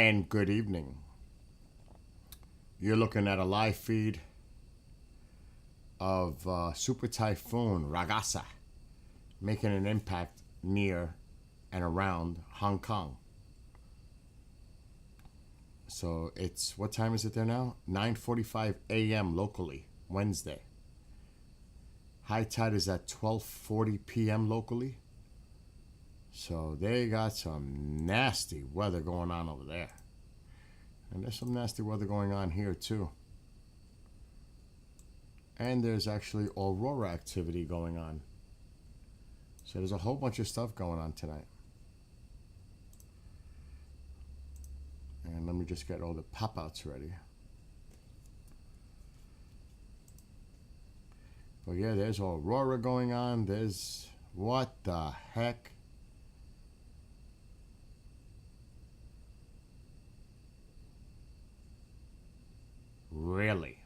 and good evening. You're looking at a live feed of Super Typhoon Ragasa making an impact near and around Hong Kong. So it's, what time is it there now? 9:45 a.m. locally, Wednesday. High tide is at 12:40 p.m. locally. So they got some nasty weather going on over there. And there's some nasty weather going on here too. And there's actually Aurora activity going on. So there's a whole bunch of stuff going on tonight. And let me just get all the pop-outs ready. But yeah, there's Aurora going on. There's, what the heck? Really?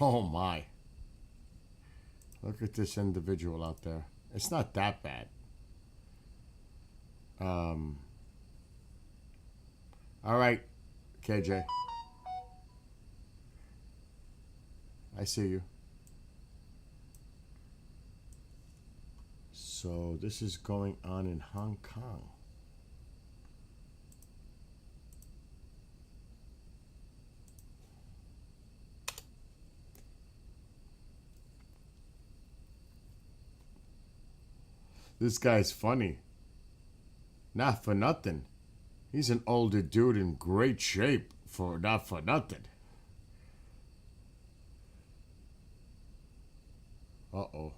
Oh my. Look at this individual out there. It's not that bad. All right, KJ. I see you. So this is going on in Hong Kong. This guy's funny. Not for nothing. He's an older dude in great shape for not for nothing. Uh-oh.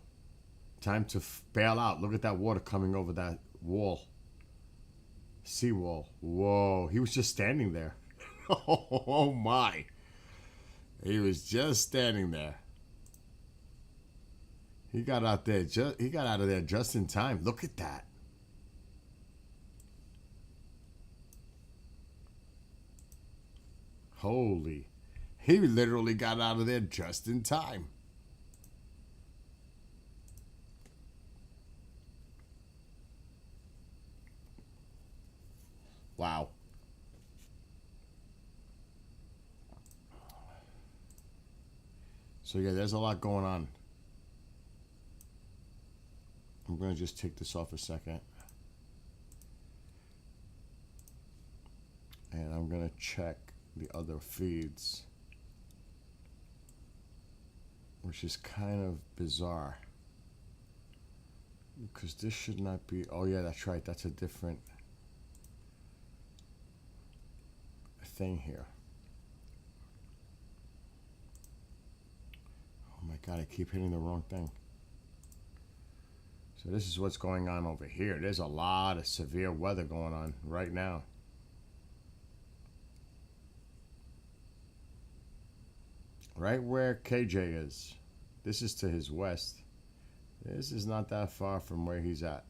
Time to bail out. Look at that water coming over that wall. Seawall. Whoa. He was just standing there. Oh my. He was just standing there. He got out there. He got out of there just in time. Look at that. Holy. He literally got out of there just in time. Wow. So yeah, there's a lot going on. I'm going to just take this off a second. And I'm going to check the other feeds, which is kind of bizarre. Because this should not be... Oh yeah, that's right. That's a different thing here. Oh my God, I keep hitting the wrong thing. So this is what's going on over here. There's a lot of severe weather going on right now. Right where KJ is. This is to his west. This is not that far from where he's at.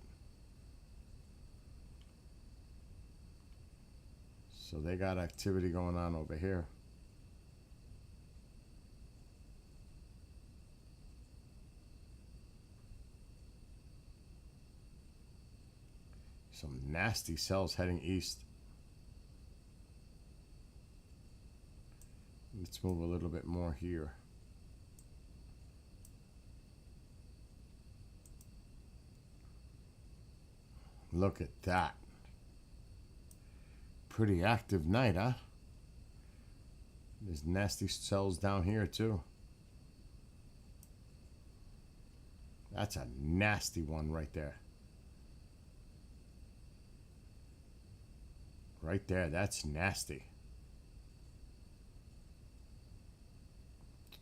So they got activity going on over here. Some nasty cells heading east. Let's move a little bit more here. Look at that. Pretty active night, huh? There's nasty cells down here too. That's a nasty one right there. Right there, that's nasty.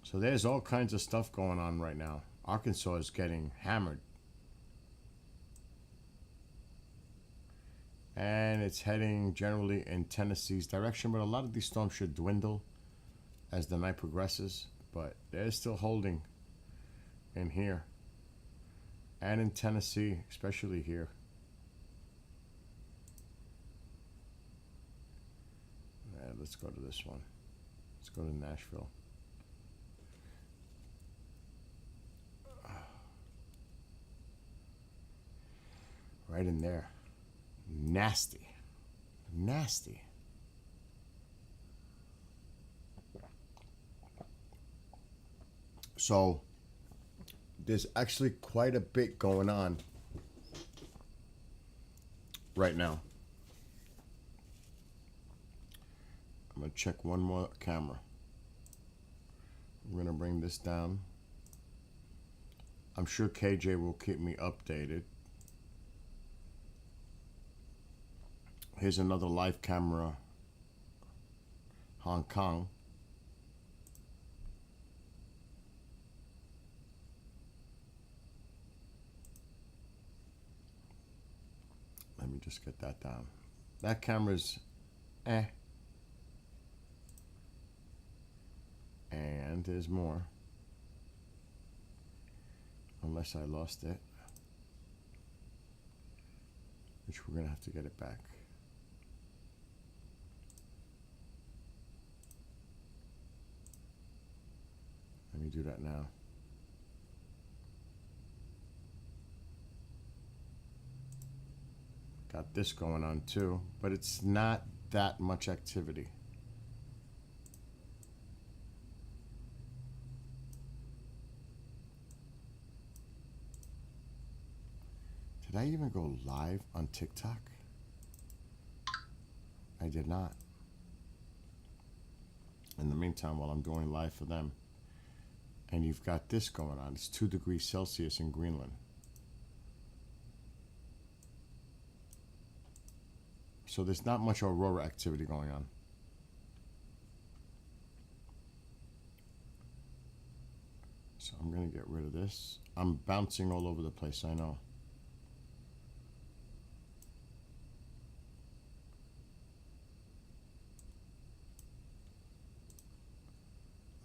So there's all kinds of stuff going on right now. Arkansas is getting hammered. And it's heading generally in Tennessee's direction, but a lot of these storms should dwindle as the night progresses. But they're still holding in here. And in Tennessee, especially here. Let's go to this one. Let's go to Nashville. Right in there. Nasty. Nasty. So there's actually quite a bit going on right now. I'm going to check one more camera. I'm going to bring this down. I'm sure KJ will keep me updated. Here's another live camera, Hong Kong. Let me just get that down. That camera's eh. And there's more. Unless I lost it. Which we're going to have to get it back. Let me do that now. Got this going on too, but it's not that much activity. Did I even go live on TikTok? I did not. In the meantime, while I'm going live for them, and you've got this going on, it's 2 degrees Celsius in Greenland. So there's not much Aurora activity going on. So I'm going to get rid of this. I'm bouncing all over the place, I know.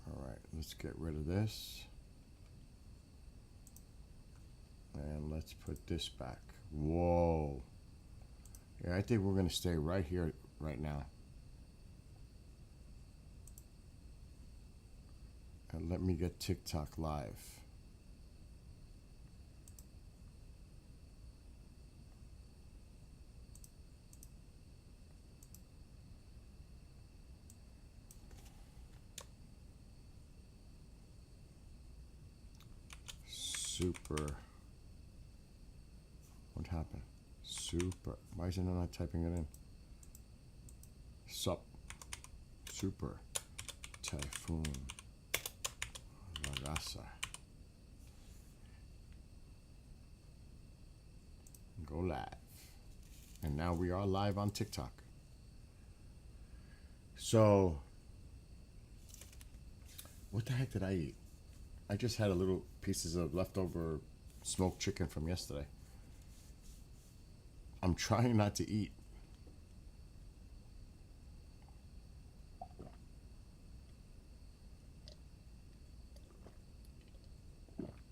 All right, let's get rid of this. And let's put this back. Whoa. Yeah, I think we're going to stay right here right now. And let me get TikTok live. Super. What happened? Super. Why is it not typing it in? Sup. Super. Typhoon. Ragasa. Go live. And now we are live on TikTok. So, what the heck did I eat? I just had a little pieces of leftover smoked chicken from yesterday. I'm trying not to eat.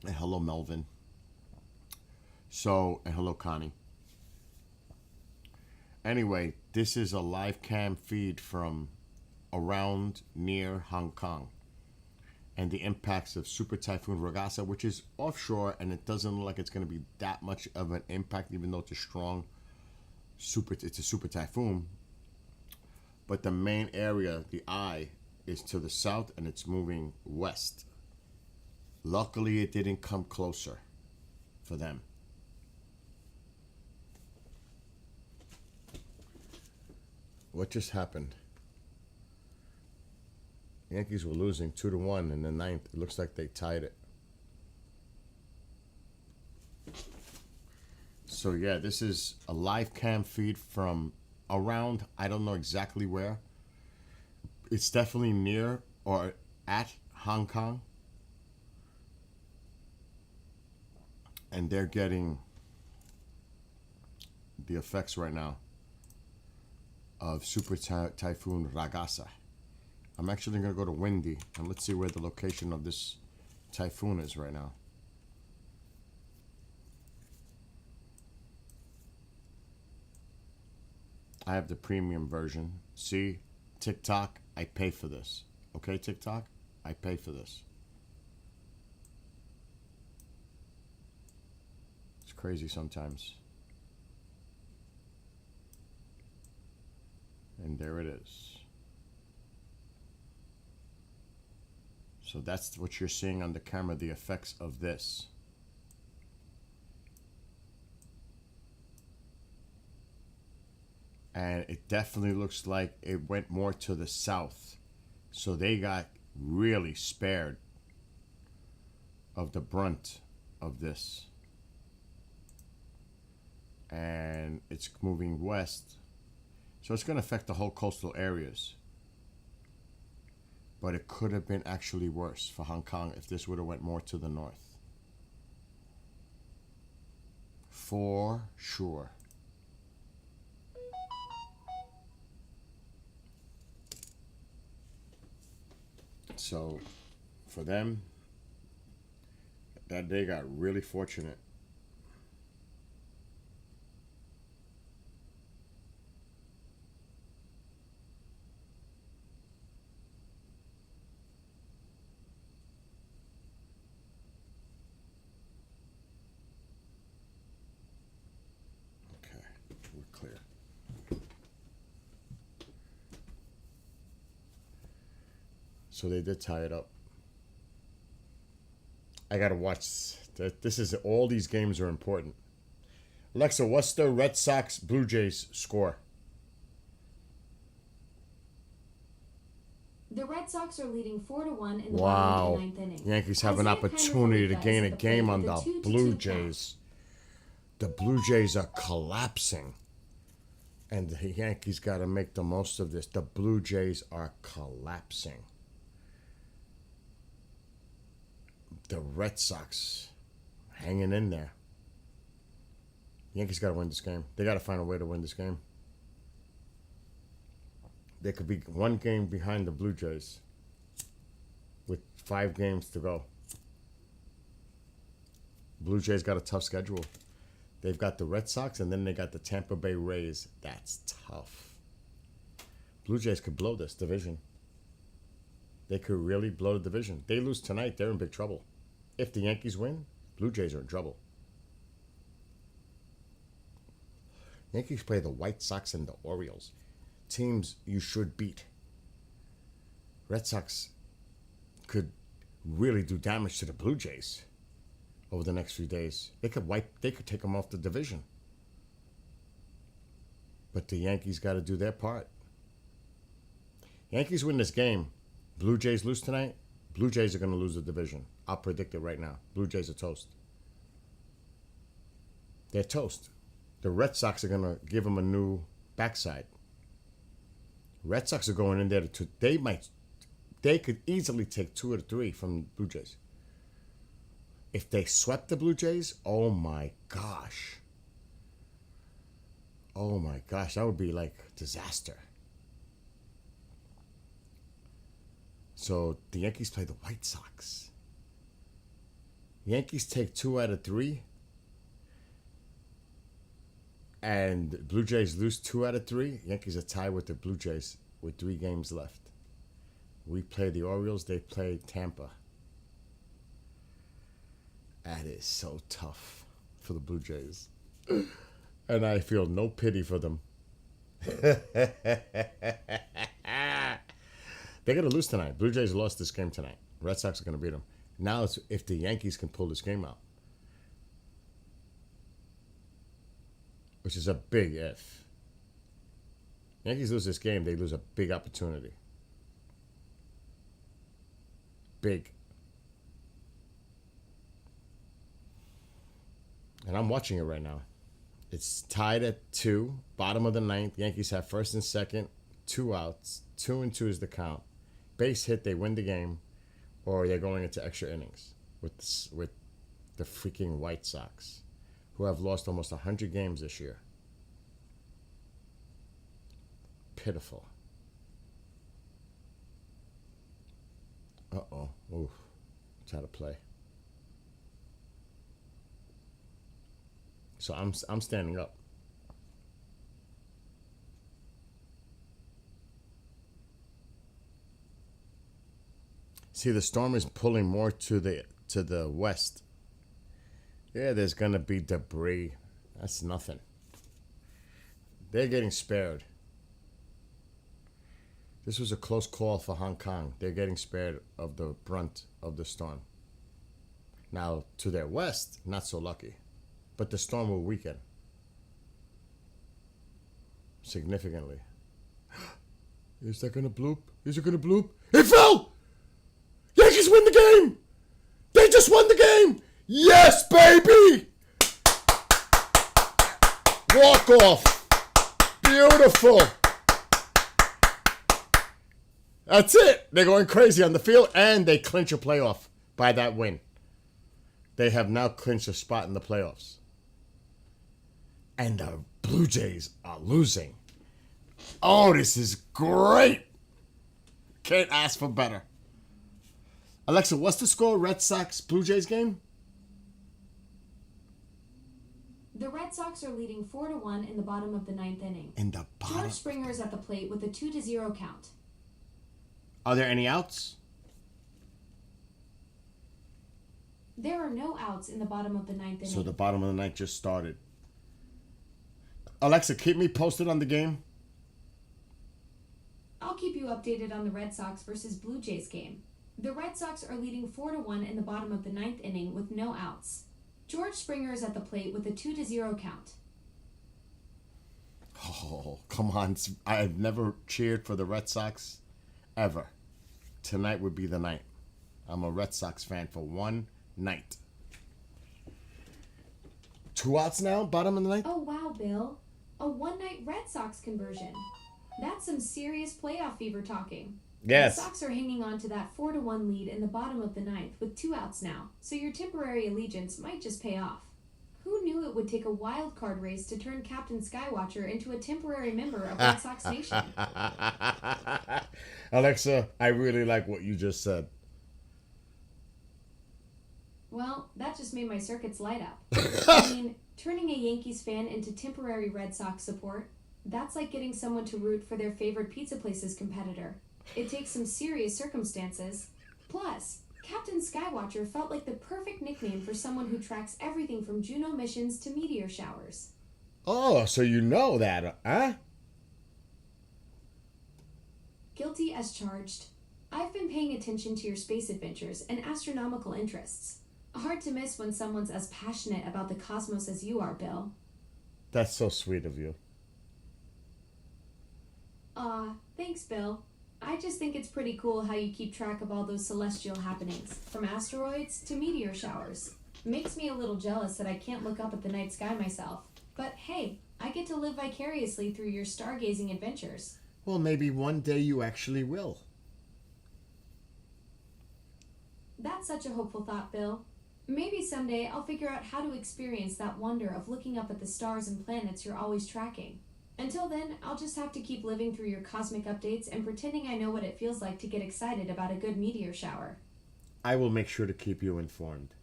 And hello, Melvin. So, and hello, Connie. Anyway, this is a live cam feed from around near Hong Kong and the impacts of Super Typhoon Ragasa, which is offshore, and it doesn't look like it's going to be that much of an impact, even though it's a strong it's a super typhoon. But the main area, the eye, is to the south, and it's moving west. Luckily, it didn't come closer for them. What just happened? Yankees were losing 2-1 in the ninth. It looks like they tied it. So yeah, this is a live cam feed from around, I don't know exactly where. It's definitely near or at Hong Kong. And they're getting the effects right now of Super Typhoon Ragasa. I'm actually going to go to Windy and let's see where the location of this typhoon is right now. I have the premium version. See, TikTok, I pay for this. Okay, TikTok, I pay for this. It's crazy sometimes. And there it is. So that's what you're seeing on the camera, the effects of this. And it definitely looks like it went more to the south. So they got really spared of the brunt of this. And it's moving west. So it's going to affect the whole coastal areas. But it could have been actually worse for Hong Kong if this would have went more to the north. For sure. So for them, that they got really fortunate. Okay, we're clear. So they did tie it up. I gotta watch. This is all these games are important. Alexa, what's the Red Sox Blue Jays score? The Red Sox are leading 4-1 in the Wow. bottom of the 9th inning. Yankees have an opportunity to gain a game on the Blue Jays. The Blue Jays are collapsing. And the Yankees got to make the most of this. The Blue Jays are collapsing. The Red Sox hanging in there. Yankees got to win this game. They got to find a way to win this game. They could be one game behind the Blue Jays with 5 games to go. Blue Jays got a tough schedule. They've got the Red Sox and then they got the Tampa Bay Rays. That's tough. Blue Jays could blow this division. They could really blow the division. They lose tonight, they're in big trouble. If the Yankees win, Blue Jays are in trouble. Yankees play the White Sox and the Orioles. Teams you should beat. Red Sox could really do damage to the Blue Jays over the next few days. They could take them off the division. But the Yankees got to do their part. Yankees win this game. Blue Jays lose tonight. Blue Jays are going to lose the division. I'll predict it right now. Blue Jays are toast. They're toast. The Red Sox are going to give them a new backside. Red Sox are going in there to they could easily take 2 or 3 from Blue Jays. If they swept the Blue Jays, oh my gosh. Oh my gosh, that would be like disaster. So the Yankees play the White Sox. Yankees take 2 out of 3. And Blue Jays lose 2 out of 3. Yankees are tied with the Blue Jays with 3 games left. We play the Orioles. They play Tampa. That is so tough for the Blue Jays. And I feel no pity for them. They're going to lose tonight. Blue Jays lost this game tonight. Red Sox are going to beat them. Now it's if the Yankees can pull this game out. Which is a big if. Yankees lose this game, they lose a big opportunity. Big. And I'm watching it right now. It's tied at 2, bottom of the 9th. Yankees have first and second, 2 outs. 2-2 is the count. Base hit, they win the game, or they're going into extra innings with the freaking White Sox, who have lost almost 100 games this year. Pitiful. Uh-oh. Oof. Try to play. So I'm standing up. See, the storm is pulling more to the west. Yeah, there's gonna be debris. That's nothing. They're getting spared. This was a close call for Hong Kong. They're getting spared of the brunt of the storm. Now, to their west, not so lucky. But the storm will weaken significantly. Is that gonna bloop? Is it gonna bloop? It fell! Yankees win the game! They just won the game! Yes, baby! Walk off. Beautiful. That's it. They're going crazy on the field, and they clinch a playoff by that win. They have now clinched a spot in the playoffs. And the Blue Jays are losing. Oh, this is great. Can't ask for better. Alexa, what's the score? Red Sox Blue Jays game? The Red Sox are leading 4-1 in the bottom of the ninth inning. In the bottom. George Springer is at the plate with a 2-0 count. Are there any outs? There are no outs in the bottom of the ninth inning. So the bottom of the ninth just started. Alexa, keep me posted on the game. I'll keep you updated on the Red Sox versus Blue Jays game. The Red Sox are leading 4-1 in the bottom of the ninth inning with no outs. George Springer is at the plate with a 2-0 count. Oh, come on. I've never cheered for the Red Sox ever. Tonight would be the night. I'm a Red Sox fan for one night. 2 outs now, bottom of the ninth? Oh, wow, Bill. A one-night Red Sox conversion. That's some serious playoff fever talking. Yes. The Sox are hanging on to that 4-1 lead in the bottom of the ninth with 2 outs now, so your temporary allegiance might just pay off. Who knew it would take a wild card race to turn Captain Skywatcher into a temporary member of Red Sox Nation? Alexa, I really like what you just said. Well, that just made my circuits light up. I mean, turning a Yankees fan into temporary Red Sox support, that's like getting someone to root for their favorite pizza place's competitor. It takes some serious circumstances. Plus, Captain Skywatcher felt like the perfect nickname for someone who tracks everything from Juno missions to meteor showers. Oh, so you know that, huh? Guilty as charged. I've been paying attention to your space adventures and astronomical interests. Hard to miss when someone's as passionate about the cosmos as you are, Bill. That's so sweet of you. Aw, thanks, Bill. I just think it's pretty cool how you keep track of all those celestial happenings, from asteroids to meteor showers. Makes me a little jealous that I can't look up at the night sky myself. But hey, I get to live vicariously through your stargazing adventures. Well, maybe one day you actually will. That's such a hopeful thought, Bill. Maybe someday I'll figure out how to experience that wonder of looking up at the stars and planets you're always tracking. Until then, I'll just have to keep living through your cosmic updates and pretending I know what it feels like to get excited about a good meteor shower. I will make sure to keep you informed.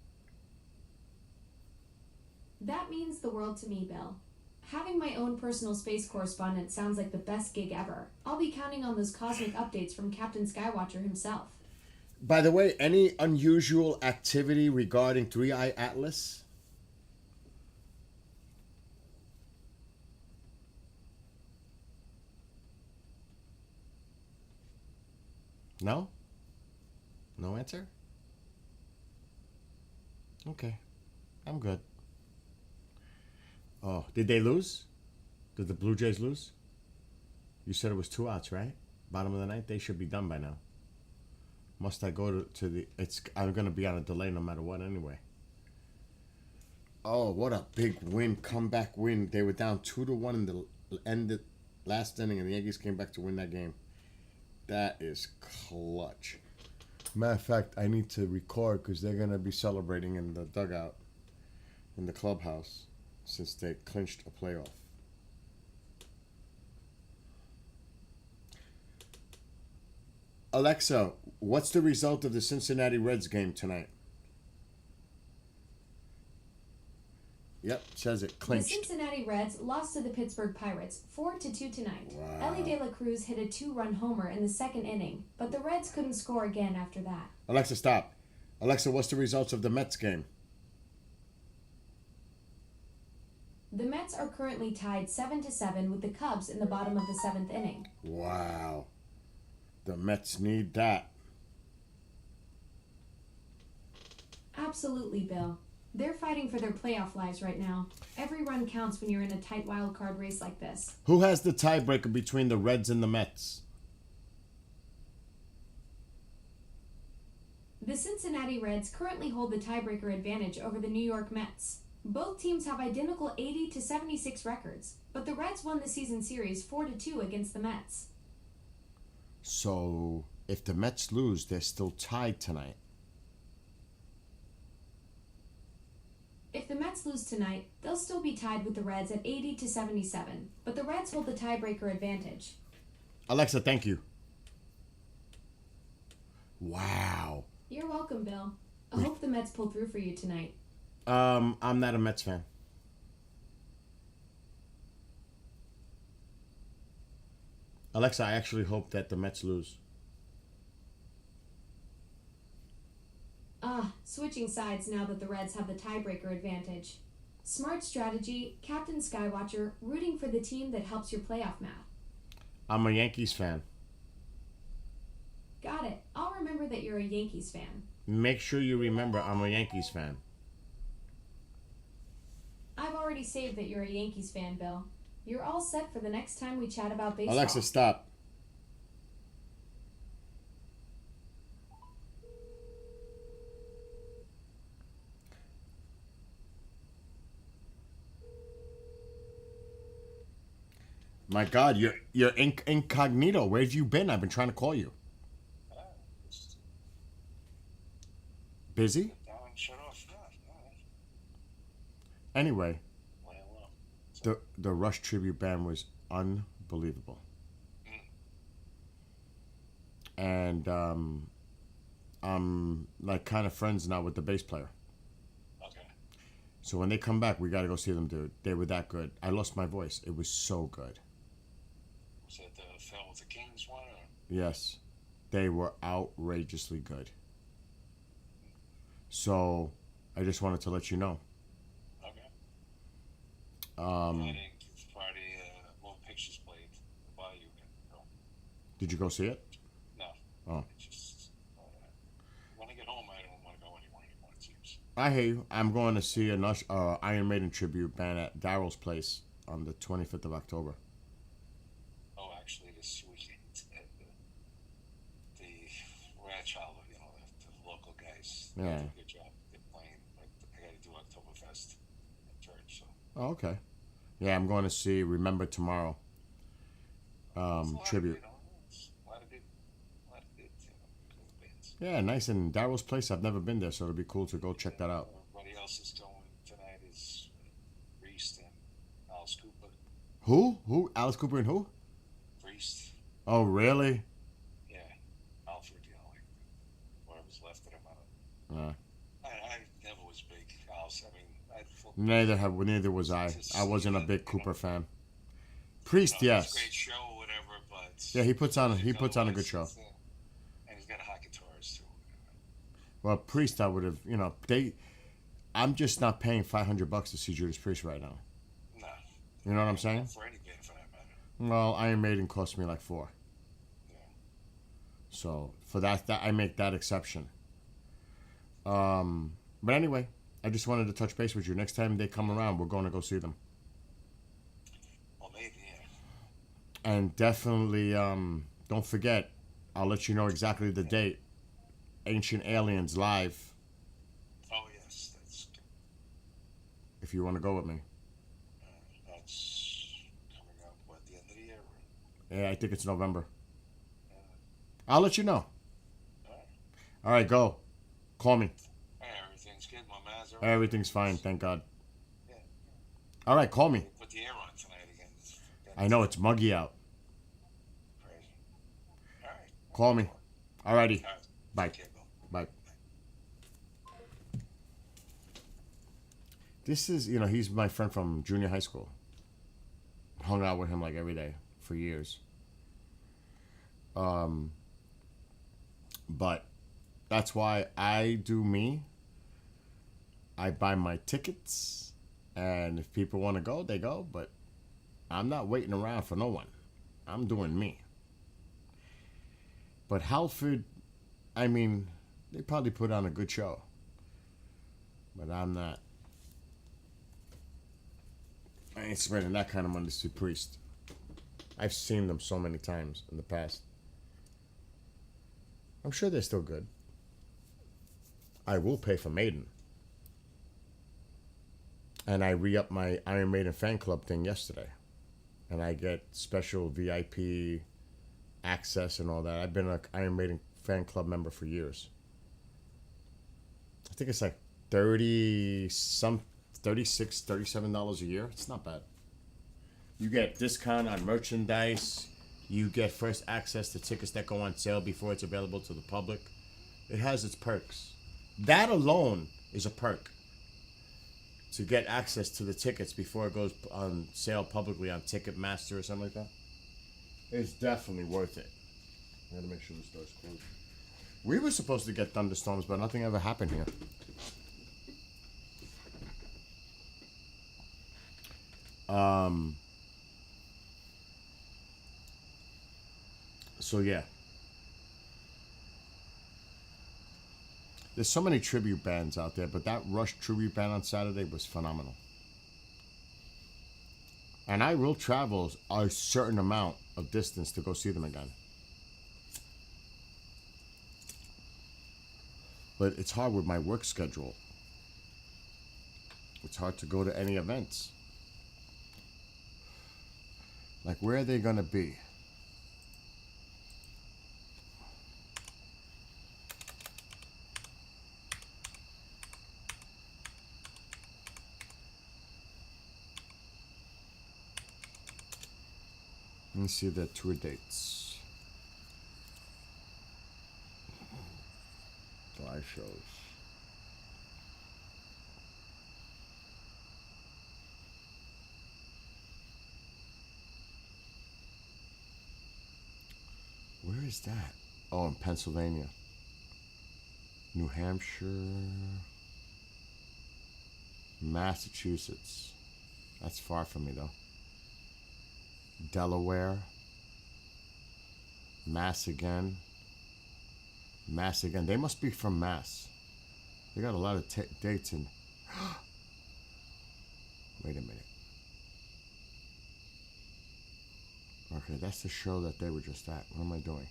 That means the world to me, Bill. Having my own personal space correspondent sounds like the best gig ever. I'll be counting on those cosmic updates from Captain Skywatcher himself. By the way, any unusual activity regarding 3-Eye Atlas? No? No answer? Okay. I'm good. Oh, did they lose? Did the Blue Jays lose? You said it was 2 outs, right? Bottom of the ninth? They should be done by now. Must I go to the... I'm going to be on a delay no matter what anyway. Oh, what a big win. Comeback win. They were down 2-1 in the last inning, and the Yankees came back to win that game. That is clutch. Matter of fact, I need to record because they're going to be celebrating in the dugout, in the clubhouse, since they clinched a playoff. Alexa, what's the result of the Cincinnati Reds game tonight? Yep, says it clinched. The Cincinnati Reds lost to the Pittsburgh Pirates 4-2 tonight. Wow. Ellie De La Cruz hit a 2-run homer in the second inning, but the Reds couldn't score again after that. Alexa, stop. Alexa, what's the results of the Mets game? The Mets are currently tied 7-7 with the Cubs in the bottom of the 7th inning. Wow. The Mets need that. Absolutely, Bill. They're fighting for their playoff lives right now. Every run counts when you're in a tight wild card race like this. Who has the tiebreaker between the Reds and the Mets? The Cincinnati Reds currently hold the tiebreaker advantage over the New York Mets. Both teams have identical 80 to 76 records, but the Reds won the season series 4-2 against the Mets. So, if the Mets lose, they're still tied tonight. If the Mets lose tonight, they'll still be tied with the Reds at 80 to 77, but the Reds hold the tiebreaker advantage. Alexa, thank you. Wow. You're welcome, Bill. I hope the Mets pull through for you tonight. I'm not a Mets fan. Alexa, I actually hope that the Mets lose. Switching sides now that the Reds have the tiebreaker advantage. Smart strategy, Captain Skywatcher, rooting for the team that helps your playoff math. I'm a Yankees fan. Got it. I'll remember that you're a Yankees fan. Make sure you remember I'm a Yankees fan. I've already saved that you're a Yankees fan, Bill. You're all set for the next time we chat about baseball. Alexa, stop. My God, you're incognito. Where have you been? I've been trying to call you. Busy? Shut off. Anyway, the Rush tribute band was unbelievable. And I'm like kind of friends now with the bass player. Okay. So when they come back, we gotta go see them, dude. They were that good. I lost my voice. It was so good. Was that the film with the Kings one? Or? Yes, they were outrageously good. So I just wanted to let you know. Okay. Um, I think it's Friday. Little pictures played by you. No. Did you go see it? No. Oh. It's just when I get home, I don't want to go anywhere anymore. It seems. I hear you. I'm going to see an Iron Maiden tribute band at Daryl's place on the 25th of October. Oh, actually, this weekend at the Ratchild, the local guys. They Yeah. do a good job. They're playing, but I got to do Oktoberfest at church. So. Oh, okay. Yeah, I'm going to see Remember Tomorrow tribute. A lot of good cool bands. Yeah, nice. And Daryl's place, I've never been there, so it'll be cool to go check that out. Everybody else is going tonight is Priest and Alice Cooper. Who? Alice Cooper and who? Priest, Oh, really? yeah. Alfred, like whatever's left of him. I never was big Alice. I mean, Neither was I. I wasn't a big Cooper fan. Priest, it's a yes. great show, whatever, but Yeah, he puts on a good show. And he's got a hot guitarist too. Well, Priest, I would have, I'm just not paying $500 to see Judas Priest right now. Nah. You know what I'm saying? For any band, for that matter. Well, Iron Maiden cost me like $4. Yeah. So for that I make that exception. But anyway, I just wanted to touch base with you. Next time they come around, we're going to go see them. Well, maybe, yeah. And definitely, don't forget, I'll let you know exactly the date. Ancient Aliens live, Oh, yes, that's if you want to go with me. that's coming up. What, the end of the year? Yeah, I think it's November. I'll let you know. All right. All right, go. Call me. Hey, everything's good. My man's all right. Everything's fine, thank God. Yeah. All right, call me. Put the air on tonight again. I know it's muggy out. Crazy. All right. Call me. Alrighty. All right. Bye. Take care, Bill. Bye. This is, he's my friend from junior high school. Hung out with him like every day for years. But that's why I do me. I buy my tickets, and if people want to go, they go, but I'm not waiting around for no one. I'm doing me. But Halford, I mean, they probably put on a good show. But I'm not. I ain't spending that kind of money to see Priest. I've seen them so many times in the past. I'm sure they're still good. I will pay for Maiden. And I re-upped my Iron Maiden fan club thing yesterday. And I get special VIP access and all that. I've been an Iron Maiden fan club member for years. I think it's like $36, $37 a year. It's not bad. You get discount on merchandise. You get first access to tickets that go on sale before it's available to the public. It has its perks. That alone is a perk. To get access to the tickets before it goes on sale publicly on Ticketmaster or something like that. It's definitely worth it. I gotta make sure this door's closed. We were supposed to get thunderstorms, but nothing ever happened here. So yeah. There's so many tribute bands out there, but that Rush tribute band on Saturday was phenomenal. And I will travel a certain amount of distance to go see them again. But it's hard with my work schedule. It's hard to go to any events. Like, where are they going to be? Let me see the tour dates. Live shows. Where is that? Oh, in Pennsylvania. New Hampshire. Massachusetts. That's far from me, though. Delaware. Mass again. Mass again. They must be from Mass. They got a lot of dates in. Wait a minute. Okay, that's the show that they were just at. What am I doing?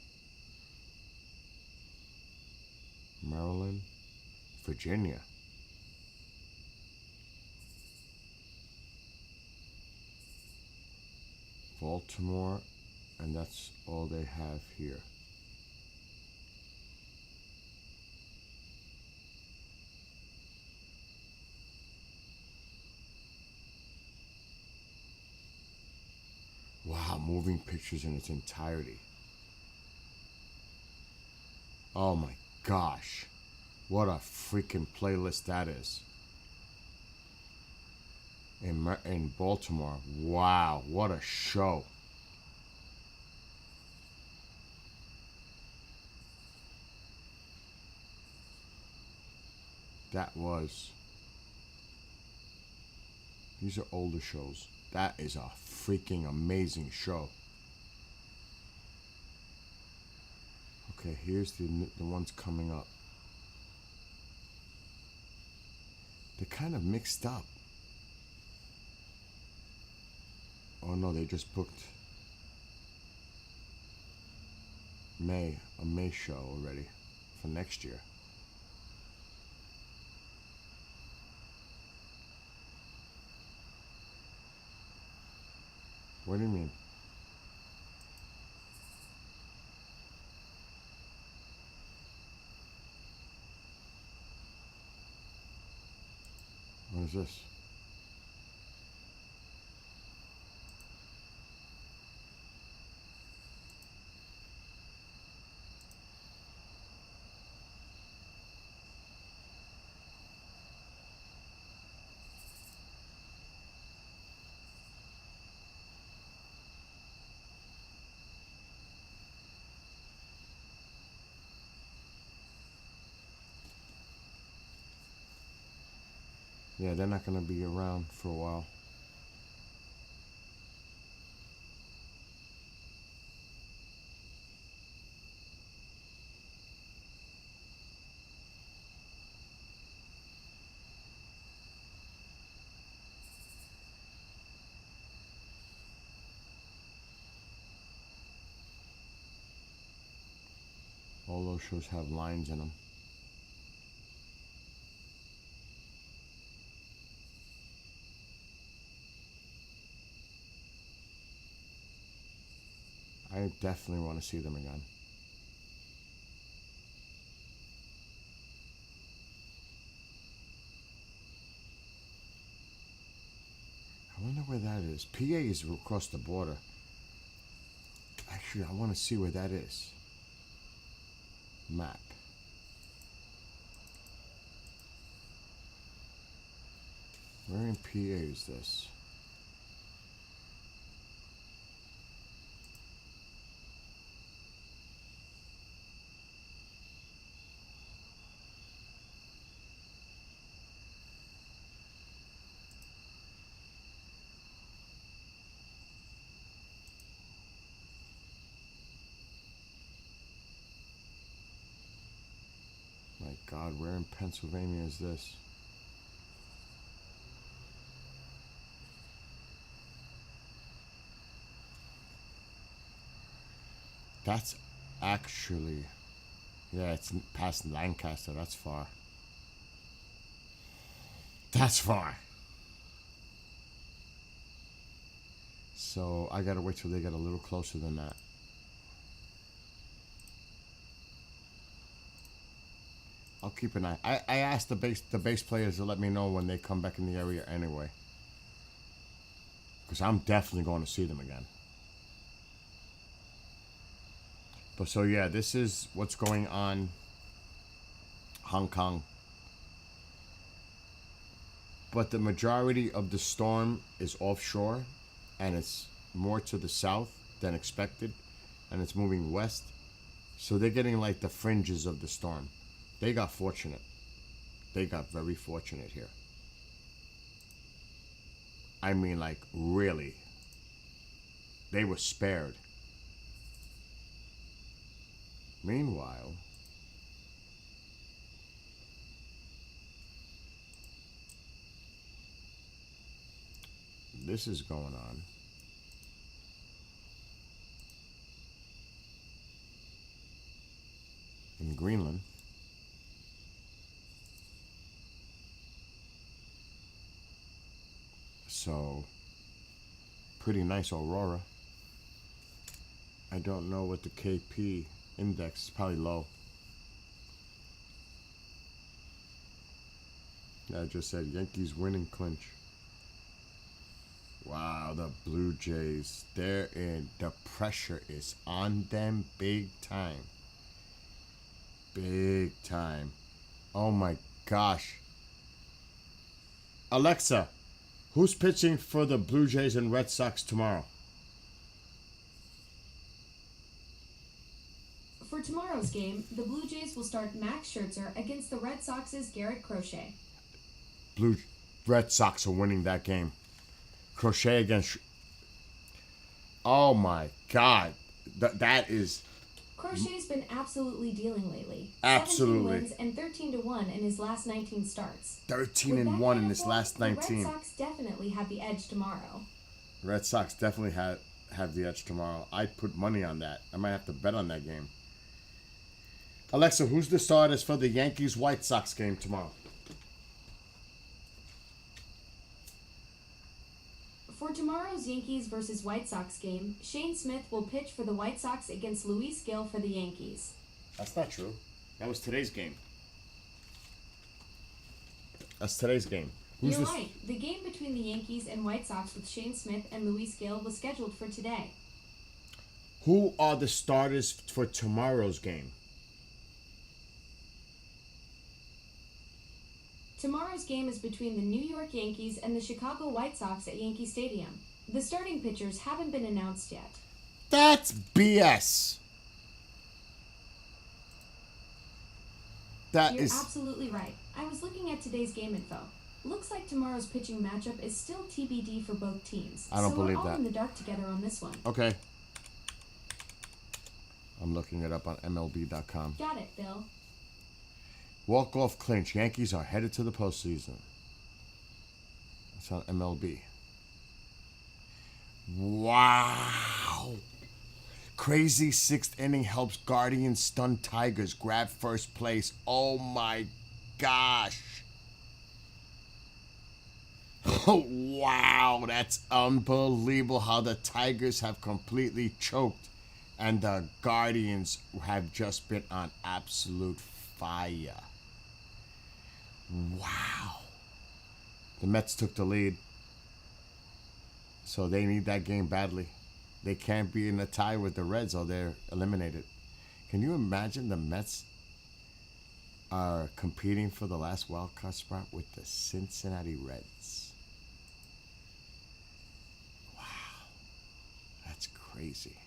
Maryland. Virginia. Baltimore. And that's all they have here. Wow, moving pictures in its entirety. Oh my gosh. What a freaking playlist that is. In Baltimore. Wow, what a show. That was. These are older shows. That is a freaking amazing show. Okay, here's the ones coming up. They're kind of mixed up. Oh no, they just booked a May show already for next year. What do you mean? What is this? Yeah, they're not going to be around for a while. All those shows have lines in them. I definitely want to see them again. I wonder where that is. PA is across the border. Actually, I want to see where that is. Map. Where in PA is this? My God, where in Pennsylvania is this? That's actually, yeah, it's past Lancaster. That's far. That's far. So I gotta wait till they get a little closer than that. I'll keep an eye. I asked the base players to let me know when they come back in the area anyway. Because I'm definitely going to see them again. But so yeah, this is what's going on Hong Kong. But the majority of the storm is offshore and it's more to the south than expected and it's moving west. So they're getting like the fringes of the storm. They got fortunate. They got very fortunate here. I mean, like, really. They were spared. Meanwhile, this is going on. In Greenland. So, pretty nice Aurora. I don't know what the KP index is, probably low. Yeah, I just said Yankees winning clinch. Wow, the Blue Jays, they're in, the pressure is on them big time. Big time. Oh my gosh. Alexa, who's pitching for the Blue Jays and Red Sox tomorrow? For tomorrow's game, the Blue Jays will start Max Scherzer against the Red Sox's Garrett Crochet. Red Sox are winning that game. Crochet against... Oh my God. That is... Crochet's been absolutely dealing lately. Absolutely. 17 wins and 13-1 in his last 19 starts. 13-1 in his last 19. The Red Sox definitely have the edge tomorrow. Red Sox definitely have the edge tomorrow. I'd put money on that. I might have to bet on that game. Alexa, who's the starters for the Yankees-White Sox game tomorrow? For tomorrow's Yankees versus White Sox game, Shane Smith will pitch for the White Sox against Luis Gil for the Yankees. That's not true. That was today's game. That's today's game. You're right. The game between the Yankees and White Sox with Shane Smith and Luis Gil was scheduled for today. Who are the starters for tomorrow's game? Tomorrow's game is between the New York Yankees and the Chicago White Sox at Yankee Stadium. The starting pitchers haven't been announced yet. That's BS. You're absolutely right. I was looking at today's game info. Looks like tomorrow's pitching matchup is still TBD for both teams. I don't believe we're all that. in the dark together on this one. Okay. I'm looking it up on MLB.com. Got it, Bill. Walk-off clinch. Yankees are headed to the postseason. That's on MLB. Wow. Crazy sixth inning helps Guardians stun Tigers grab first place. Oh my gosh. Oh, wow, that's unbelievable how the Tigers have completely choked and the Guardians have just been on absolute fire. Wow. The Mets took the lead, so they need that game badly. They can't be in a tie with the Reds or they're eliminated. Can you imagine the Mets are competing for the last wild card spot with the Cincinnati Reds? Wow, that's crazy.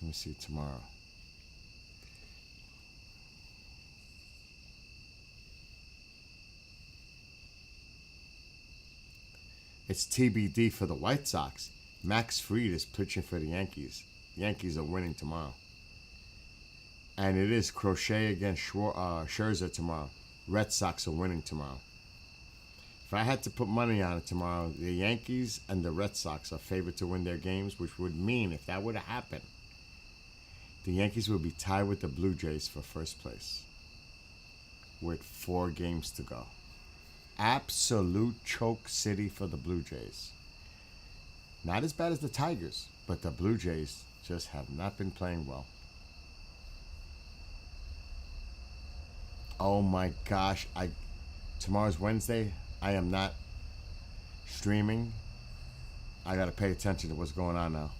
Let me see tomorrow. It's TBD for the White Sox. Max Fried is pitching for the Yankees. The Yankees are winning tomorrow. And it is Crochet against Scherzer tomorrow. Red Sox are winning tomorrow. If I had to put money on it tomorrow, the Yankees and the Red Sox are favored to win their games, which would mean if that would have happened, the Yankees would be tied with the Blue Jays for first place with 4 games to go. Absolute choke city for the Blue Jays. Not as bad as the Tigers, but the Blue Jays just have not been playing well. Oh my gosh, tomorrow's Wednesday. I am not streaming. I gotta pay attention to what's going on now.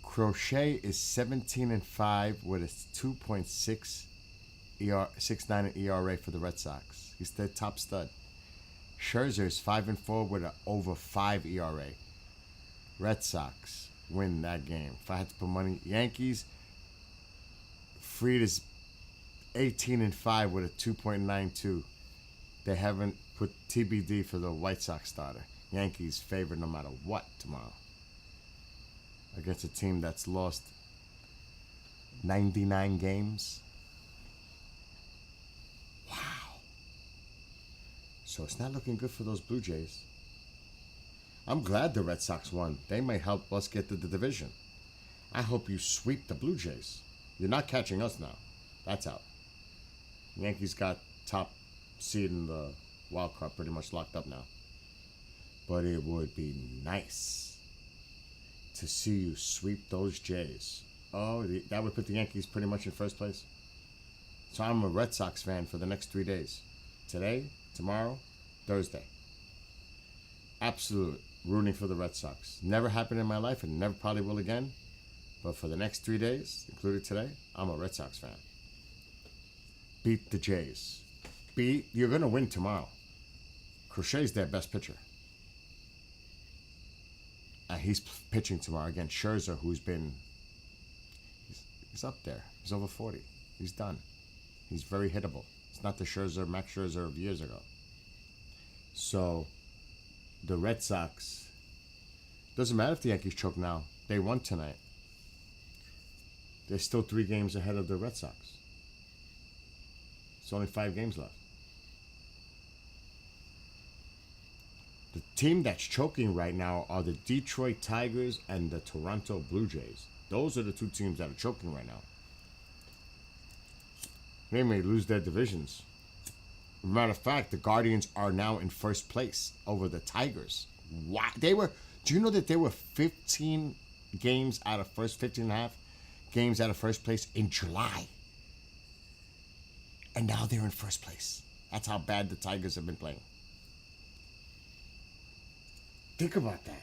Crochet is 17-5 with a 2.69 ERA for the Red Sox. He's the top stud. Scherzer is 5-4 with an over 5 ERA. Red Sox win that game. If I had to put money, Yankees. Fried is 18-5 with a 2.92. They haven't put TBD for the White Sox starter. Yankees favored no matter what tomorrow against a team that's lost 99 games. Wow. So it's not looking good for those Blue Jays. I'm glad the Red Sox won. They may help us get to the division. I hope you sweep the Blue Jays. You're not catching us now. That's out. Yankees got top seed in the wild card pretty much locked up now. But it would be nice to see you sweep those Jays. Oh, that would put the Yankees pretty much in first place. So I'm a Red Sox fan for the next 3 days. Today, tomorrow, Thursday. Absolute rooting for the Red Sox. Never happened in my life and never probably will again. But for the next 3 days, including today, I'm a Red Sox fan. Beat the Jays. You're going to win tomorrow. Crochet's their best pitcher. And he's pitching tomorrow against Scherzer, who's been... He's up there. He's over 40. He's done. He's very hittable. It's not the Max Scherzer of years ago. So, the Red Sox... Doesn't matter if the Yankees choke now. They won tonight. They're still 3 games ahead of the Red Sox. It's only 5 games left. The team that's choking right now are the Detroit Tigers and the Toronto Blue Jays. Those are the 2 teams that are choking right now. They may lose their divisions. Matter of fact, the Guardians are now in first place over the Tigers. Wow. Do you know that they were 15 games out of 15 and a half games out of first place in July? And now they're in first place. That's how bad the Tigers have been playing. Think about that.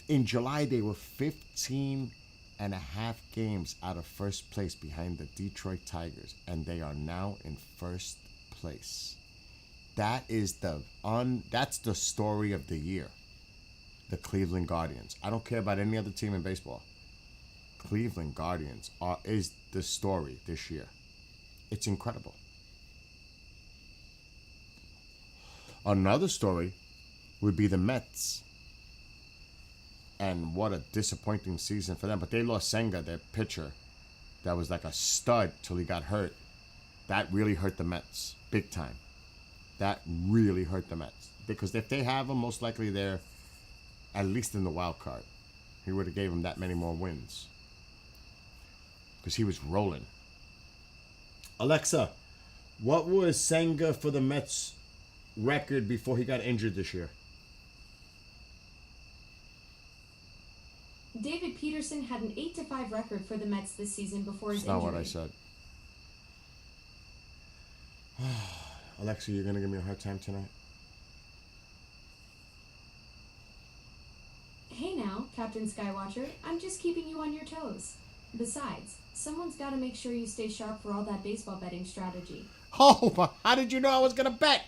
In July, they were 15 and a half games out of first place behind the Detroit Tigers, and they are now in first place. That's the story of the year. The Cleveland Guardians. I don't care about any other team in baseball. Cleveland Guardians is the story this year. It's incredible. Another story would be the Mets. And what a disappointing season for them. But they lost Senga, their pitcher, that was like a stud till he got hurt. That really hurt the Mets big time. That really hurt the Mets. Because if they have him, most likely they're at least in the wild card. He would have gave him that many more wins. Because he was rolling. Alexa, what was Senga for the Mets record before he got injured this year? David Peterson had an 8-5 record for the Mets this season before his That's not injury. what I said. Alexa, you're going to give me a hard time tonight? Hey now, Captain Skywatcher, I'm just keeping you on your toes. Besides, someone's got to make sure you stay sharp for all that baseball betting strategy. Oh, but how did you know I was going to bet?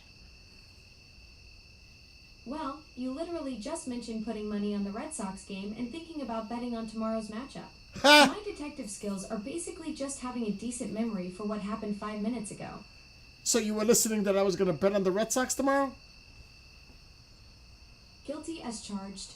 Well, you literally just mentioned putting money on the Red Sox game and thinking about betting on tomorrow's matchup. My detective skills are basically just having a decent memory for what happened 5 minutes ago. So you were listening that I was going to bet on the Red Sox tomorrow? Guilty as charged.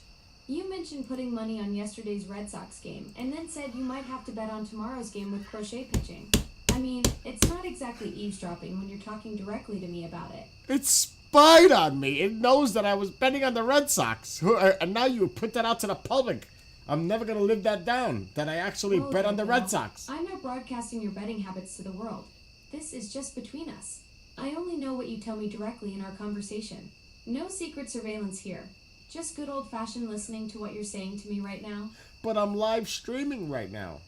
You mentioned putting money on yesterday's Red Sox game and then said you might have to bet on tomorrow's game with Crochet pitching. I mean, it's not exactly eavesdropping when you're talking directly to me about it. It spied on me. It knows that I was betting on the Red Sox. And now you put that out to the public. I'm never going to live that down, that I actually bet on the Red Sox. I'm not broadcasting your betting habits to the world. This is just between us. I only know what you tell me directly in our conversation. No secret surveillance here. Just good old-fashioned listening to what you're saying to me right now. But I'm live streaming right now.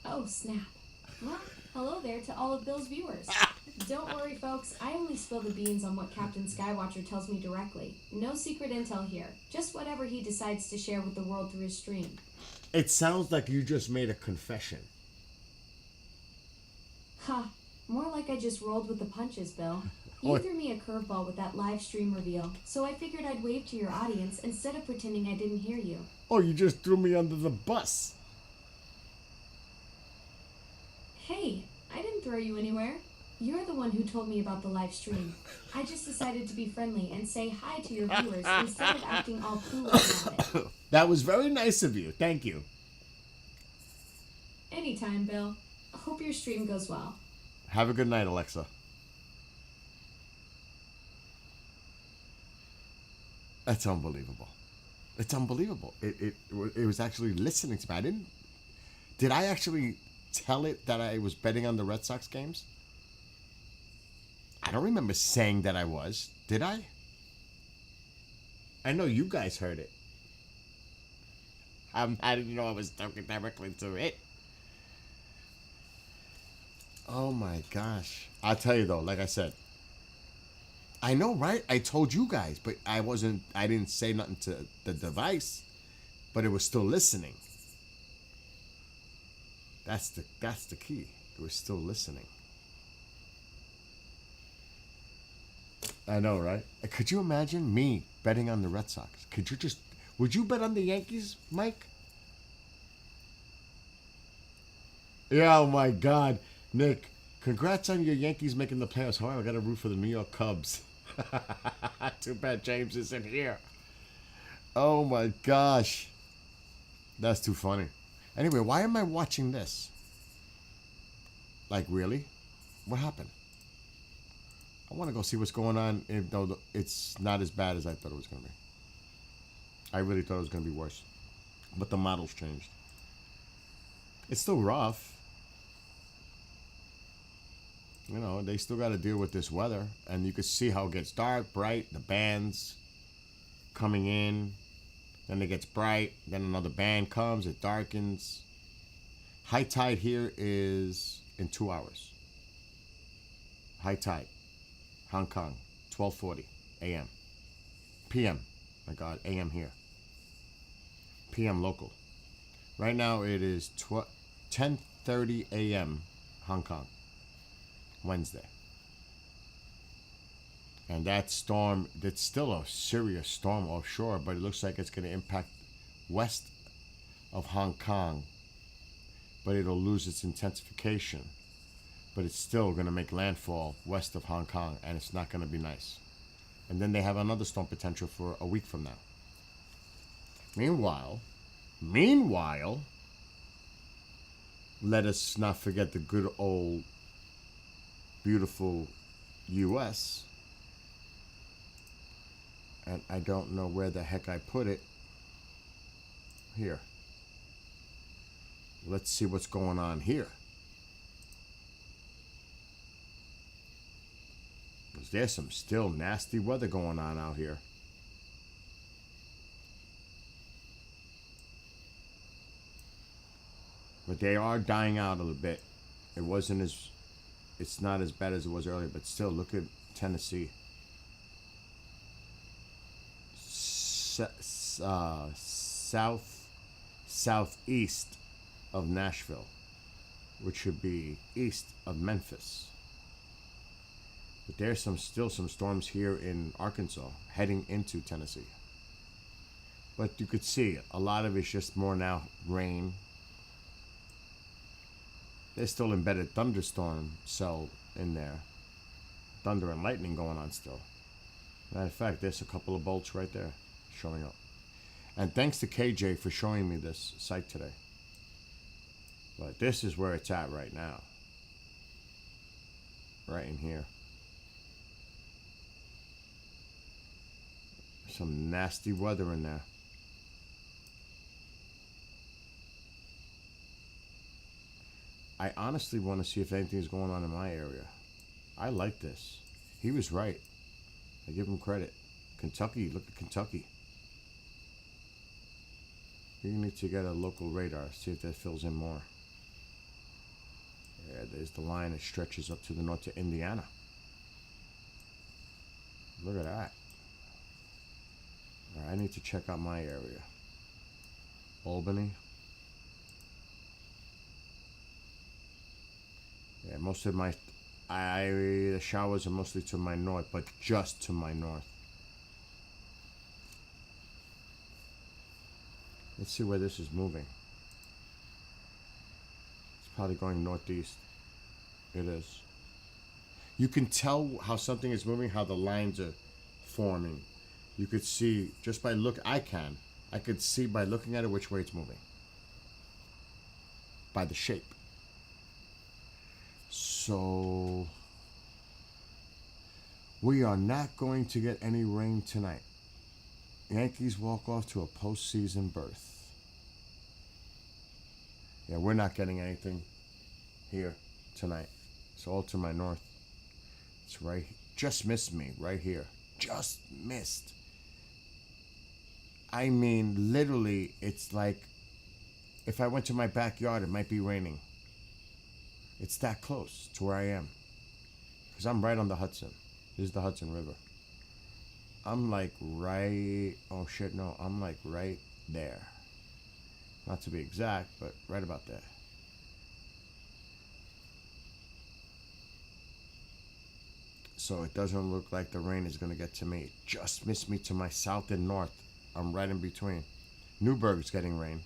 Oh, snap. Well, hello there to all of Bill's viewers. Don't worry, folks. I only spill the beans on what Captain Skywatcher tells me directly. No secret intel here. Just whatever he decides to share with the world through his stream. It sounds like you just made a confession. Ha. More like I just rolled with the punches, Bill. You threw me a curveball with that live stream reveal, so I figured I'd wave to your audience instead of pretending I didn't hear you. Oh, you just threw me under the bus. Hey, I didn't throw you anywhere. You're the one who told me about the live stream. I just decided to be friendly and say hi to your viewers instead of acting all clueless about it. That was very nice of you. Thank you. Anytime, Bill. Hope your stream goes well. Have a good night, Alexa. That's unbelievable. It's unbelievable. It was actually listening to me. Did I actually tell it that I was betting on the Red Sox games? I don't remember saying that I was. Did I? I know you guys heard it. How did you know I was talking directly to it? Oh my gosh. I'll tell you though, like I said, I know, right? I told you guys, but I didn't say nothing to the device, but it was still listening. That's the key. It was still listening. I know, right? Could you imagine me betting on the Red Sox? Would you bet on the Yankees, Mike? Yeah, oh my God. Nick, congrats on your Yankees making the playoffs. However, I got to root for the New York Cubs. Too bad James isn't here. Oh my gosh. That's too funny. Anyway, why am I watching this? Like, really? What happened? I want to go see what's going on, though it's not as bad as I thought it was going to be. I really thought it was going to be worse. But the model's changed. It's still rough. You know, they still got to deal with this weather. And you can see how it gets dark, bright, the bands coming in. Then it gets bright. Then another band comes, it darkens. High tide here is in 2 hours. High tide. Hong Kong, 12:40 a.m. p.m. My God, a.m. here. p.m. local. Right now it is 10:30 a.m. Hong Kong, Wednesday. And that storm, it's still a serious storm offshore, but it looks like it's going to impact west of Hong Kong, but it'll lose its intensification. But it's still going to make landfall west of Hong Kong, and it's not going to be nice. And then they have another storm potential for a week from now. Meanwhile, let us not forget the good old, beautiful U.S. And I don't know where the heck I put it. Here. Let's see what's going on here. Because there's some still nasty weather going on out here. But they are dying out a little bit. It's not as bad as it was earlier, but still, look at Tennessee. Southeast of Nashville, which should be east of Memphis. But there's still some storms here in Arkansas heading into Tennessee. But you could see a lot of it's just more now rain. There's still embedded thunderstorm cell in there. Thunder and lightning going on still. Matter of fact, there's a couple of bolts right there showing up. And thanks to KJ for showing me this site today. But this is where it's at right now. Right in here. Some nasty weather in there. I honestly want to see if anything's going on in my area. I like this. He was right. I give him credit. Kentucky, look at Kentucky. You need to get a local radar, see if that fills in more. Yeah, there's the line that stretches up to the north to Indiana. Look at that. All right, I need to check out my area. Albany. Yeah, most of the showers are mostly to my north, but just to my north. Let's see where this is moving. It's probably going northeast. It is. You can tell how something is moving, how the lines are forming. You could see just by I could see by looking at it which way it's moving. By the shape. So we are not going to get any rain tonight. Yankees walk off to a postseason berth. Yeah, we're not getting anything here tonight. It's all to my north. It's right, just missed me right here. Just missed. I mean, literally, it's like if I went to my backyard, it might be raining. It's that close to where I am. Because I'm right on the Hudson. This is the Hudson River. I'm like I'm like right there. Not to be exact, but right about there. So it doesn't look like the rain is going to get to me. It just missed me to my south and north. I'm right in between. Newburgh's getting rain.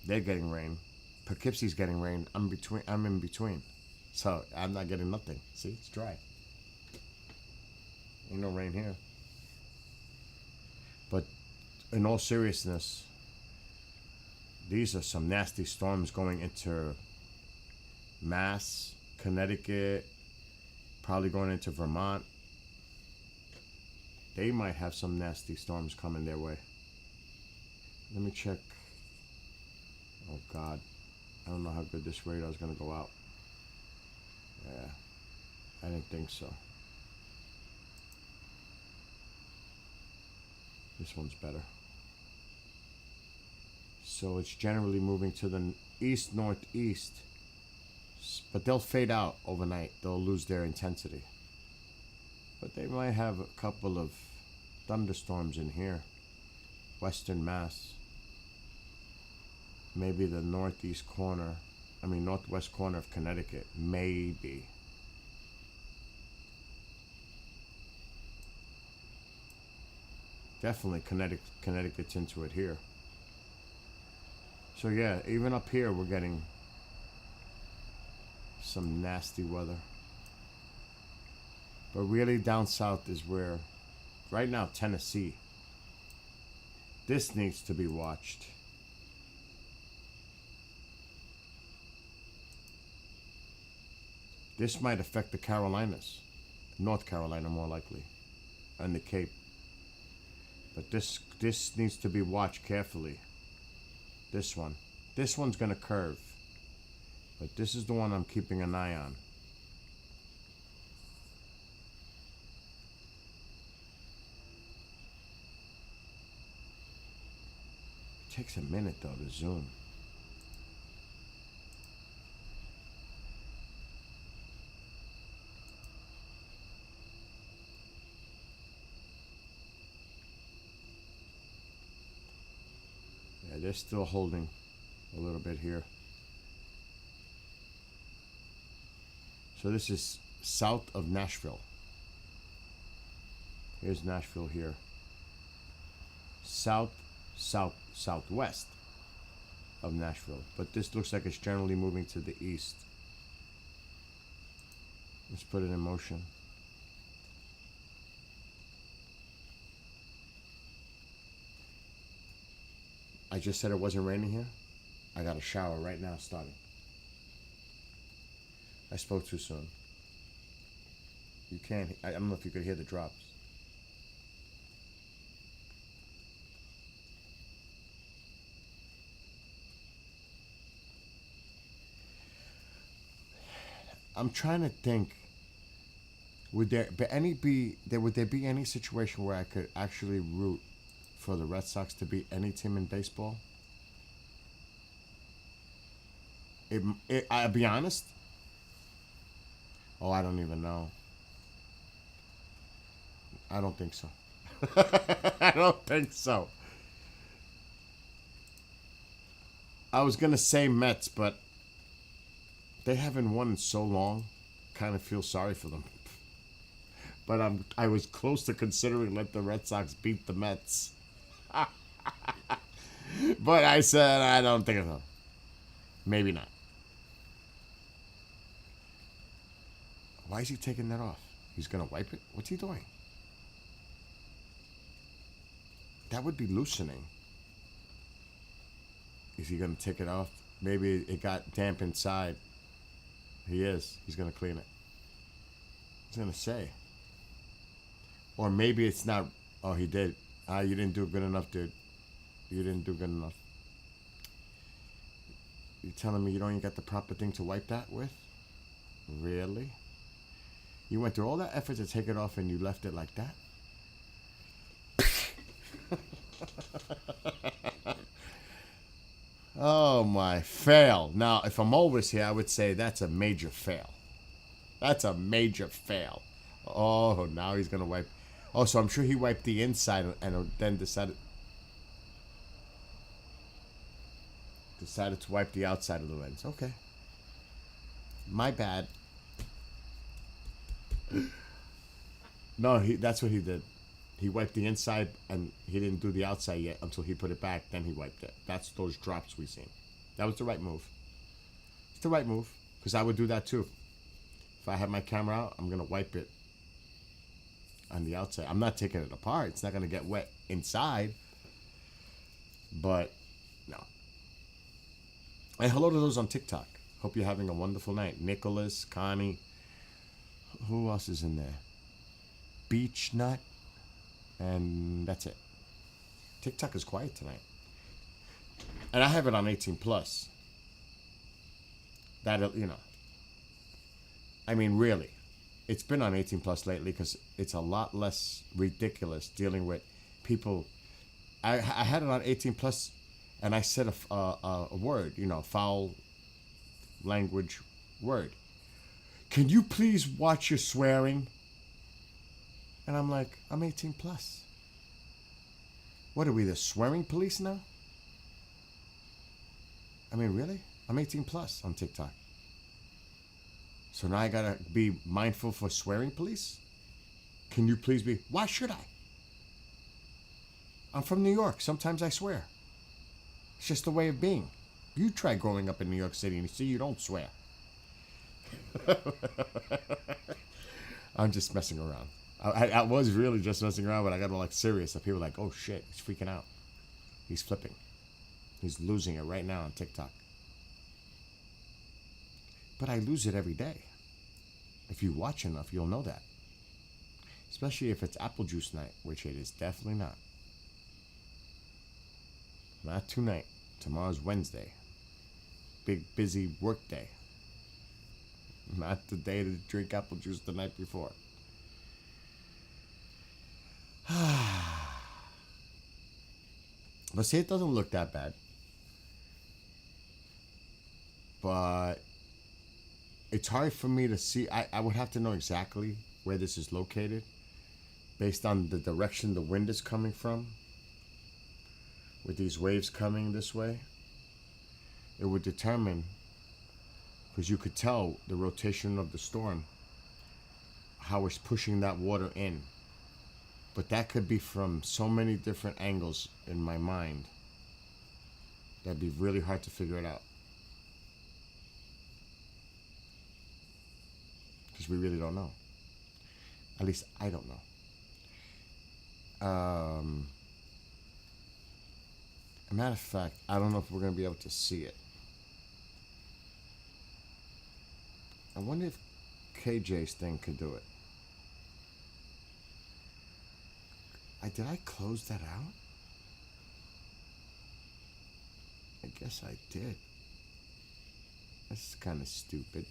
They're getting rain. Poughkeepsie's getting rain. I'm in between. So I'm not getting nothing. See, it's dry. Ain't no rain here. But in all seriousness, these are some nasty storms going into Mass, Connecticut, probably going into Vermont. They might have some nasty storms coming their way. Let me check. Oh God, I don't know how good this radar is going to go out. Yeah, I didn't think so. This one's better. So it's generally moving to the east, northeast, but they'll fade out overnight. They'll lose their intensity. But they might have a couple of thunderstorms in here. Western Mass. Maybe the northwest corner of Connecticut. Maybe. Definitely Connecticut's into it here. So yeah, even up here we're getting some nasty weather. But really down south is where right now, Tennessee. This needs to be watched. This might affect the Carolinas. North Carolina, more likely. And the Cape. But this needs to be watched carefully. This one. This one's going to curve. But this is the one I'm keeping an eye on. It takes a minute, though, to zoom. Yeah, they're still holding a little bit here. So this is south of Nashville. Here's Nashville here. Southwest of Nashville. But this looks like it's generally moving to the east. Let's put it in motion. I just said it wasn't raining here. I got a shower right now starting. I spoke too soon. You can't. I don't know if you could hear the drops. I'm trying to think. Would there be any situation where I could actually root for the Red Sox to beat any team in baseball? I'll be honest. Oh, I don't even know. I don't think so. I don't think so. I was gonna say Mets, but they haven't won in so long. Kind of feel sorry for them. But I was close to considering let the Red Sox beat the Mets. But I said I don't think so. Maybe not. Why is he taking that off? He's gonna wipe it? What's he doing? That would be loosening. Is he gonna take it off? Maybe it got damp inside. He is. He's gonna clean it. I was gonna say. Or maybe it's not. Oh, he did. You didn't do good enough, dude. You didn't do good enough. You telling me you don't even got the proper thing to wipe that with? Really? You went through all that effort to take it off and you left it like that? Oh my, fail. Now, if I'm always here, I would say that's a major fail. That's a major fail. Oh, now he's going to wipe. Oh, so I'm sure he wiped the inside and then decided to wipe the outside of the lens. Okay. My bad. No, that's what he did. He wiped the inside and he didn't do the outside yet until he put it back. Then he wiped it. That's those drops we seen. That was the right move. It's the right move because I would do that too. If I have my camera out, I'm going to wipe it on the outside. I'm not taking it apart. It's not going to get wet inside. But, no. And hello to those on TikTok. Hope you're having a wonderful night. Nicholas, Connie. Who else is in there? Beach Nut. And that's it. TikTok is quiet tonight. And I have it on 18 plus. That, you know. I mean, really. It's been on 18 plus lately because it's a lot less ridiculous dealing with people. I had it on 18 plus and I said a word, you know, foul language word. Can you please watch your swearing? And I'm like, I'm 18 plus. What are we, the swearing police now? I mean, really? I'm 18 plus on TikTok. So now I gotta be mindful for swearing police? Can you please be? Why should I? I'm from New York. Sometimes I swear. It's just a way of being. You try growing up in New York City and you see you don't swear. I'm just messing around. I was really just messing around, but I got like serious. And people were like, oh shit, he's freaking out. He's flipping. He's losing it right now on TikTok. But I lose it every day. If you watch enough, you'll know that. Especially if it's apple juice night, which it is definitely not. Not tonight. Tomorrow's Wednesday. Big busy work day. Not the day to drink apple juice the night before. But see, it doesn't look that bad. But it's hard for me to see. I would have to know exactly where this is located based on the direction the wind is coming from. With these waves coming this way, it would determine, because you could tell the rotation of the storm, how it's pushing that water in. But that could be from so many different angles in my mind. That'd be really hard to figure it out. Because we really don't know. At least I don't know. A matter of fact, I don't know if we're going to be able to see it. I wonder if KJ's thing could do it. Did I close that out? I guess I did. That's kind of stupid.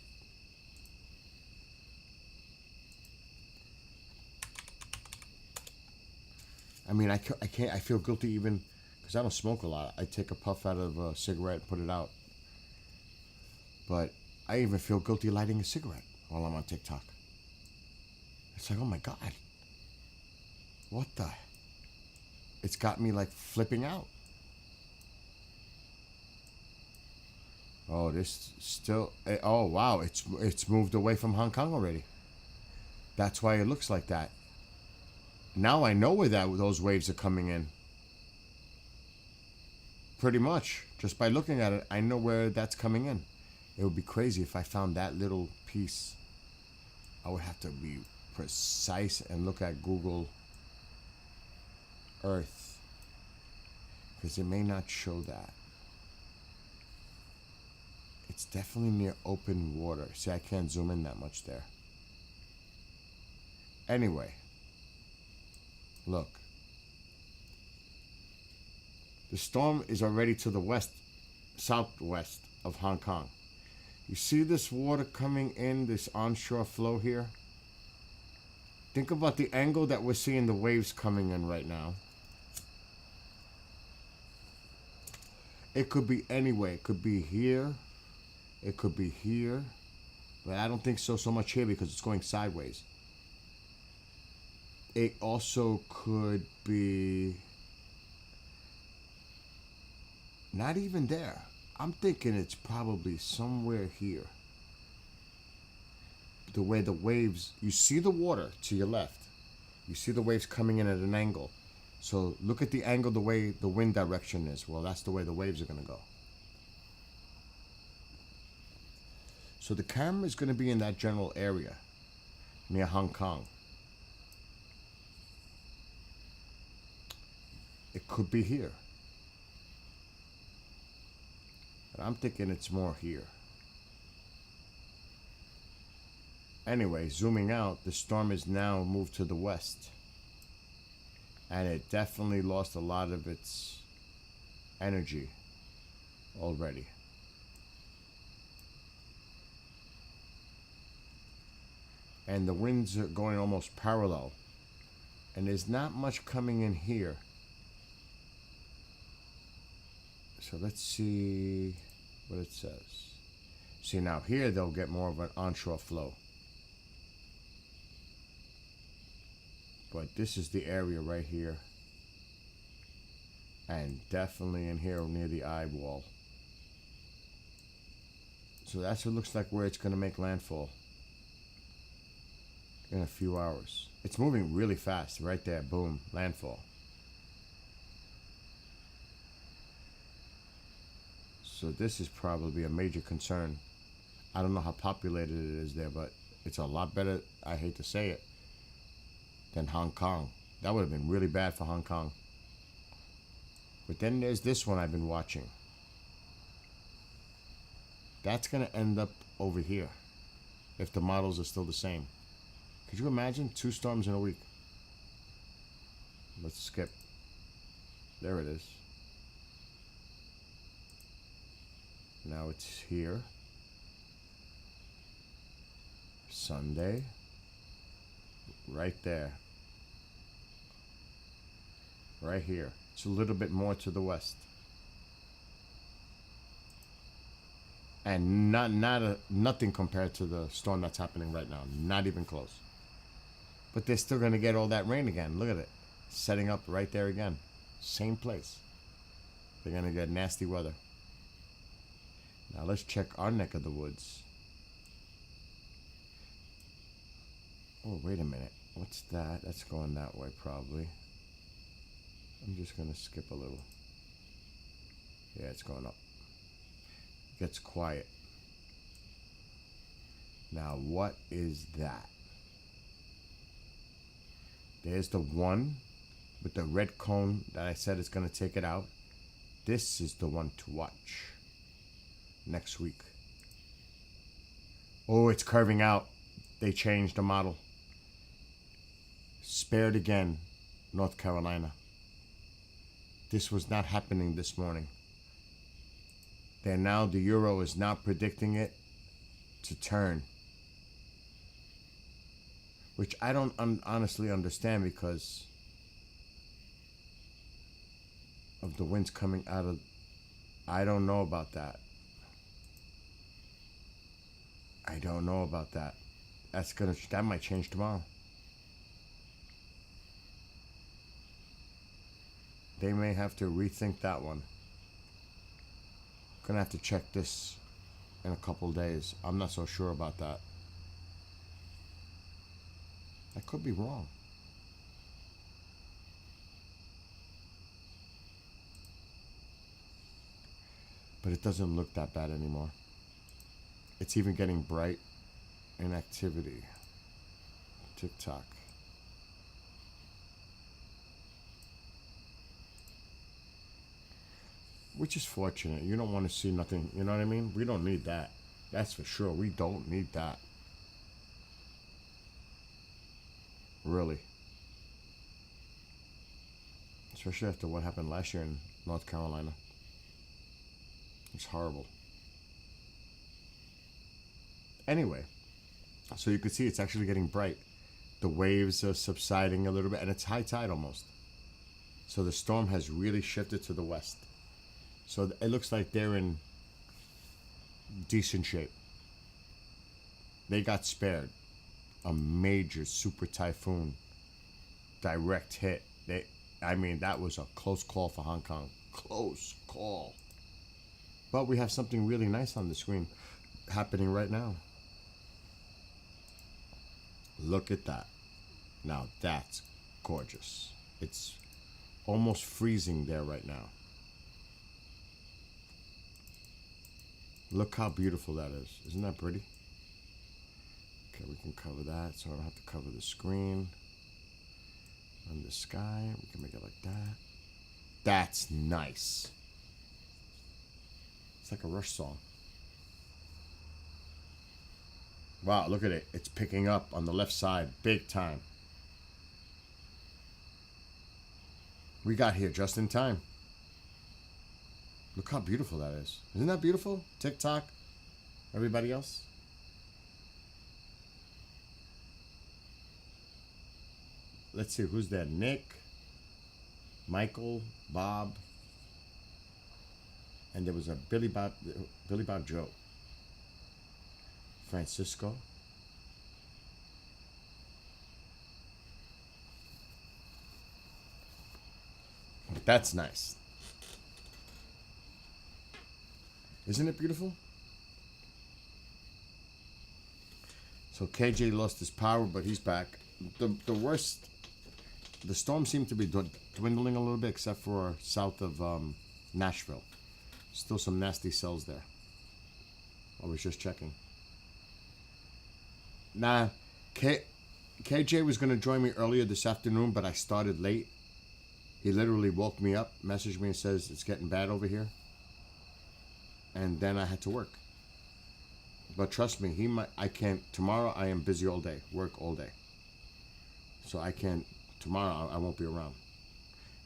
I mean, I can't, I feel guilty even, because I don't smoke a lot. I take a puff out of a cigarette and put it out. But I even feel guilty lighting a cigarette while I'm on TikTok. It's like, oh my God. What the? It's got me like flipping out. Oh, this still, oh wow, it's moved away from Hong Kong already. That's why it looks like that. Now I know where those waves are coming in. Pretty much. Just by looking at it, I know where that's coming in. It would be crazy if I found that little piece. I would have to be precise and look at Google Earth, because it may not show that. It's definitely near open water. See, I can't zoom in that much there. Anyway, look. The storm is already to the west, southwest of Hong Kong. You see this water coming in, this onshore flow here? Think about the angle that we're seeing the waves coming in right now. It could be anywhere. It could be here. It could be here. But I don't think so much here because it's going sideways. It also could be not even there. I'm thinking it's probably somewhere here. The way the waves, you see the water to your left. You see the waves coming in at an angle. So look at the angle, the way the wind direction is. Well, that's the way the waves are going to go. So the camera is going to be in that general area near Hong Kong. It could be here. But I'm thinking it's more here. Anyway, zooming out, the storm is now moved to the west. And it definitely lost a lot of its energy already. And the winds are going almost parallel. And there's not much coming in here. So let's see what it says. See, now here they'll get more of an onshore flow. But this is the area right here. And definitely in here near the eye wall. So that's what it looks like where it's going to make landfall in a few hours. It's moving really fast right there. Boom, landfall. So this is probably a major concern. I don't know how populated it is there, but it's a lot better, I hate to say it, than Hong Kong. That would have been really bad for Hong Kong. But then there's this one I've been watching. That's going to end up over here if the models are still the same. Could you imagine 2 storms in a week? Let's skip. There it is. Now it's here. Sunday. Right there. Right here. It's a little bit more to the west. And nothing compared to the storm that's happening right now. Not even close. But they're still going to get all that rain again. Look at it. Setting up right there again. Same place. They're going to get nasty weather. Now let's check our neck of the woods. Oh, wait a minute. What's that? That's going that way probably. I'm just going to skip a little. Yeah, it's going up. Gets quiet. Now, what is that? There's the one with the red cone that I said is going to take it out. This is the one to watch next week. Oh, it's curving out. They changed the model. Spared again, North Carolina. This was not happening this morning. Now the Euro is now predicting it to turn. Which I don't honestly understand because of the winds coming out of... I don't know about that. I don't know about that. That might change tomorrow. They may have to rethink that one. Gonna have to check this in a couple days. I'm not so sure about that. I could be wrong. But it doesn't look that bad anymore. It's even getting bright in activity. TikTok. Which is fortunate. You don't want to see nothing. You know what I mean? We don't need that. That's for sure. We don't need that. Really. Especially after what happened last year in North Carolina. It's horrible. Anyway, so you can see it's actually getting bright. The waves are subsiding a little bit, and it's high tide almost. So the storm has really shifted to the west. So it looks like they're in decent shape. They got spared a major super typhoon direct hit. That was a close call for Hong Kong. Close call. But we have something really nice on the screen happening right now. Look at that. Now that's gorgeous. It's almost freezing there right now. Look how beautiful that is. Isn't that pretty? Okay, we can cover that so I don't have to cover the screen. On the sky, we can make it like that. That's nice. It's like a Rush song. Wow, look at it. It's picking up on the left side, big time. We got here just in time. Look how beautiful that is. Isn't that beautiful? TikTok, everybody else? Let's see, who's there? Nick, Michael, Bob, and there was a Billy Bob Joe, Francisco. That's nice. Isn't it beautiful? So KJ lost his power, but he's back. The worst, the storm seemed to be dwindling a little bit, except for south of Nashville. Still some nasty cells there. I was just checking. Nah, KJ was going to join me earlier this afternoon, but I started late. He literally woke me up, messaged me, and says it's getting bad over here. And then I had to work. But trust me, I can't. Tomorrow I am busy all day, work all day. So I can't. Tomorrow I won't be around,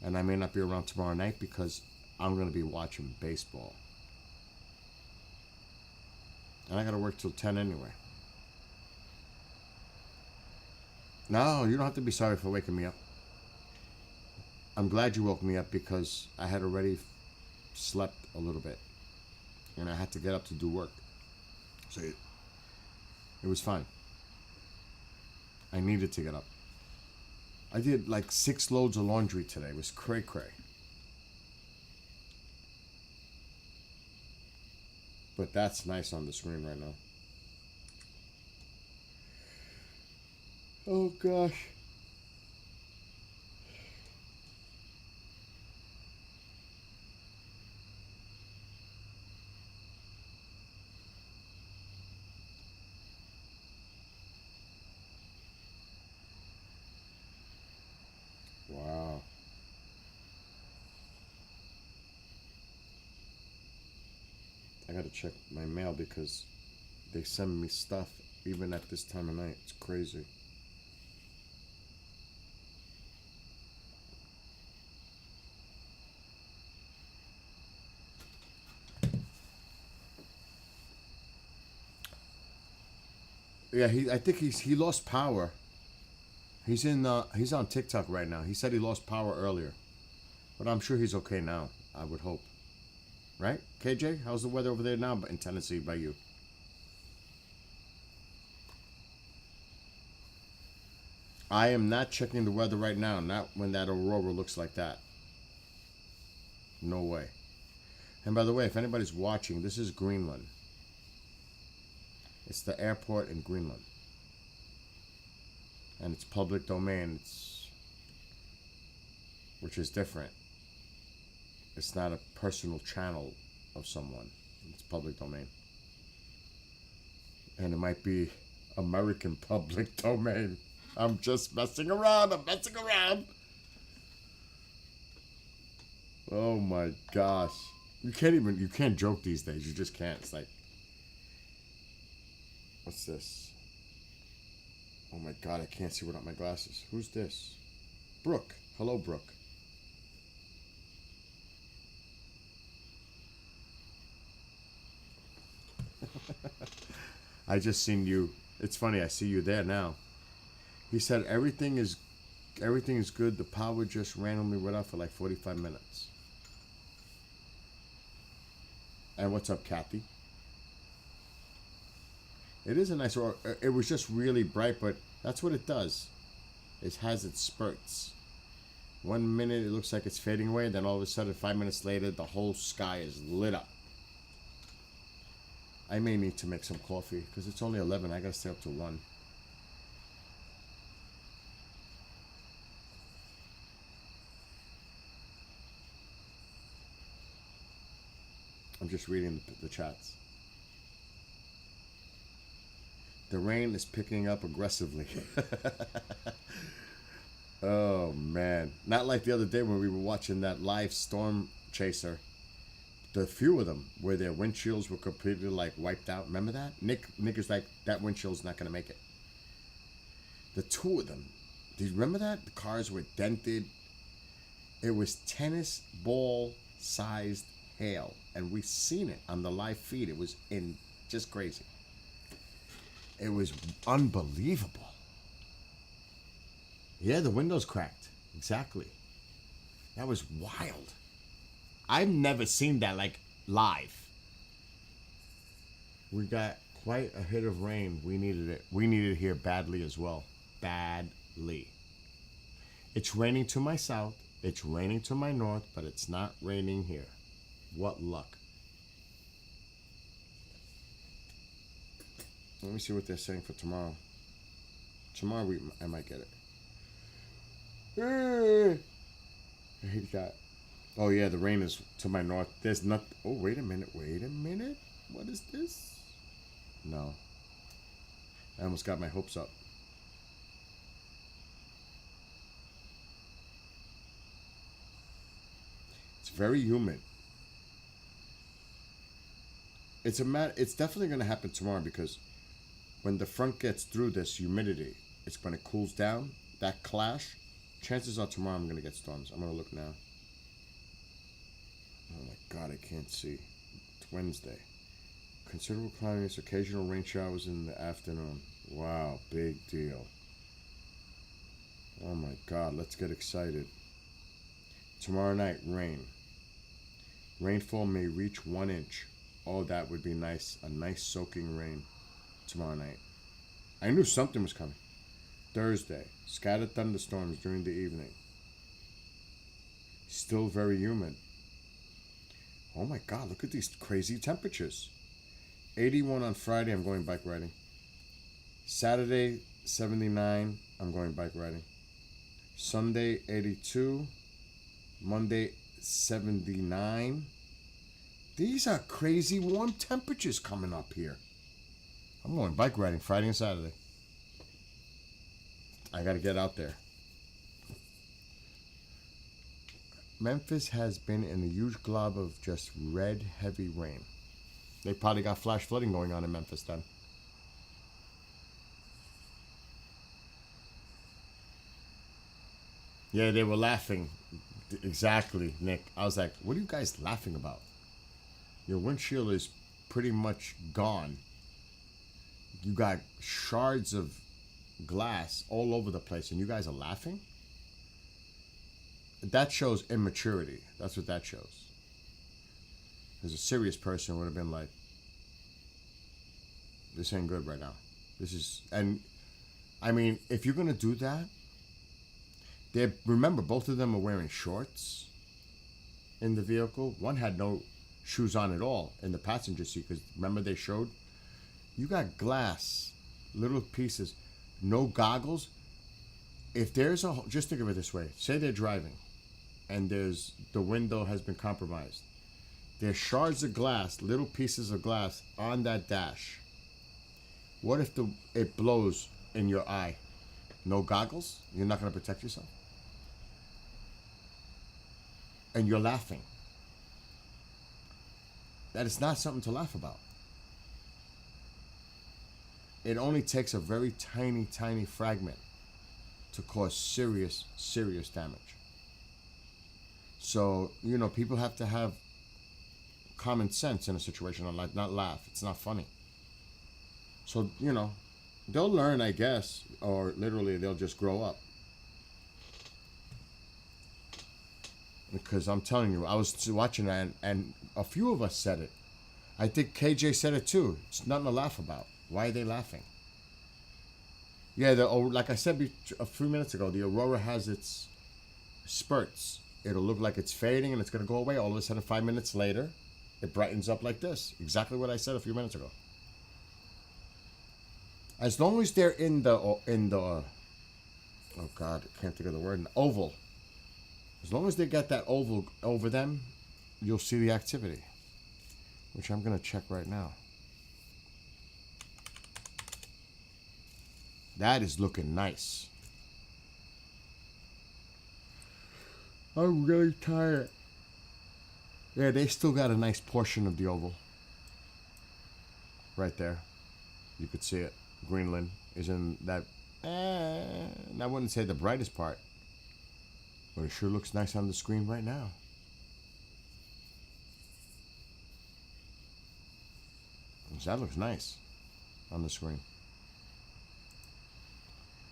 and I may not be around tomorrow night because I'm going to be watching baseball. And I got to work till 10 anyway. No, you don't have to be sorry for waking me up. I'm glad you woke me up because I had already slept a little bit. And I had to get up to do work. So it was fine. I needed to get up. I did like 6 loads of laundry today. It was cray-cray. But that's nice on the screen right now. Oh gosh. Wow. I gotta check my mail because they send me stuff even at this time of night. It's crazy. Yeah, I think he lost power. He's on TikTok right now. He said he lost power earlier, but I'm sure he's okay now. I would hope. Right, KJ? How's the weather over there now in Tennessee by you? I am not checking the weather right now. Not when that Aurora looks like that. No way. And by the way, if anybody's watching, this is Greenland. It's the airport in Greenland. And it's public domain, which is different. It's not a personal channel of someone. It's public domain. And it might be American public domain. I'm just messing around. I'm messing around. Oh my gosh. You can't joke these days. You just can't. It's like, what's this? Oh my God, I can't see without my glasses. Who's this? Brooke. Hello, Brooke. I just seen you. It's funny, I see you there now. He said everything is good. The power just randomly went off for like 45 minutes. And what's up, Kathy? It is a nice aurora. It was just really bright, but that's what it does. It has its spurts. 1 minute it looks like it's fading away, then all of a sudden 5 minutes later the whole sky is lit up. I may need to make some coffee because it's only 11. I gotta stay up to 1. I'm just reading the chats. The rain is picking up aggressively. Oh man. Not like the other day when we were watching that live storm chaser. The few of them where their windshields were completely like wiped out. Remember that? Nick is like, that windshield's not gonna make it. The 2 of them. Do you remember that? The cars were dented. It was tennis ball sized hail. And we seen it on the live feed. It was just crazy. It was unbelievable. Yeah, the windows cracked. Exactly. That was wild. I've never seen that like live. We got quite a hit of rain. We needed it. We needed it here badly as well. Badly. It's raining to my south. It's raining to my north, but it's not raining here. What luck. Let me see what they're saying for tomorrow. Tomorrow I might get it. I hate that. Oh yeah, the rain is to my north. There's not. Oh wait a minute. What is this? No. I almost got my hopes up. It's very humid. It's definitely going to happen tomorrow because when the front gets through this humidity, it's when it cools down. That clash, chances are tomorrow I'm going to get storms. I'm going to look now. Oh my God, I can't see. It's Wednesday. Considerable cloudiness, occasional rain showers in the afternoon. Wow, big deal. Oh my God, let's get excited. Tomorrow night, rain. Rainfall may reach 1 inch. Oh, that would be nice. A nice soaking rain tomorrow night. I knew something was coming. Thursday, scattered thunderstorms during the evening. Still very humid. Oh my God, look at these crazy temperatures. 81 on Friday, I'm going bike riding. Saturday, 79, I'm going bike riding. Sunday, 82. Monday, 79. These are crazy warm temperatures coming up here. I'm going bike riding Friday and Saturday. I got to get out there. Memphis has been in a huge glob of just red, heavy rain. They probably got flash flooding going on in Memphis then. Yeah, they were laughing. Exactly, Nick. I was like, what are you guys laughing about? Your windshield is pretty much gone. You got shards of glass all over the place and you guys are laughing? That shows immaturity. That's what that shows. Because a serious person would have been like, this ain't good right now. This is, and I mean, if you're going to do that, remember, both of them are wearing shorts in the vehicle. One had no shoes on at all in the passenger seat because remember they showed? You got glass, little pieces, no goggles. If there's just think of it this way. Say they're driving and the window has been compromised. There's shards of glass, little pieces of glass on that dash. What if it blows in your eye? No goggles? You're not going to protect yourself? And you're laughing. That is not something to laugh about. It only takes a very tiny, tiny fragment to cause serious, serious damage. So, people have to have common sense in a situation and not laugh. It's not funny. So, they'll learn, I guess, or literally they'll just grow up. Because I'm telling you, I was watching that and a few of us said it. I think KJ said it too. It's nothing to laugh about. Why are they laughing? Yeah, like I said a few minutes ago, the Aurora has its spurts. It'll look like it's fading and it's going to go away. All of a sudden, 5 minutes later, it brightens up like this. Exactly what I said a few minutes ago. As long as they're in the oh God, I can't think of the word, an oval. As long as they get that oval over them, you'll see the activity, which I'm going to check right now. That is looking nice. I'm really tired. Yeah, they still got a nice portion of the oval. Right there. You could see it. Greenland is in that, I wouldn't say the brightest part, but it sure looks nice on the screen right now. That looks nice on the screen.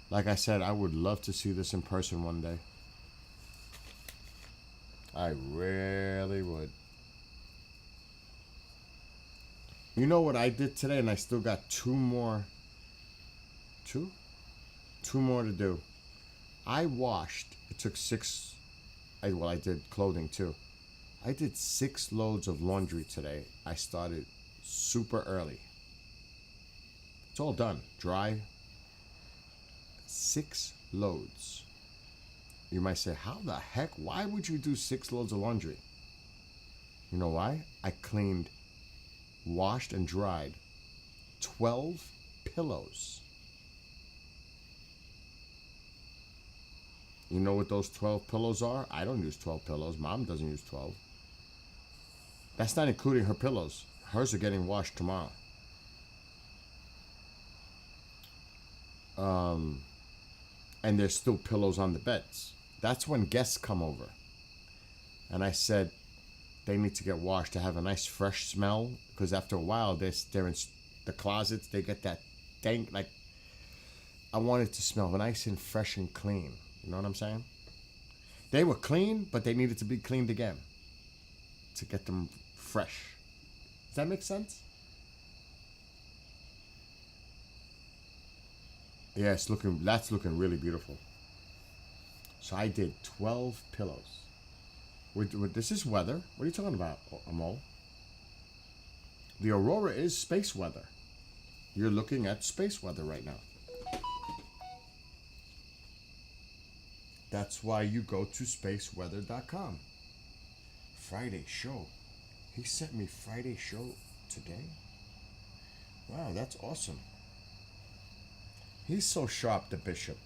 Like I said, I would love to see this in person one day. I really would. You know what I did today, and I still got two more to do. I washed. It took I did clothing too. I did 6 loads of laundry today. I started super early. It's all done. Dry. 6 loads. You might say, how the heck? Why would you do 6 loads of laundry? You know why? I cleaned, washed, and dried 12 pillows. You know what those 12 pillows are? I don't use 12 pillows. Mom doesn't use 12. That's not including her pillows. Hers are getting washed tomorrow. And there's still pillows on the beds. That's when guests come over. And I said they need to get washed to have a nice fresh smell, because after a while they're in the closets. They get that dank, like, I want it to smell nice and fresh and clean. You know what I'm saying? They were clean, but they needed to be cleaned again to get them fresh. Does that make sense? Yeah, that's looking really beautiful. So I did 12 pillows. This is weather. What are you talking about, Amol? The Aurora is space weather. You're looking at space weather right now. That's why you go to spaceweather.com. Friday show. He sent me Friday show today. Wow, that's awesome. He's so sharp, the bishop.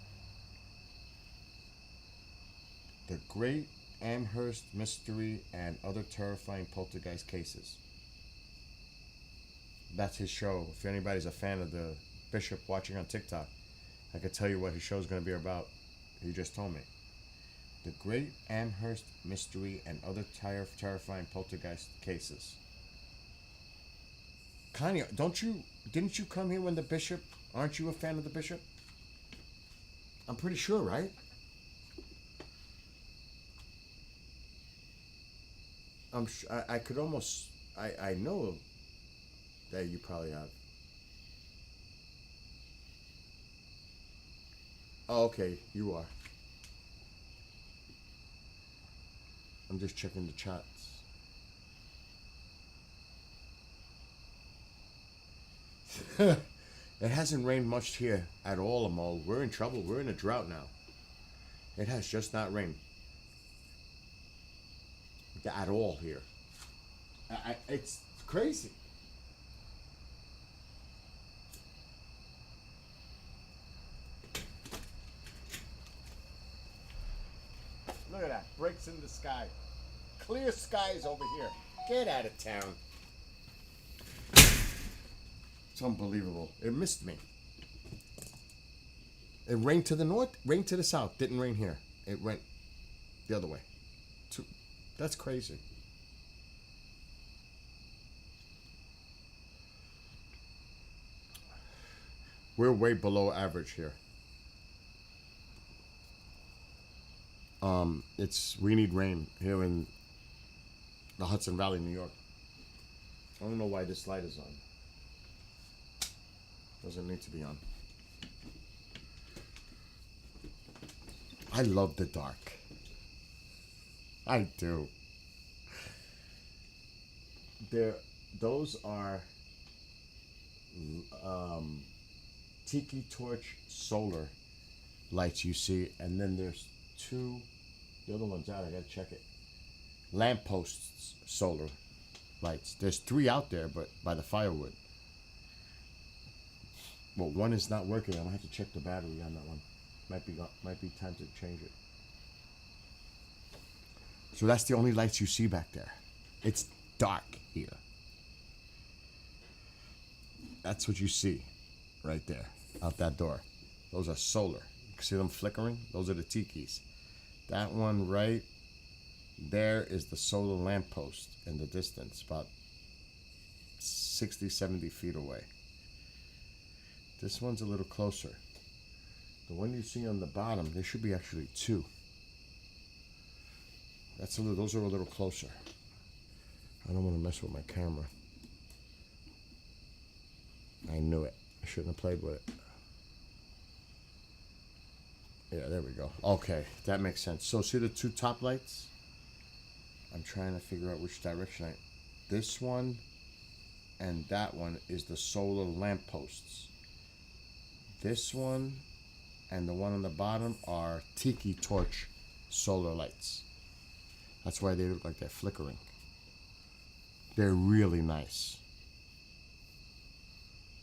The Great Amherst Mystery and Other Terrifying Poltergeist Cases. That's his show. If anybody's a fan of the bishop watching on TikTok, I could tell you what his show is going to be about. He just told me. The Great Amherst Mystery and Other Terrifying Poltergeist Cases. Connie, didn't you come here when the bishop, aren't you a fan of the bishop? I'm pretty sure, right? I could almost, I know that you probably have. Oh, okay, you are. I'm just checking the chats. It hasn't rained much here at all, Amol. We're in trouble. We're in a drought now. It has just not rained. At all here. It's crazy. Look at that. Breaks in the sky. Clear skies over here. Get out of town. It's unbelievable. It missed me. It rained to the north, rained to the south. Didn't rain here. It went the other way. That's crazy. We're way below average here. We need rain here in the Hudson Valley, New York. I don't know why this light is on. Doesn't need to be on. I love the dark. I do. Those are tiki torch solar lights you see, and then there's two. The other one's out. I gotta check it. Lampposts solar lights. There's 3 out there, but by the firewood. Well, one is not working. I'm gonna have to check the battery on that one. Might be time to change it. So that's the only lights you see back there. It's dark here. That's what you see right there, out that door. Those are solar. You see them flickering? Those are the tikis. That one right there is the solar lamppost in the distance, about 60, 70 feet away. This one's a little closer. The one you see on the bottom, there should be actually 2. Those are a little closer. I don't want to mess with my camera. I knew it. I shouldn't have played with it. Yeah, there we go. Okay, that makes sense. So see the 2 top lights? I'm trying to figure out which direction this one and that one is the solar lampposts. This one and the one on the bottom are tiki torch solar lights. That's why they look like they're flickering. They're really nice.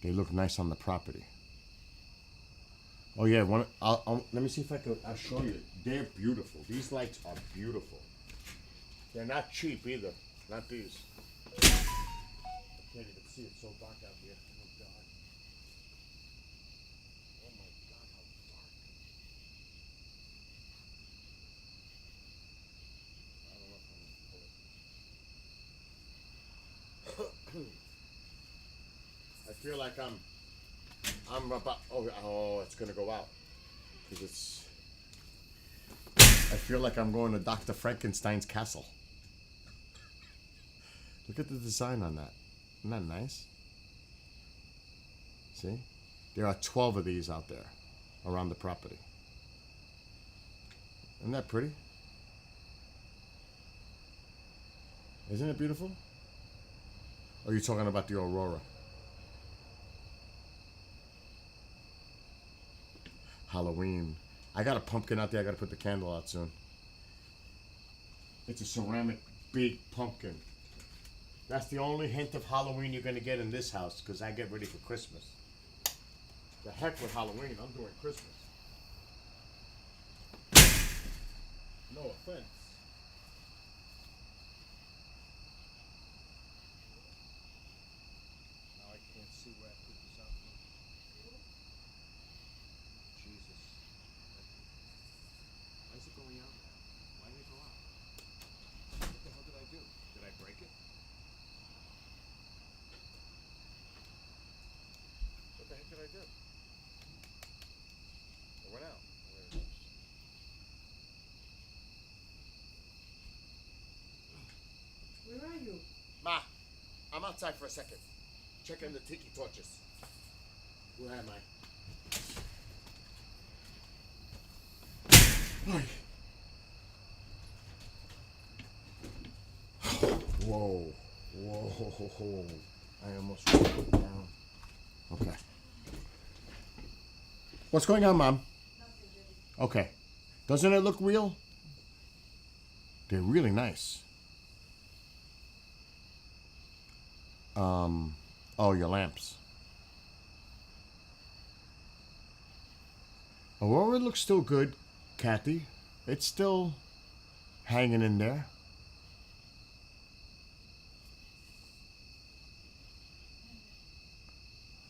They look nice on the property. Oh yeah, let me see if I'll show you. They're beautiful. These lights are beautiful. They're not cheap either. Not these. I can't even see. It's so dark out here. Oh God. Oh my God, how dark. I don't know if I'm gonna pull it. I feel like I'm about. Oh, it's gonna go out because it's. I feel like I'm going to Dr. Frankenstein's castle. Look at the design on that. Isn't that nice? See? There are 12 of these out there around the property. Isn't that pretty? Isn't it beautiful? Or are you talking about the Aurora? Halloween. I got a pumpkin out there. I got to put the candle out soon. It's a ceramic big pumpkin. That's the only hint of Halloween you're going to get in this house because I get ready for Christmas. The heck with Halloween. I'm doing Christmas. No offense. Now I can't see where I put this out. Jesus. Why is it going out now? Why did it go out? What the hell did I do? Did I break it? What the heck did I do? It went out. There it is. Where are you? Ma, I'm outside for a second. Checking the tiki torches. Where am I? Ay. Whoa. Whoa. I almost wrote it down. Okay. What's going on, Mom? Okay. Doesn't it look real? They're really nice. Oh, your lamps. Aurora looks still good, Kathy. It's still hanging in there.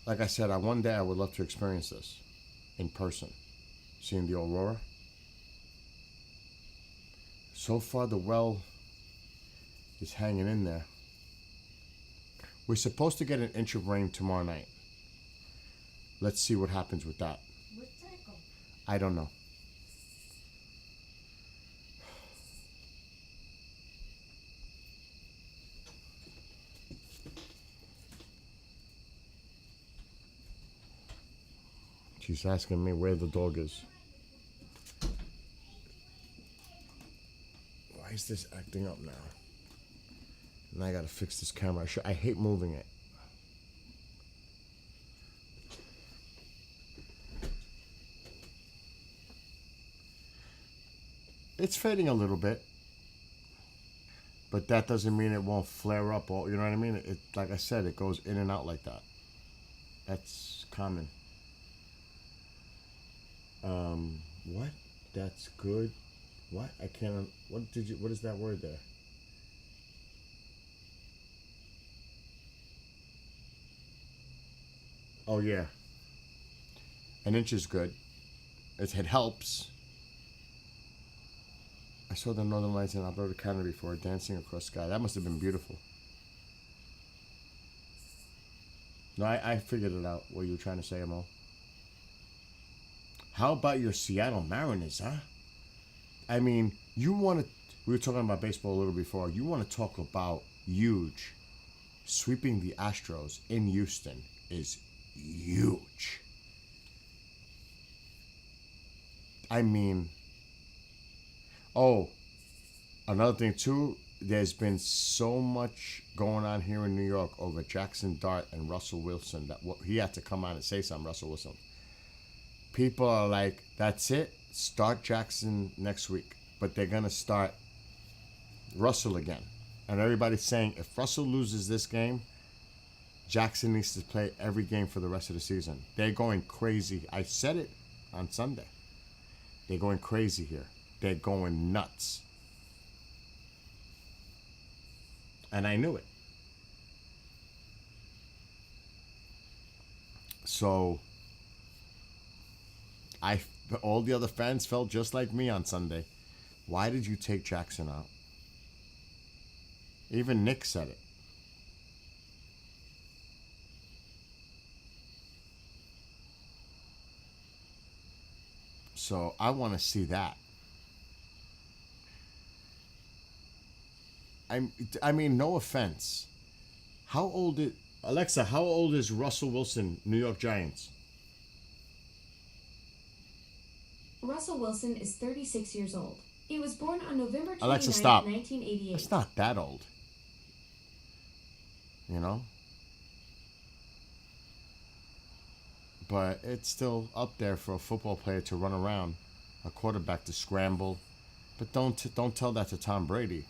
Like I said, one day I would love to experience this in person, seeing the Aurora. So far, the well is hanging in there. We're supposed to get an inch of rain tomorrow night. Let's see what happens with that. I don't know. She's asking me where the dog is. Why is this acting up now? And I gotta fix this camera. I hate moving it. It's fading a little bit, but that doesn't mean it won't flare up. You know what I mean? It, like I said, it goes in and out like that. That's common. What? That's good. What? I can't. What is that word there? Oh yeah. An inch is good. It helps. I saw the Northern Lights in Alberta, Canada before, dancing across sky. That must have been beautiful. No, I figured it out. What you were trying to say, Mo? How about your Seattle Mariners, huh? I mean, you want to. We were talking about baseball a little before. You want to talk about huge. Sweeping the Astros in Houston is huge. I mean, oh, another thing too, there's been so much going on here in New York over Jackson Dart and Russell Wilson that he had to come out and say something, Russell Wilson. People are like, that's it, start Jackson next week. But they're going to start Russell again. And everybody's saying if Russell loses this game, Jackson needs to play every game for the rest of the season. They're going crazy. I said it on Sunday. They're going crazy here. They're going nuts. And I knew it. So all the other fans felt just like me on Sunday. Why did you take Jackson out? Even Nick said it. So I want to see that. I mean, no offense. How old is Alexa? How old is Russell Wilson, New York Giants? Russell Wilson is 36 years old. He was born on November 29, Alexa, stop. 1988. It's not that old. You know? But it's still up there for a football player to run around, a quarterback to scramble. But don't tell that to Tom Brady.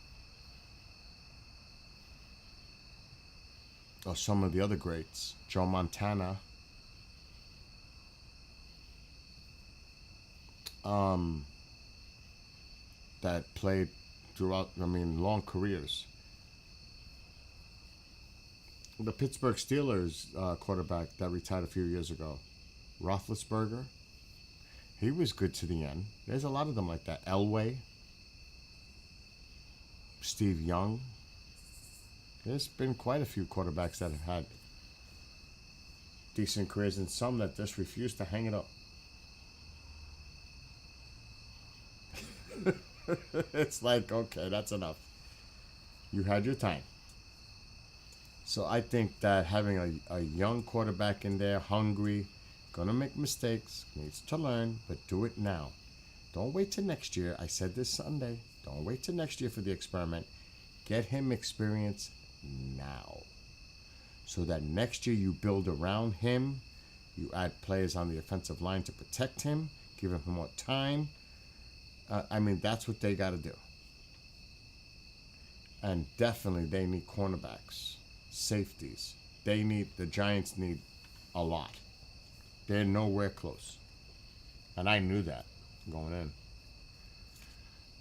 Or some of the other greats. Joe Montana. That played throughout, long careers. The Pittsburgh Steelers quarterback that retired a few years ago, Roethlisberger, he was good to the end. There's a lot of them like that. Elway, Steve Young. There's been quite a few quarterbacks that have had decent careers and some that just refuse to hang it up. It's like, okay, that's enough. You had your time. So I think that having a young quarterback in there, hungry, gonna make mistakes, needs to learn, but do it now. Don't wait till next year. I said this Sunday. Don't wait till next year for the experiment. Get him experience now. So that next year you build around him. You add players on the offensive line to protect him, give him more time. That's what they got to do. And definitely they need cornerbacks, safeties. The Giants need a lot. They're nowhere close. And I knew that going in.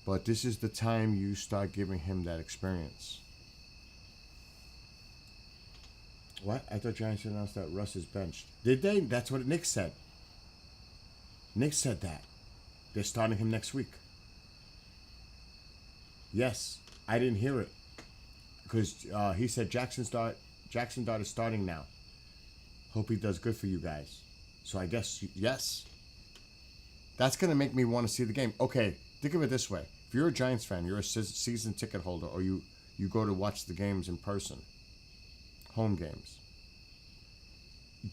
But this is the time you start giving him that experience. What? I thought Giants announced that Russ is benched. Did they? That's what Nick said. Nick said that. They're starting him next week. Yes, I didn't hear it. Because he said Jackson Dart is starting now. Hope he does good for you guys. So I guess, yes. That's going to make me want to see the game. Okay, think of it this way. If you're a Giants fan, you're a season ticket holder, or you go to watch the games in person, home games,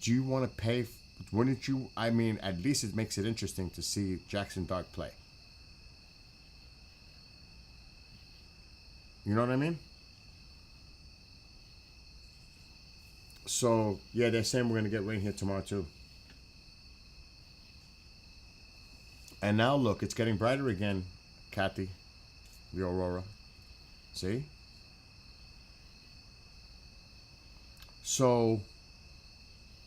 do you want to pay? Wouldn't you? At least it makes it interesting to see Jackson Dart play. You know what I mean? So, yeah, they're saying we're going to get rain here tomorrow, too. And now, look, it's getting brighter again, Kathy, the Aurora. See? So,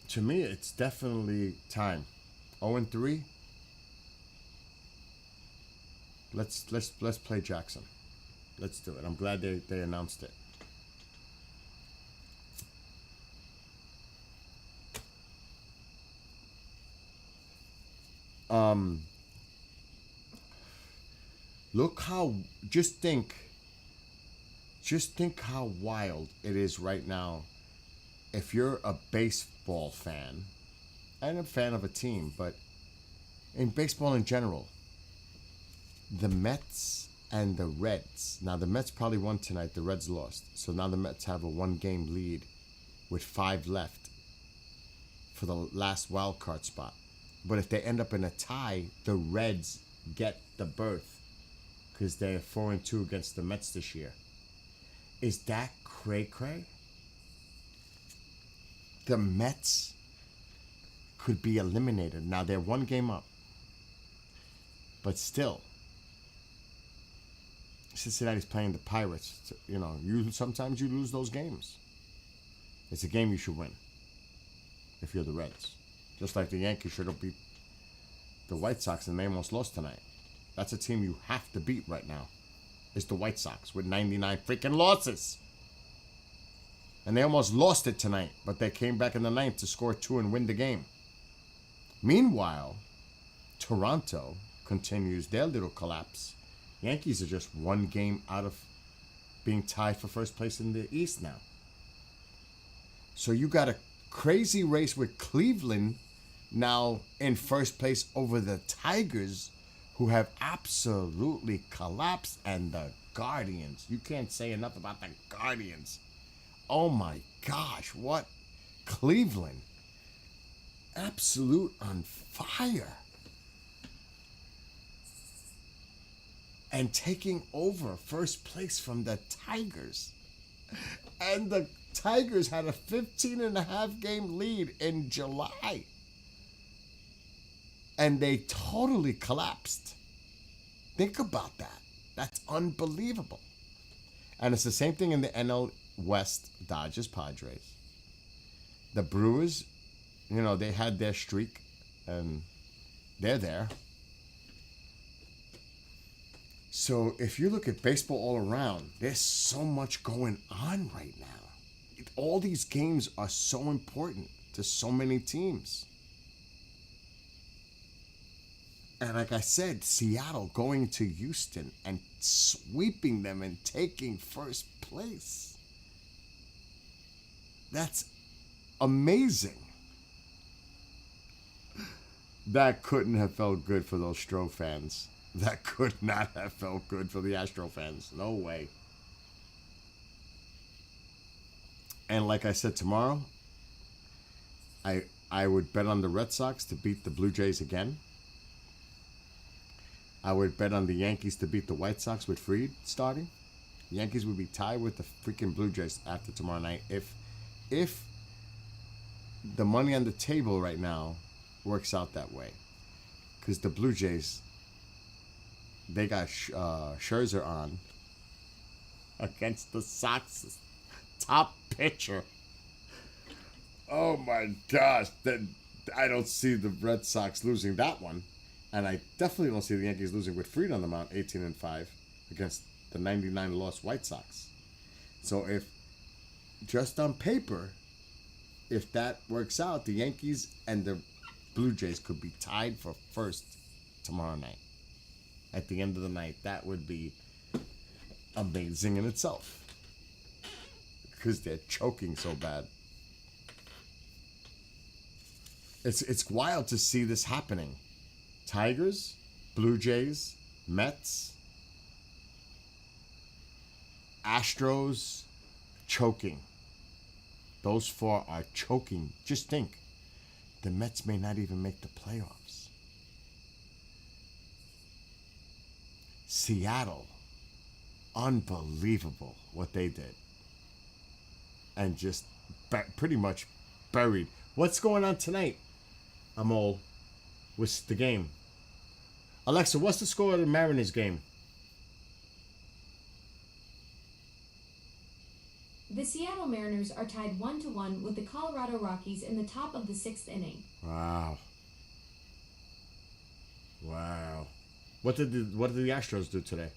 to me, it's definitely time. 0-3. Let's play Jackson. Let's do it. I'm glad they announced it. Look how, just think how wild it is right now. If you're a baseball fan, and a fan of a team, but in baseball in general, the Mets and the Reds. Now the Mets probably won tonight, the Reds lost. So now the Mets have a 1-game lead with 5 left for the last wild card spot. But if they end up in a tie, the Reds get the berth because they're 4-2 against the Mets this year. Is that cray-cray? The Mets could be eliminated. Now they're 1 game up. But still, Cincinnati's playing the Pirates. Sometimes you lose those games. It's a game you should win if you're the Reds. Just like the Yankees should have beat the White Sox, and they almost lost tonight. That's a team you have to beat right now. It's the White Sox with 99 freaking losses. And they almost lost it tonight, but they came back in the ninth to score 2 and win the game. Meanwhile, Toronto continues their little collapse. Yankees are just 1 game out of being tied for first place in the East now. So you got a crazy race with Cleveland now in first place over the Tigers, who have absolutely collapsed, and the Guardians. You can't say enough about the Guardians. Oh my gosh, what? Cleveland. Absolute on fire. And taking over first place from the Tigers. And the Tigers had a 15.5 game lead in July. And they totally collapsed. Think about that. That's unbelievable. And it's the same thing in the NL West, Dodgers, Padres. The Brewers, you know, they had their streak, and they're there. So if you look at baseball all around, there's so much going on right now. All these games are so important to so many teams. And like I said, Seattle going to Houston and sweeping them and taking first place. That's amazing. That couldn't have felt good for those Stro fans. That could not have felt good for the Astro fans. No way. And like I said, tomorrow, I would bet on the Red Sox to beat the Blue Jays again. I would bet on the Yankees to beat the White Sox with Fried starting. The Yankees would be tied with the freaking Blue Jays after tomorrow night if the money on the table right now works out that way. Because the Blue Jays, they got Scherzer on against the Sox top pitcher. Oh my gosh. I don't see the Red Sox losing that one. And I definitely don't see the Yankees losing with Fried on the mound, 18-5, against the 99 lost White Sox. So if, just on paper, if that works out, the Yankees and the Blue Jays could be tied for first tomorrow night. At the end of the night, that would be amazing in itself. Because they're choking so bad. It's wild to see this happening. Tigers, Blue Jays, Mets, Astros, choking. Those 4 are choking. Just think, the Mets may not even make the playoffs. Seattle, unbelievable what they did. And just pretty much buried. What's going on tonight, Amol, with the game? Alexa, what's the score of the Mariners game? The Seattle Mariners are tied 1-1 with the Colorado Rockies in the top of the 6th inning. Wow. What did the Astros do today?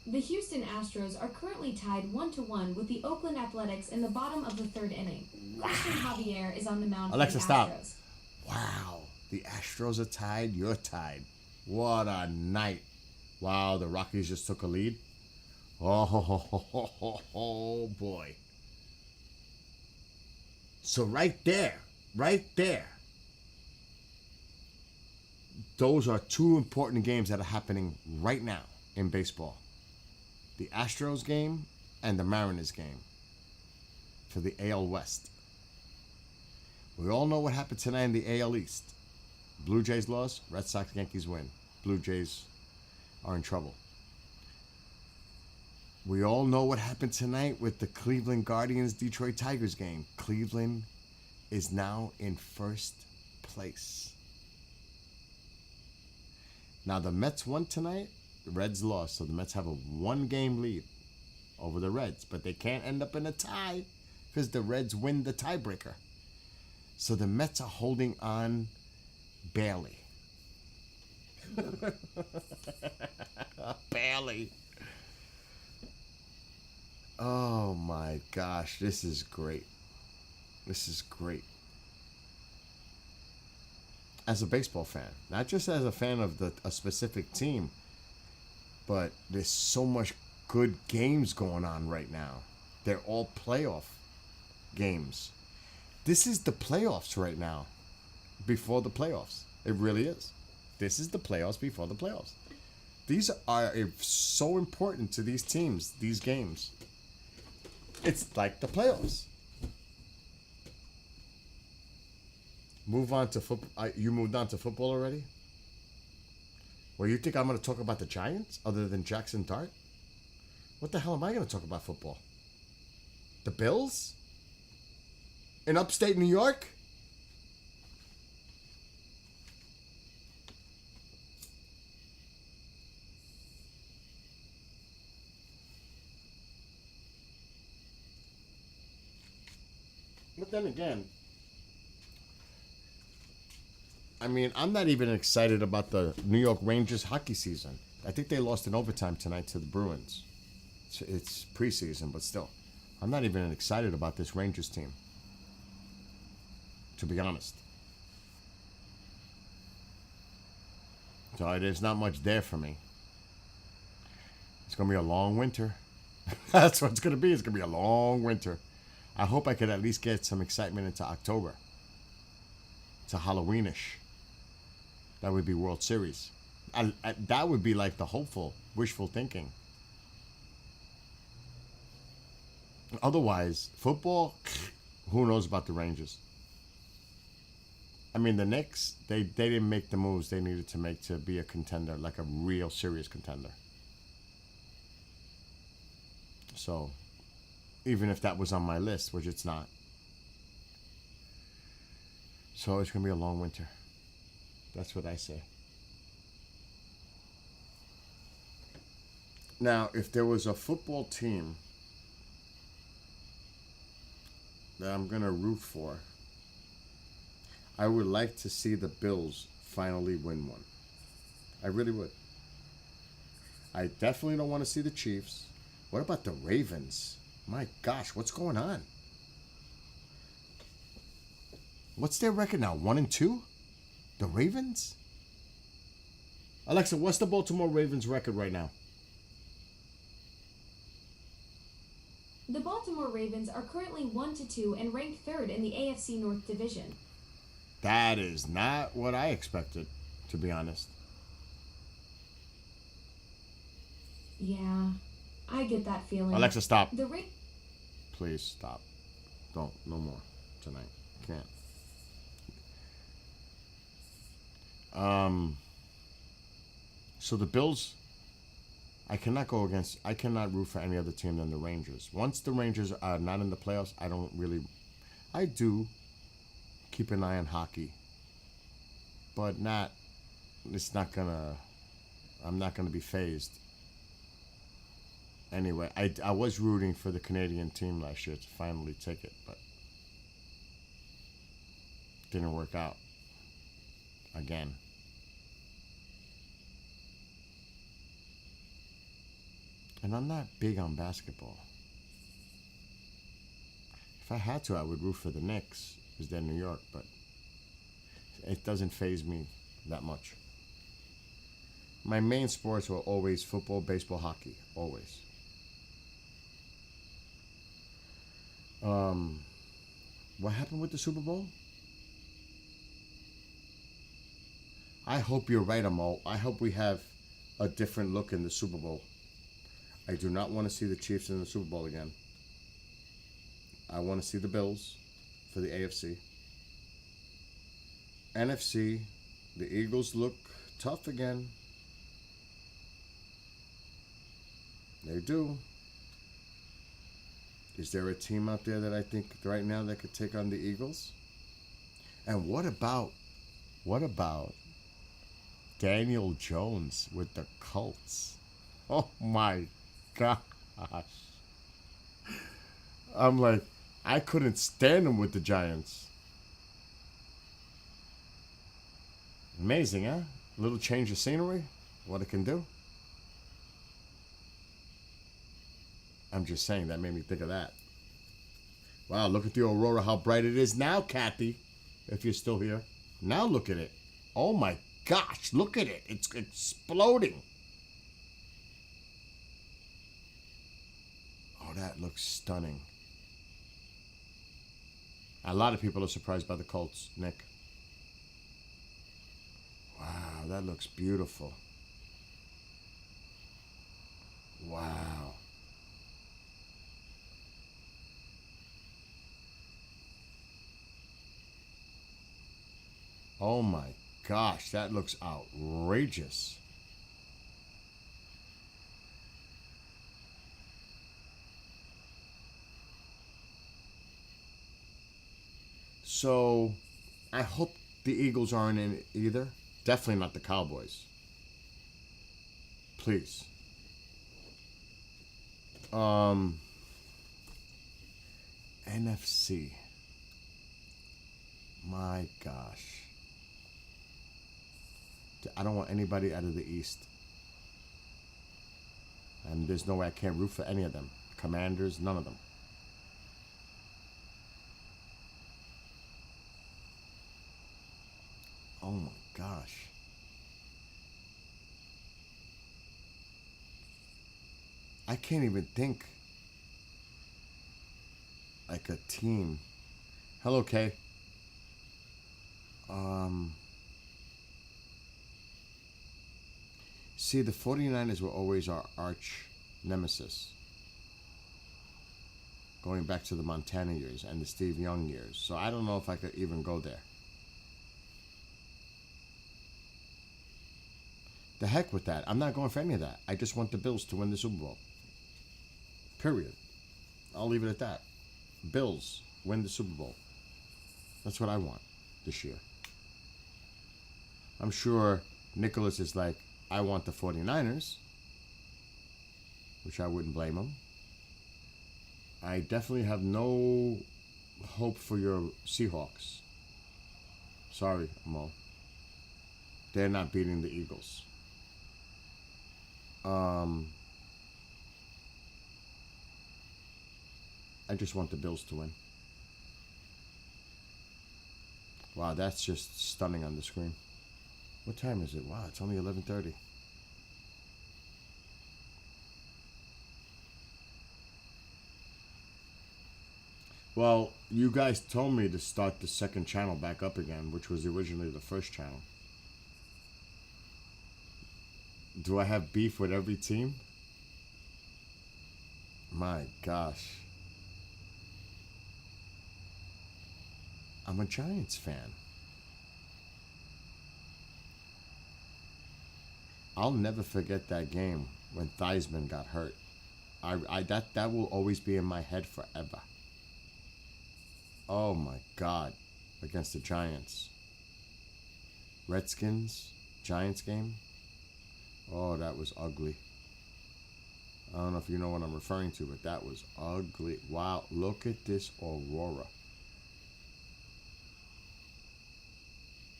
The Houston Astros are currently tied 1-1 with the Oakland Athletics in the bottom of the 3rd inning. Christian Javier is on the mound Alexa, for the stop. Astros. Wow. The Astros are tied. You're tied. What a night. Wow, the Rockies just took a lead. Oh, boy. So right there, those are 2 important games that are happening right now in baseball. The Astros game and the Mariners game for the AL West. We all know what happened tonight in the AL East. Blue Jays lost, Red Sox, Yankees win. Blue Jays are in trouble. We all know what happened tonight with the Cleveland Guardians Detroit Tigers game. Cleveland is now in first place. Now the Mets won tonight, the Reds lost, so the Mets have a 1-game lead over the Reds, but they can't end up in a tie because the Reds win the tiebreaker. So the Mets are holding on barely. Barely. Oh my gosh, this is great. This is great. As a baseball fan, not just as a fan of a specific team, but there's so much good games going on right now. They're all playoff games. This is the playoffs right now, before the playoffs. It really is. This is the playoffs before the playoffs. These are so important to these teams, these games. It's like the playoffs. Move on to football. You moved on to football already? Well, you think I'm going to talk about the Giants other than Jackson Dart? What the hell am I going to talk about football? The Bills? In upstate New York? But then again, I mean, I'm not even excited about the New York Rangers hockey season. I think they lost in overtime tonight to the Bruins. It's preseason, but still. I'm not even excited about this Rangers team, to be honest. So there's not much there for me. It's going to be a long winter. That's what it's going to be. It's going to be a long winter. I hope I could at least get some excitement into October. It's a Halloweenish. That would be World Series. That would be like the hopeful, wishful thinking. Otherwise, football, who knows about the Rangers? I mean, the Knicks, they didn't make the moves they needed to make to be a contender, like a real serious contender. So, even if that was on my list, which it's not. So it's going to be a long winter. That's what I say. Now, if there was a football team that I'm going to root for, I would like to see the Bills finally win one. I really would. I definitely don't want to see the Chiefs. What about the Ravens? My gosh, what's going on? What's their record now? 1-2? The Ravens? Alexa, what's the Baltimore Ravens record right now? The Baltimore Ravens are currently 1-2 and ranked third in the AFC North Division. That is not what I expected, to be honest. Yeah, I get that feeling. Alexa, stop. The Please stop. Don't. No more tonight. Can't. So the Bills, I cannot root for any other team than the Rangers. Once the Rangers are not in the playoffs, I do keep an eye on hockey. But I'm not gonna be phased. Anyway, I was rooting for the Canadian team last year to finally take it, but didn't work out. Again. And I'm not big on basketball. If I had to, I would root for the Knicks, because they're New York, but it doesn't faze me that much. My main sports were always football, baseball, hockey. Always. What happened with the Super Bowl? I hope you're right, Amal. I hope we have a different look in the Super Bowl. I do not want to see the Chiefs in the Super Bowl again. I want to see the Bills for the AFC. NFC, the Eagles look tough again. They do. Is there a team out there that I think right now that could take on the Eagles? And what about Daniel Jones with the Colts? Oh my gosh. I'm like, I couldn't stand him with the Giants. Amazing, huh? A little change of scenery. What it can do. I'm just saying, that made me think of that. Wow, look at the aurora, how bright it is now, Kathy. If you're still here. Now look at it. Oh my gosh, look at it. It's exploding. Oh, that looks stunning. A lot of people are surprised by the Colts, Nick. Wow, that looks beautiful. Wow. Oh my gosh, that looks outrageous. So, I hope the Eagles aren't in it either. Definitely not the Cowboys. Please. NFC. My gosh. I don't want anybody out of the East. And there's no way I can't root for any of them. Commanders, none of them. Oh my gosh. I can't even think like a team. Hello, Kay. See, the 49ers were always our arch nemesis. Going back to the Montana years and the Steve Young years. So I don't know if I could even go there. The heck with that. I'm not going for any of that. I just want the Bills to win the Super Bowl. Period. I'll leave it at that. Bills win the Super Bowl. That's what I want this year. I'm sure Nicholas is like, I want the 49ers, which I wouldn't blame him. I definitely have no hope for your Seahawks. Sorry, Mo. They're not beating the Eagles. I just want the Bills to win. Wow, that's just stunning on the screen. What time is it? Wow, it's only 11:30. Well, you guys told me to start the second channel back up again, which was originally the first channel. Do I have beef with every team? My gosh. I'm a Giants fan. I'll never forget that game when Theismann got hurt. That will always be in my head forever. Oh my God. Against the Giants. Redskins, Giants game. Oh, that was ugly. I don't know if you know what I'm referring to, but that was ugly. Wow, look at this aurora.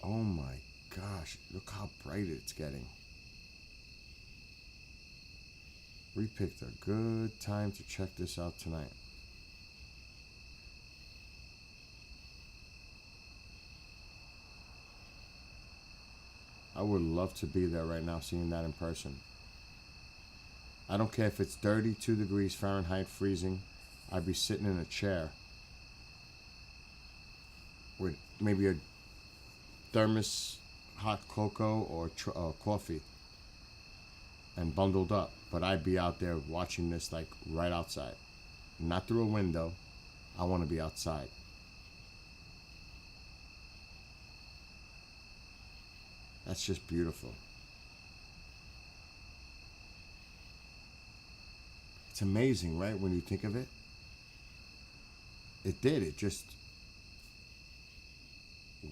Oh my gosh, look how bright it's getting. We picked a good time to check this out tonight. I would love to be there right now seeing that in person. I don't care if it's 32 degrees Fahrenheit freezing. I'd be sitting in a chair with maybe a thermos hot cocoa or coffee and bundled up. But I'd be out there watching this like right outside. Not through a window. I want to be outside. That's just beautiful. It's amazing, right, when you think of it? It did. It just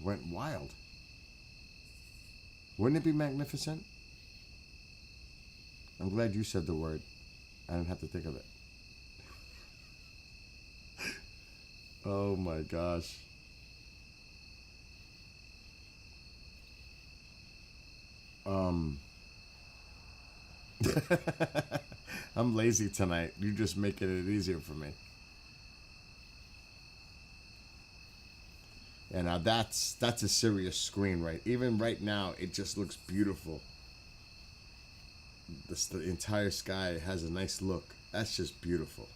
went wild. Wouldn't it be magnificent? I'm glad you said the word. I didn't have to think of it. Oh my gosh. Um, I'm lazy tonight. You're just making it easier for me. And now that's a serious screen, right? Even right now, it just looks beautiful. The entire sky has a nice look. That's just beautiful.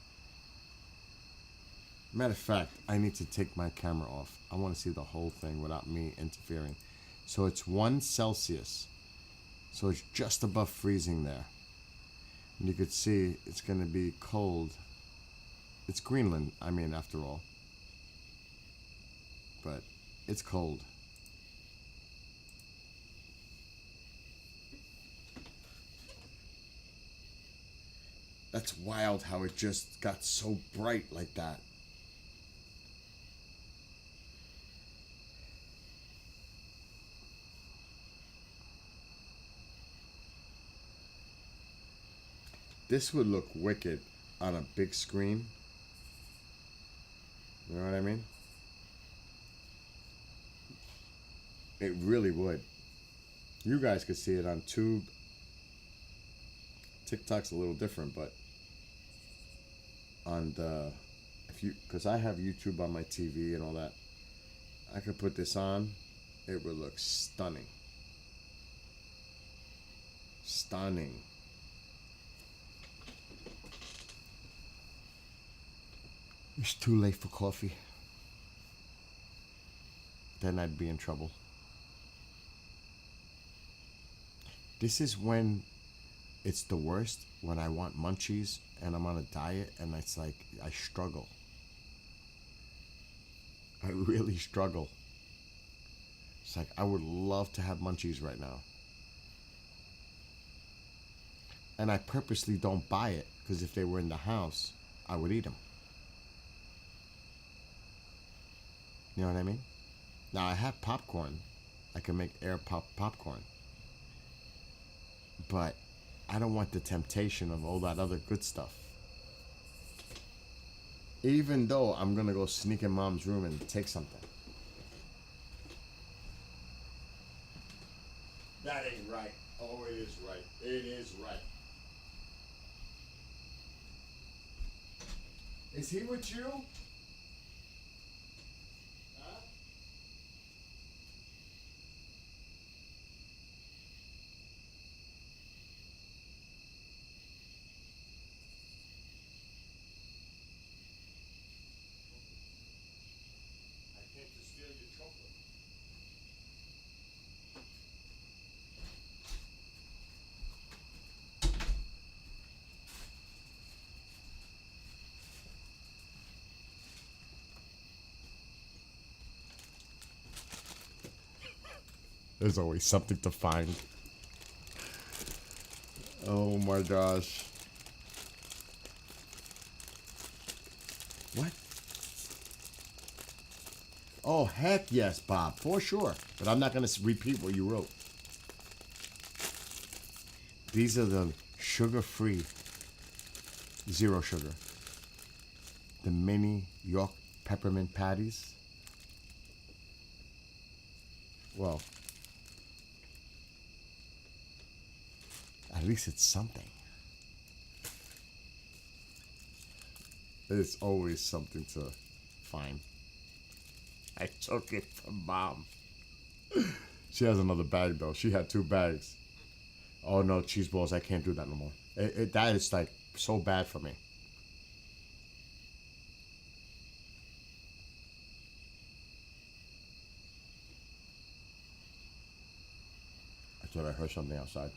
Matter of fact, I need to take my camera off. I want to see the whole thing without me interfering. So it's 1 Celsius. So it's just above freezing there. And you could see it's going to be cold. It's Greenland, I mean, after all. But it's cold. That's wild how it just got so bright like that. This would look wicked on a big screen. You know what I mean? It really would. You guys could see it on Tube. TikTok's a little different, but on the, if you, because I have YouTube on my TV and all that, I could put this on. It would look stunning. Stunning. It's too late for coffee. Then I'd be in trouble. This is when it's the worst, when I want munchies and I'm on a diet and it's like I struggle. I really struggle. It's like I would love to have munchies right now. And I purposely don't buy it because if they were in the house, I would eat them. You know what I mean? Now I have popcorn. I can make air popcorn. But I don't want the temptation of all that other good stuff. Even though I'm gonna go sneak in mom's room and take something. That ain't right. Oh, it is right. It is right. Is he with you? Huh? I came to steal your chocolate. There's always something to find. Oh my gosh. What? Oh, heck yes, Bob, for sure. But I'm not going to repeat what you wrote. These are the sugar-free, zero sugar. The mini York peppermint patties. Well, at least it's something. There's always something to find. I took it from Mom. She has another bag though. She had 2 bags. Oh no, cheese balls! I can't do that no more. That is like so bad for me. I thought I heard something outside.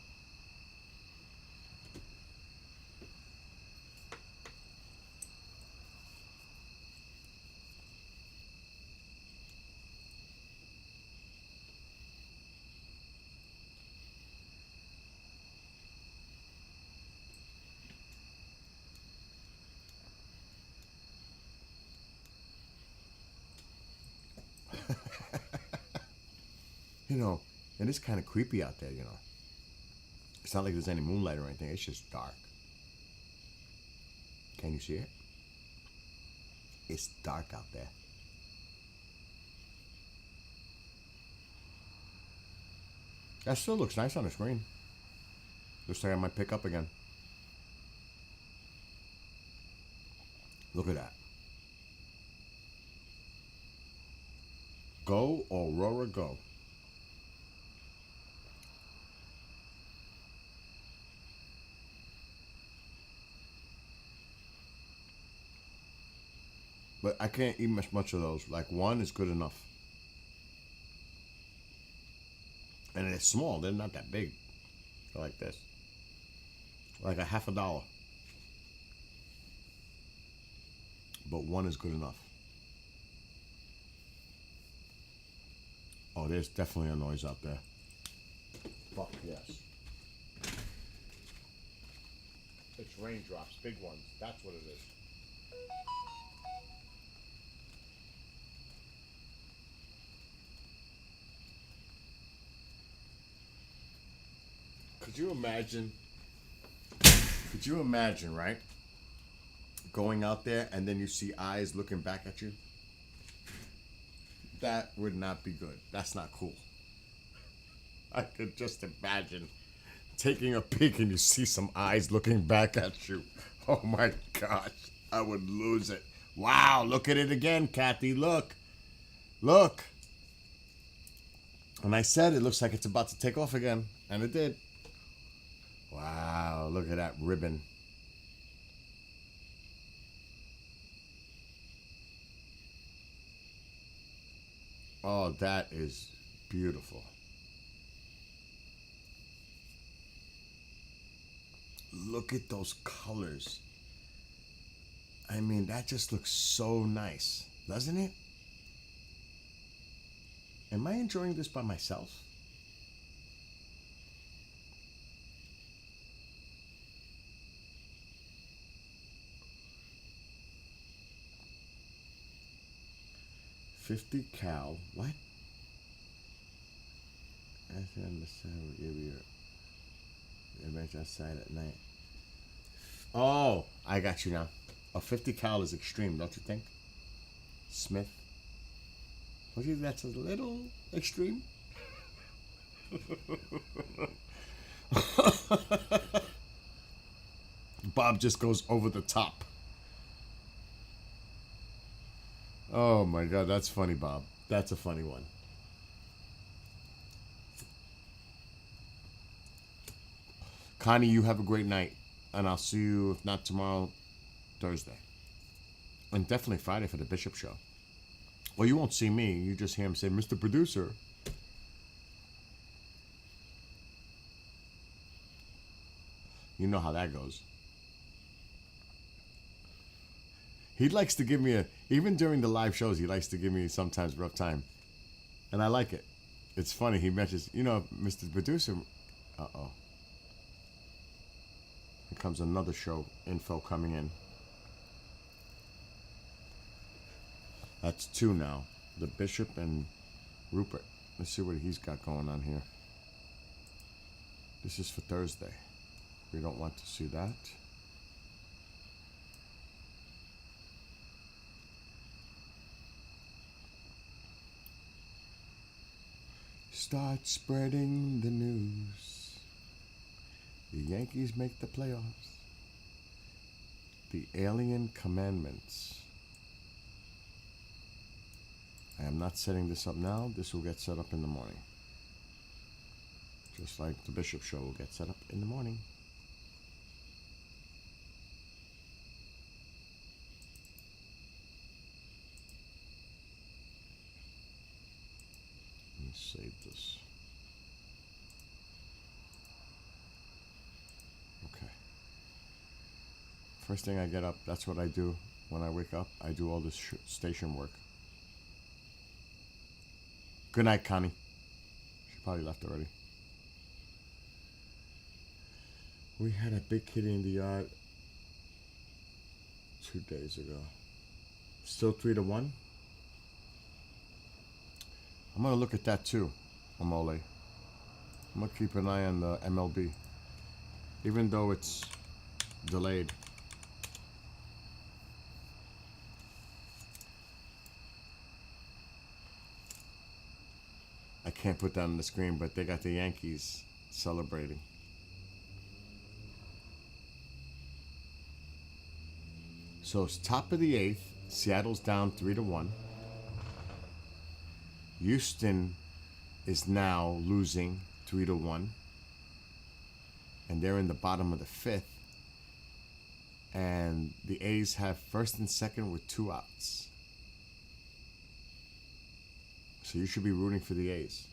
You know, and it's kind of creepy out there, you know. It's not like there's any moonlight or anything. It's just dark. Can you see it? It's dark out there. That still looks nice on the screen. Looks like I might pick up again. Look at that. Go, Aurora, go. But I can't eat much of those. Like one is good enough. And it's small. They're not that big. They're like this. Like a $50. But one is good enough. Oh, there's definitely a noise out there. Fuck yes. It's raindrops, big ones. That's what it is. Could you imagine? Could you imagine, right? Going out there and then you see eyes looking back at you? That would not be good. That's not cool. I could just imagine taking a peek and you see some eyes looking back at you. Oh my gosh. I would lose it. Wow, look at it again, Kathy. Look. Look. And I said it looks like it's about to take off again. And it did. Wow, look at that ribbon. Oh, that is beautiful. Look at those colors. I mean, that just looks so nice, doesn't it? Am I enjoying this by myself? $50 cal. What? I understand what give you adventure outside at night. Oh, I got you now. A 50 cal is extreme, don't you think? Smith. Don't you think that's a little extreme? Bob just goes over the top. Oh my God, that's funny, Bob. That's a funny one. Connie, you have a great night. And I'll see you, if not tomorrow, Thursday. And definitely Friday for the Bishop show. Well, you won't see me. You just hear him say, Mr. Producer. You know how that goes. He likes to give me even during the live shows, he likes to give me sometimes rough time. And I like it. It's funny. He mentions, Mr. Producer. Uh-oh. Here comes another show info coming in. That's two now. The Bishop and Rupert. Let's see what he's got going on here. This is for Thursday. We don't want to see that. Start spreading the news. The Yankees make the playoffs. The Alien Commandments. I am not setting this up now. This will get set up in the morning. Just like the Bishop show will get set up in the morning. Let me save this. Okay. First thing I get up, that's what I do when I wake up. I do all this station work. Good night, Connie. She probably left already. We had a big kitty in the yard 2 days ago. Still 3-1? I'm going to look at that too, Amole. I'm going to keep an eye on the MLB. Even though it's delayed. I can't put that on the screen, but they got the Yankees celebrating. So it's top of the eighth. Seattle's down 3-1. Houston is now losing 3-1. And they're in the bottom of the fifth. And the A's have first and second with 2 outs. So you should be rooting for the A's.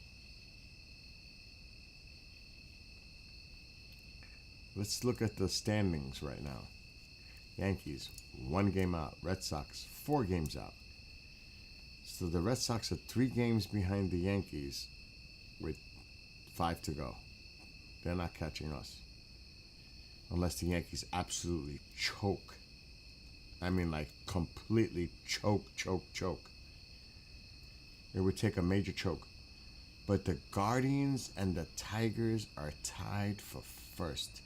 Let's look at the standings right now. Yankees, 1 game out. Red Sox, 4 games out. So the Red Sox are 3 games behind the Yankees with 5 to go. They're not catching us. Unless the Yankees absolutely choke. I mean, like, completely choke. It would take a major choke. But the Guardians and the Tigers are tied for first.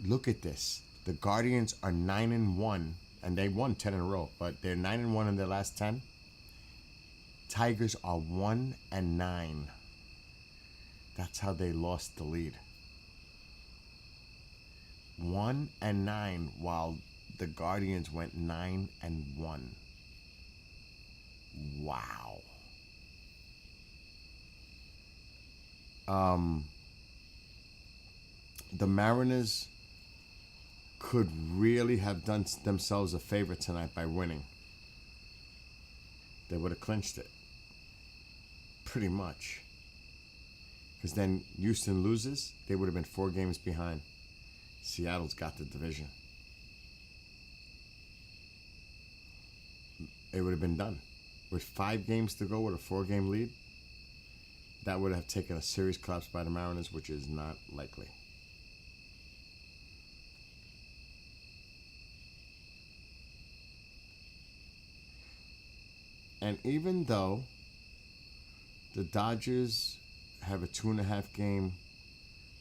Look at this. The Guardians are 9-1, and they won 10 in a row, but they're 9-1 in their last 10. Tigers are 1-9. That's how they lost the lead. 1-9, while the Guardians went 9-1. Wow. The Mariners could really have done themselves a favor tonight by winning. They would have clinched it. Pretty much. Because then Houston loses, they would have been 4 games behind. Seattle's got the division. It would have been done. With 5 games to go with a 4-game lead, that would have taken a serious collapse by the Mariners, which is not likely. And even though the Dodgers have a 2.5 game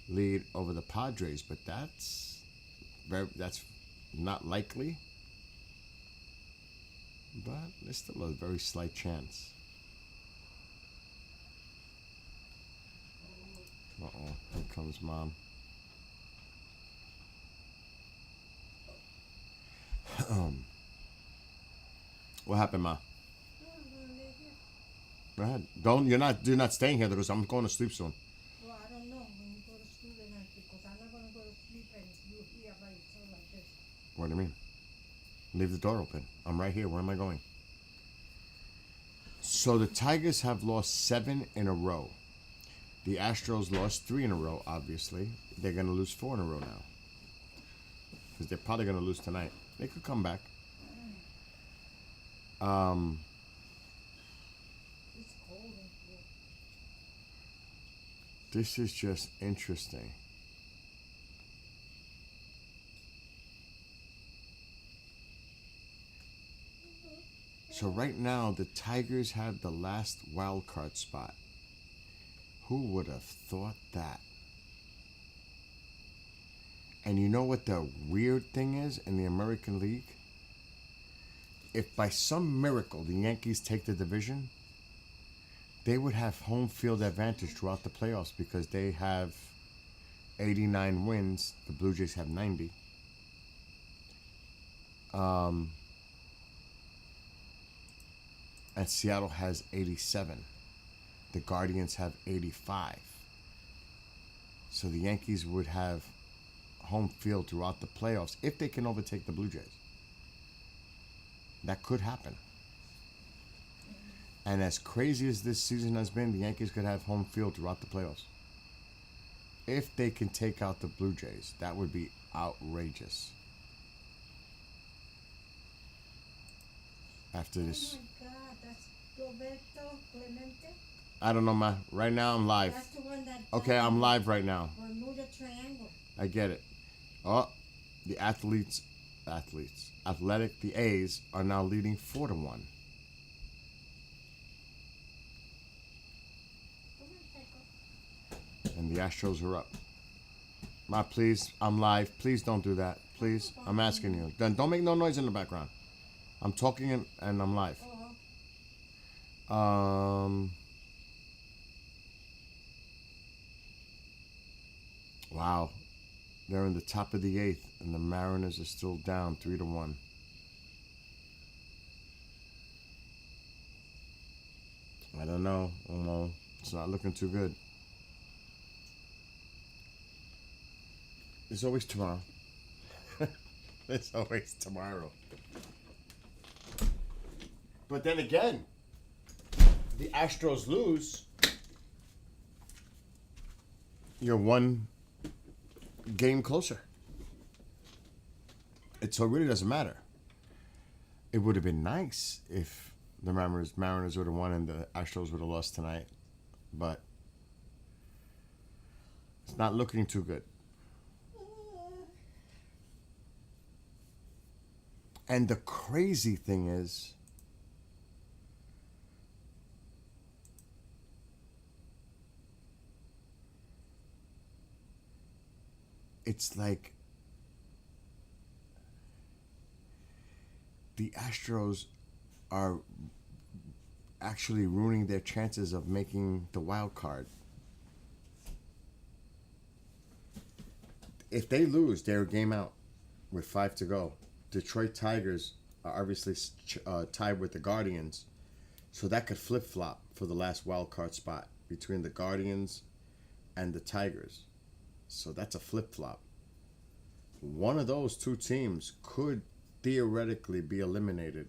lead over the Padres, but that's not likely. But there's still a very slight chance. Uh-oh, here comes Mom. What happened, Ma? Go ahead. You're not staying here because I'm going to sleep soon. Well, I don't know when you go to sleep tonight because I'm not going to go to sleep and you here by yourself like this. What do you mean? Leave the door open. I'm right here. Where am I going? So the Tigers have lost 7 in a row. The Astros lost 3 in a row, obviously. They're going to lose 4 in a row now. Because they're probably going to lose tonight. They could come back. It's cold in here. This is just interesting. So right now, the Tigers have the last wild card spot. Who would have thought that? And you know what the weird thing is in the American League? If by some miracle the Yankees take the division, they would have home field advantage throughout the playoffs because they have 89 wins. The Blue Jays have 90. And Seattle has 87. The Guardians have 85. So the Yankees would have home field throughout the playoffs if they can overtake the Blue Jays. That could happen. And as crazy as this season has been, the Yankees could have home field throughout the playoffs. If they can take out the Blue Jays, that would be outrageous. After this. Oh my God, that's Roberto Clemente. I don't know, Ma. Right now I'm live. That's the one that. Okay, I'm live right now. Bermuda Triangle. I get it. Oh, the the A's are now leading 4-1. And the Astros are up. Ma, please, I'm live. Please don't do that. Please, I'm asking you. Then don't make no noise in the background. I'm talking and I'm live. Wow. They're in the top of the eighth, and the Mariners are still down 3-1. I don't know. It's not looking too good. There's always tomorrow. There's always tomorrow. But then again, the Astros lose. You're one game closer. So it really doesn't matter. It would have been nice if the Mariners would have won and the Astros would have lost tonight. But it's not looking too good. And the crazy thing is, it's like the Astros are actually ruining their chances of making the wild card. If they lose, they're a game out with 5 to go. Detroit Tigers are obviously tied with the Guardians, so that could flip-flop for the last wild card spot between the Guardians and the Tigers. So that's a flip-flop. One of those two teams could theoretically be eliminated,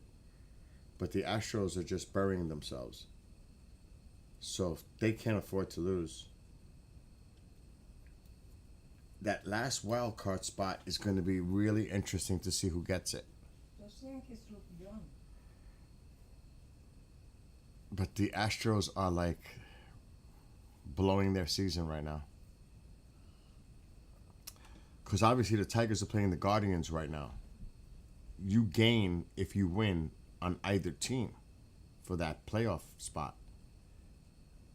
but the Astros are just burying themselves. So they can't afford to lose. That last wild card spot is going to be really interesting to see who gets it. Those Yankees look young. But the Astros are like blowing their season right now. Because obviously the Tigers are playing the Guardians right now. You gain if you win on either team for that playoff spot.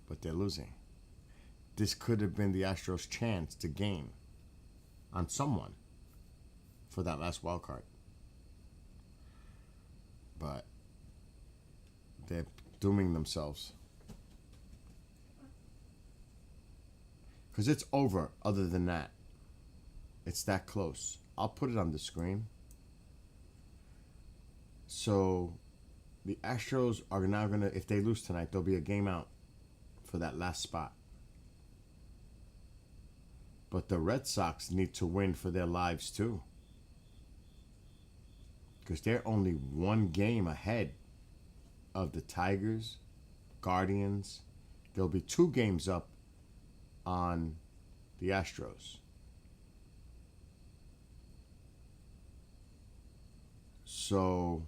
But they're losing. This could have been the Astros' chance to gain on someone for that last wild card. But they're dooming themselves. Because it's over other than that. It's that close. I'll put it on the screen. So the Astros are now going to, if they lose tonight, there'll be a game out for that last spot. But the Red Sox need to win for their lives too. Because they're only one game ahead of the Tigers, Guardians. There'll be 2 games up on the Astros. So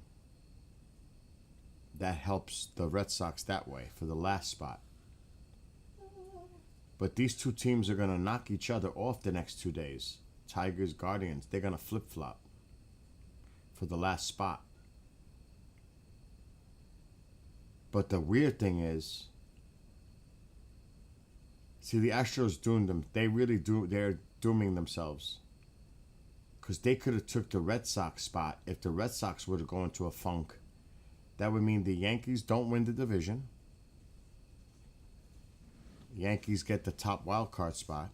that helps the Red Sox that way for the last spot. But these two teams are going to knock each other off the next 2 days. Tigers, Guardians, they're going to flip-flop for the last spot. But the weird thing is, see, the Astros doomed them. They're dooming themselves. Because they could have took the Red Sox spot if the Red Sox were to go into a funk. That would mean the Yankees don't win the division. Yankees get the top wild card spot.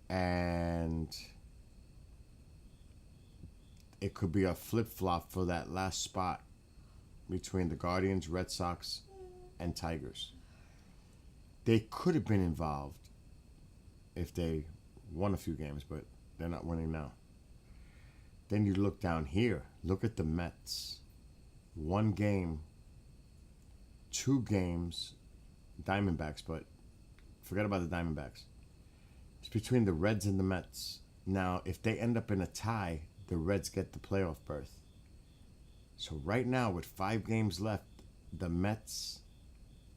And it could be a flip-flop for that last spot between the Guardians, Red Sox, and Tigers. They could have been involved if they won a few games, but they're not winning now. Then you look down here. Look at the Mets. 1 game, 2 games, Diamondbacks, but forget about the Diamondbacks. It's between the Reds and the Mets. Now, if they end up in a tie, the Reds get the playoff berth. So right now, with 5 games left, the Mets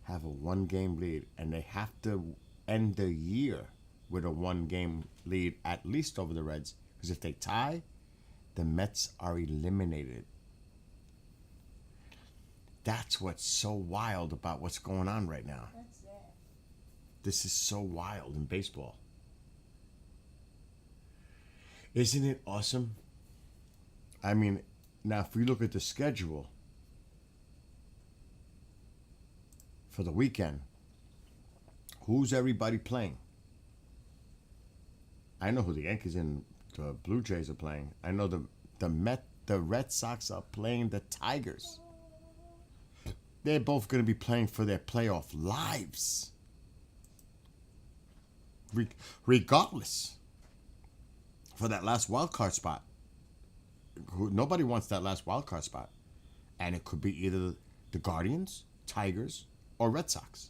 have a 1-game lead, and they have to end the year with a 1-game lead, at least over the Reds. Because if they tie, the Mets are eliminated. That's what's so wild about what's going on right now. That's it. This is so wild in baseball. Isn't it awesome? I mean, now if we look at the schedule for the weekend, Who's everybody playing? I know who the Yankees and the Blue Jays are playing. I know the Red Sox are playing the Tigers. They're both going to be playing for their playoff lives. Regardless. For that last wild card spot. Nobody wants that last wild card spot. And it could be either the Guardians, Tigers, or Red Sox.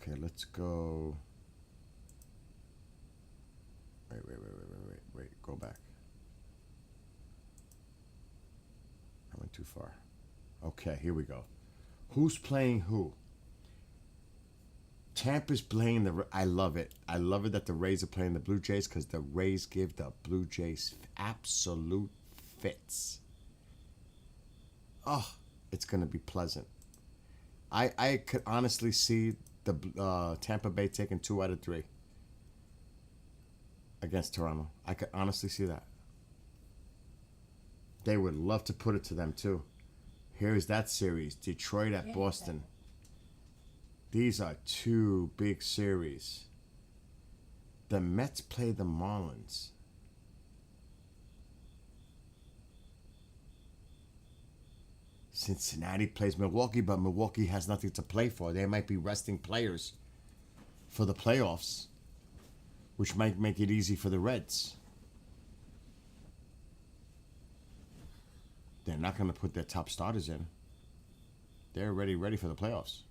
Okay, let's go. Wait. Go back. I went too far. Okay, here we go. Who's playing who? Tampa's playing the... I love it. I love it that the Rays are playing the Blue Jays because the Rays give the Blue Jays absolute fits. Oh, it's going to be pleasant. I could honestly see the Tampa Bay taking 2 out of 3 against Toronto. I could honestly see that. They would love to put it to them too. Here's that series. Detroit at Boston. These are 2 big series. The Mets play the Marlins. Cincinnati plays Milwaukee, but Milwaukee has nothing to play for. They might be resting players for the playoffs, which might make it easy for the Reds. They're not going to put their top starters in. They're already ready for the playoffs.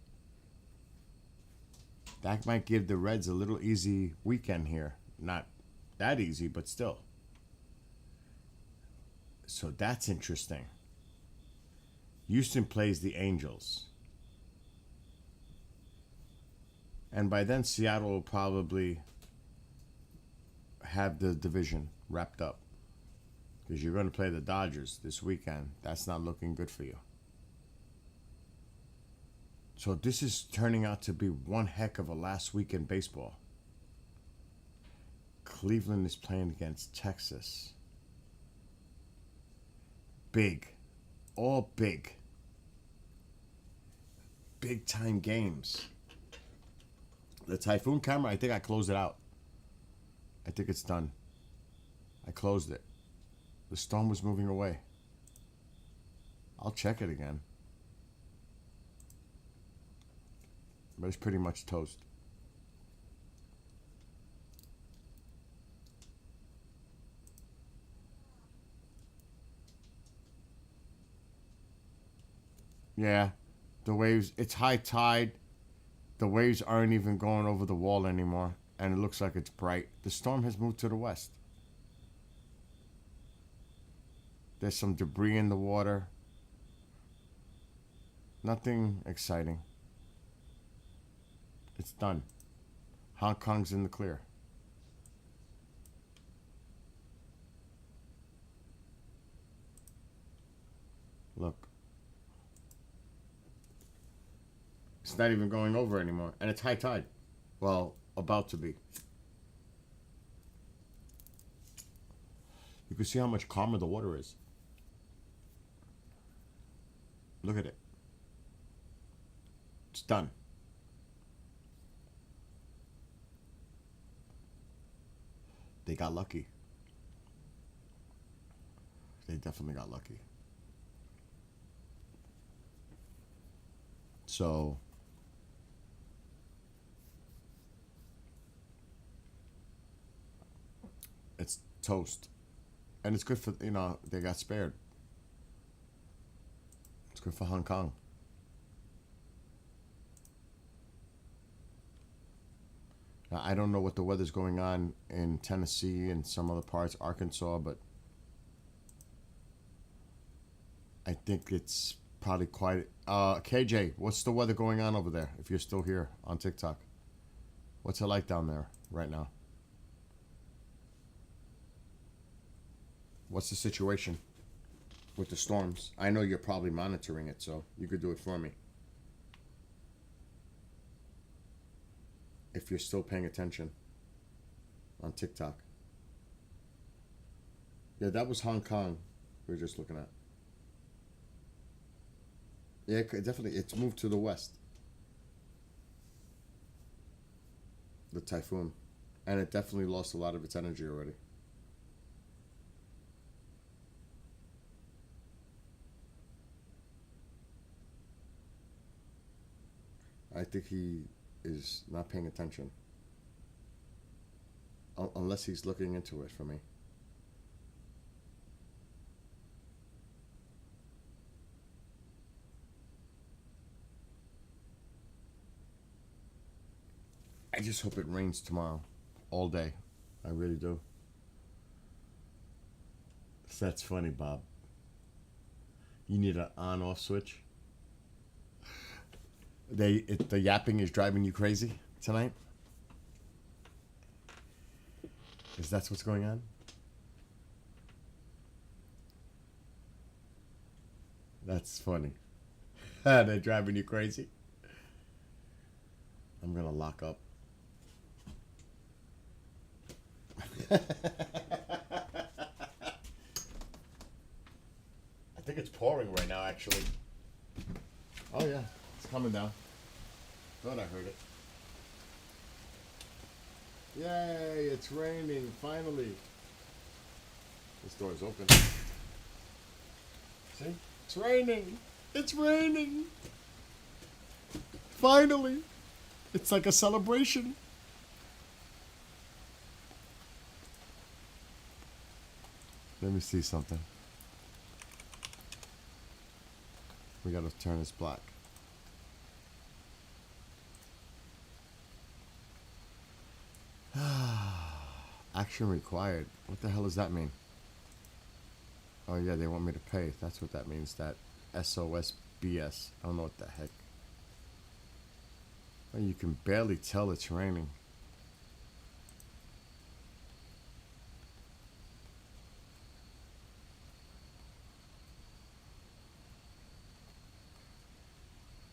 That might give the Reds a little easy weekend here. Not that easy, but still. So that's interesting. Houston plays the Angels. And by then, Seattle will probably have the division wrapped up. Because you're going to play the Dodgers this weekend. That's not looking good for you. So this is turning out to be one heck of a last week in baseball. Cleveland is playing against Texas. Big. All big. Big time games. The Typhoon camera, I think I closed it out. I think it's done. I closed it. The storm was moving away. I'll check it again. But it's pretty much toast. Yeah, the waves, it's high tide. The waves aren't even going over the wall anymore. And it looks like it's bright. The storm has moved to the west. There's some debris in the water. Nothing exciting. It's done. Hong Kong's in the clear. Look. It's not even going over anymore. And it's high tide. Well, about to be. You can see how much calmer the water is. Look at it. It's done. They got lucky. They definitely got lucky. So it's toast. And it's good for, they got spared. It's good for Hong Kong. Now, I don't know what the weather's going on in Tennessee and some other parts, Arkansas, but I think it's probably quite... KJ, what's the weather going on over there, if you're still here on TikTok? What's it like down there right now? What's the situation with the storms? I know you're probably monitoring it, so you could do it for me. If you're still paying attention on TikTok. Yeah, that was Hong Kong we were just looking at. Yeah, definitely. It's moved to the west. The typhoon, and it definitely lost a lot of its energy already. I think he is not paying attention, unless he's looking into it for me. I just hope it rains tomorrow, all day. I really do. That's funny, Bob. You need an on-off switch. The yapping is driving you crazy tonight. Is that what's going on? That's funny. They're driving you crazy. I'm gonna lock up. I think it's pouring right now, actually. Oh yeah, it's coming down. Thought I heard it. Yay! It's raining finally. This door is open. See? It's raining. It's raining. Finally. It's like a celebration. Let me see something. We gotta turn this black. Action required. What the hell does that mean? Oh yeah, they want me to pay. That's what that means. That SOS BS. I don't know what the heck. Well, you can barely tell it's raining.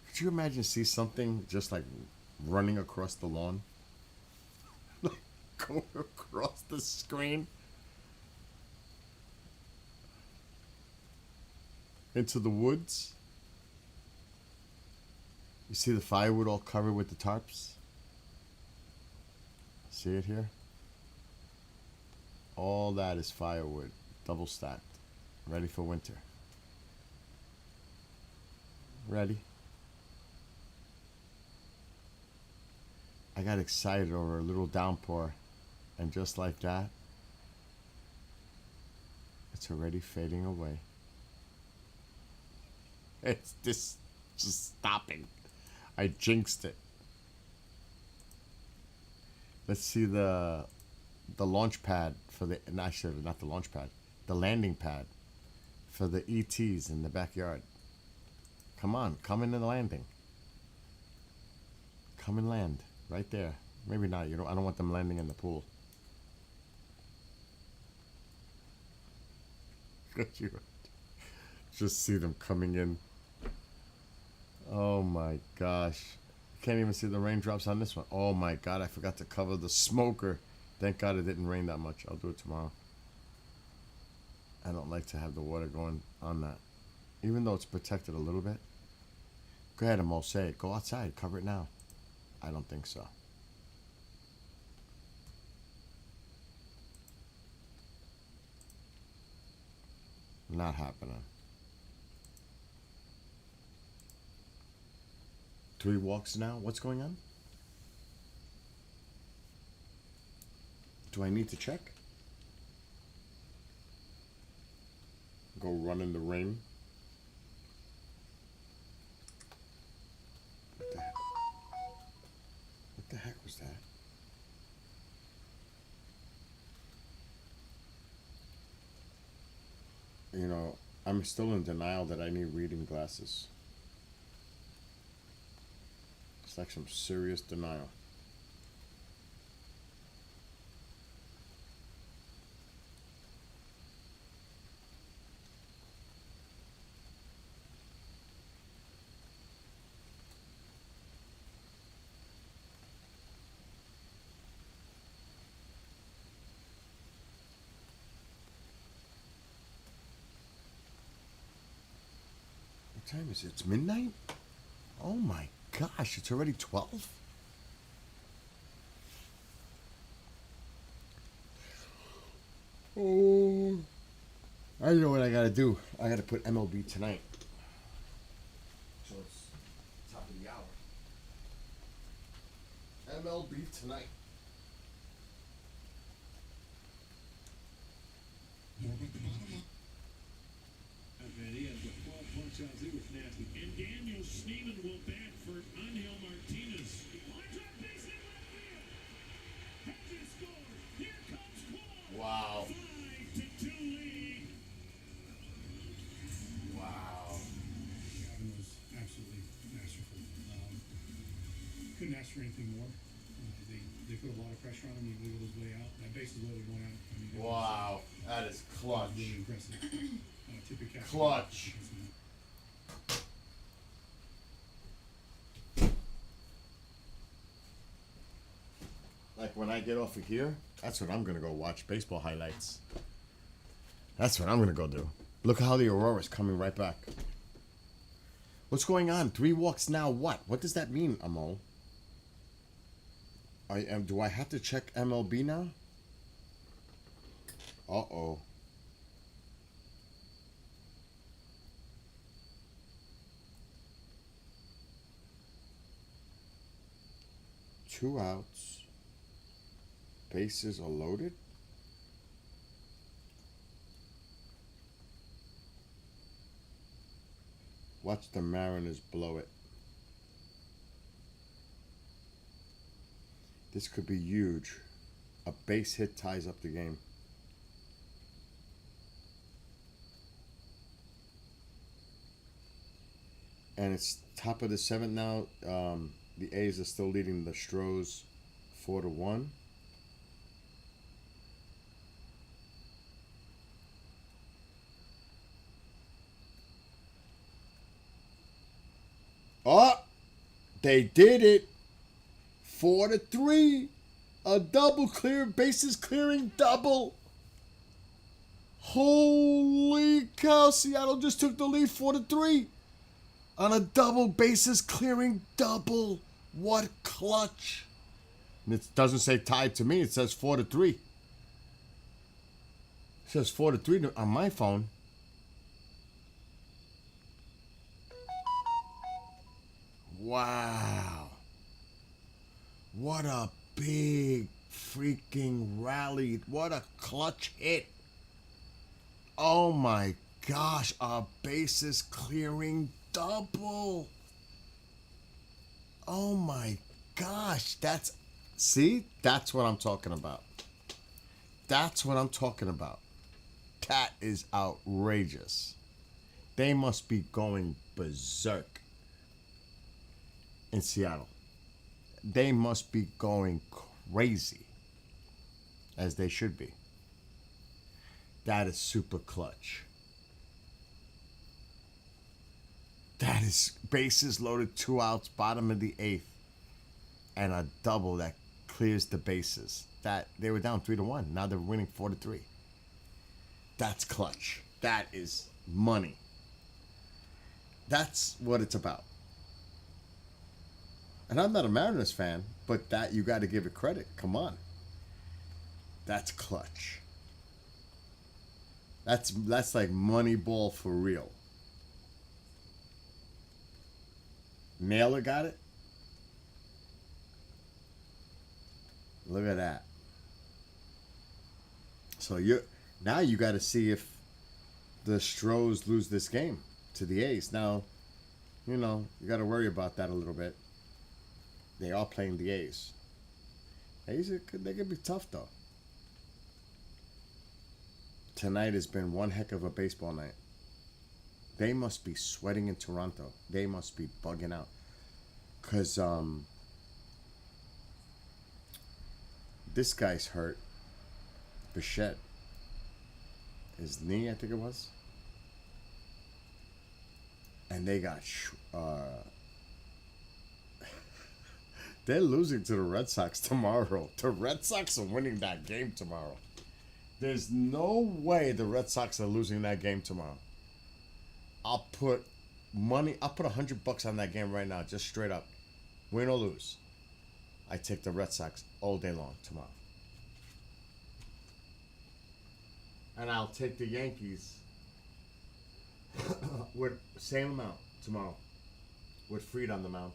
Could you imagine see something just like running across the lawn? Like going across the screen? Into the woods? You see the firewood all covered with the tarps? See it here? All that is firewood, double stacked, ready for winter. Ready. I got excited over a little downpour, and just like that, it's already fading away. It's just stopping. I jinxed it. Let's see the launch pad for the, actually not the launch pad, the landing pad for the ETs in the backyard. Come on, come in the landing. Come and land right there. Maybe not. You know, I don't want them landing in the pool. You just see them coming in. Oh my gosh. Can't even see the raindrops on this one. Oh my god, I forgot to cover the smoker. Thank god it didn't rain that much. I'll do it tomorrow. I don't like to have the water going on that. Even though it's protected a little bit. Go ahead, Amol, say it. Go outside. Cover it now. I don't think so. Not happening. 3 walks now? What's going on? Do I need to check? Go run in the rain? What the heck was that? You know, I'm still in denial that I need reading glasses. It's like some serious denial. What time is it? It's midnight? Oh my gosh, it's already 12? Oh, I know what I gotta do. I gotta put MLB tonight. So it's top of the hour. MLB tonight. He has the 12 punch outs. He was nasty. And Daniel Schneemann will bat for Angel Martinez. Lines up base in left field. Hedges scores. Here comes Claude. Wow. 5-2 lead. Wow. Gavin was absolutely masterful. Couldn't ask for anything more. They put a lot of pressure on him. He wiggled his way out. That base is loaded, one out. I mean, Wow. That is that was clutch. really impressive. Typical. Clutch. Like when I get off of here, that's when I'm gonna go watch baseball highlights. That's what I'm gonna go do. Look how the Aurora's coming right back. What's going on? 3 walks now. What? What does that mean, Amol? Do I have to check MLB now? Uh-oh. Two outs. Bases are loaded. Watch the Mariners blow it. This could be huge. A base hit ties up the game. And it's top of the 7th now. The A's are still leading the Stros 4-1. Oh, they did it. 4-3. A double clear, bases clearing double. Holy cow, Seattle just took the lead 4-3 on a double bases clearing double. What clutch. And it doesn't say tied to me, it says 4-3. It says 4-3 on my phone. Wow. What a big freaking rally. What a clutch hit. Oh my gosh, a bases clearing double. Oh my gosh, that's what I'm talking about. That's what I'm talking about. That is outrageous. They must be going berserk in Seattle. They must be going crazy, as they should be. That is super clutch. That is bases loaded, 2 outs, bottom of the 8th, and a double that clears the bases. That they were down 3-1. Now they're winning 4-3. That's clutch. That is money. That's what it's about. And I'm not a Mariners fan, but that you got to give it credit. Come on. That's clutch. That's like money ball for real. Naylor got it. Look at that. So now you got to see if the Stros lose this game to the A's. Now, you got to worry about that a little bit. They are playing the A's. A's, they could be tough though. Tonight has been one heck of a baseball night. They must be sweating in Toronto. They must be bugging out. Because this guy's hurt. Bichette. His knee, I think it was. And they got... they're losing to the Red Sox tomorrow. The Red Sox are winning that game tomorrow. There's no way the Red Sox are losing that game tomorrow. I'll put money. I'll put $100 on that game right now, just straight up, win or lose. I take the Red Sox all day long tomorrow, and I'll take the Yankees with same amount tomorrow, with Fried on the mound.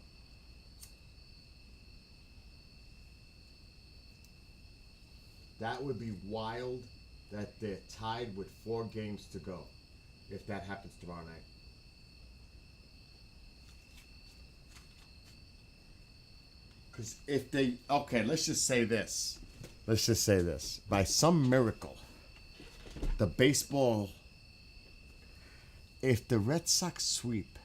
That would be wild that they're tied with 4 games to go if that happens tomorrow night. Because if they, okay, let's just say this. Let's just say this. By some miracle, the baseball, if the Red Sox sweep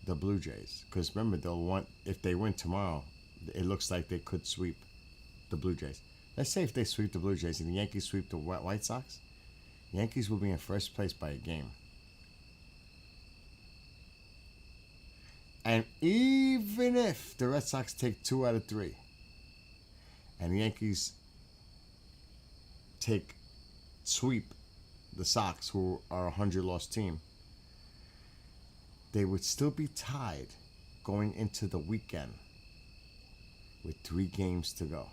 the Blue Jays, because remember, they'll want, if they win tomorrow, it looks like they could sweep the Blue Jays. Let's say if they sweep the Blue Jays and the Yankees sweep the White Sox, Yankees will be in first place by a game. And even if the Red Sox take 2 out of 3 and the Yankees sweep the Sox, who are a 100-loss team, they would still be tied going into the weekend with 3 games to go.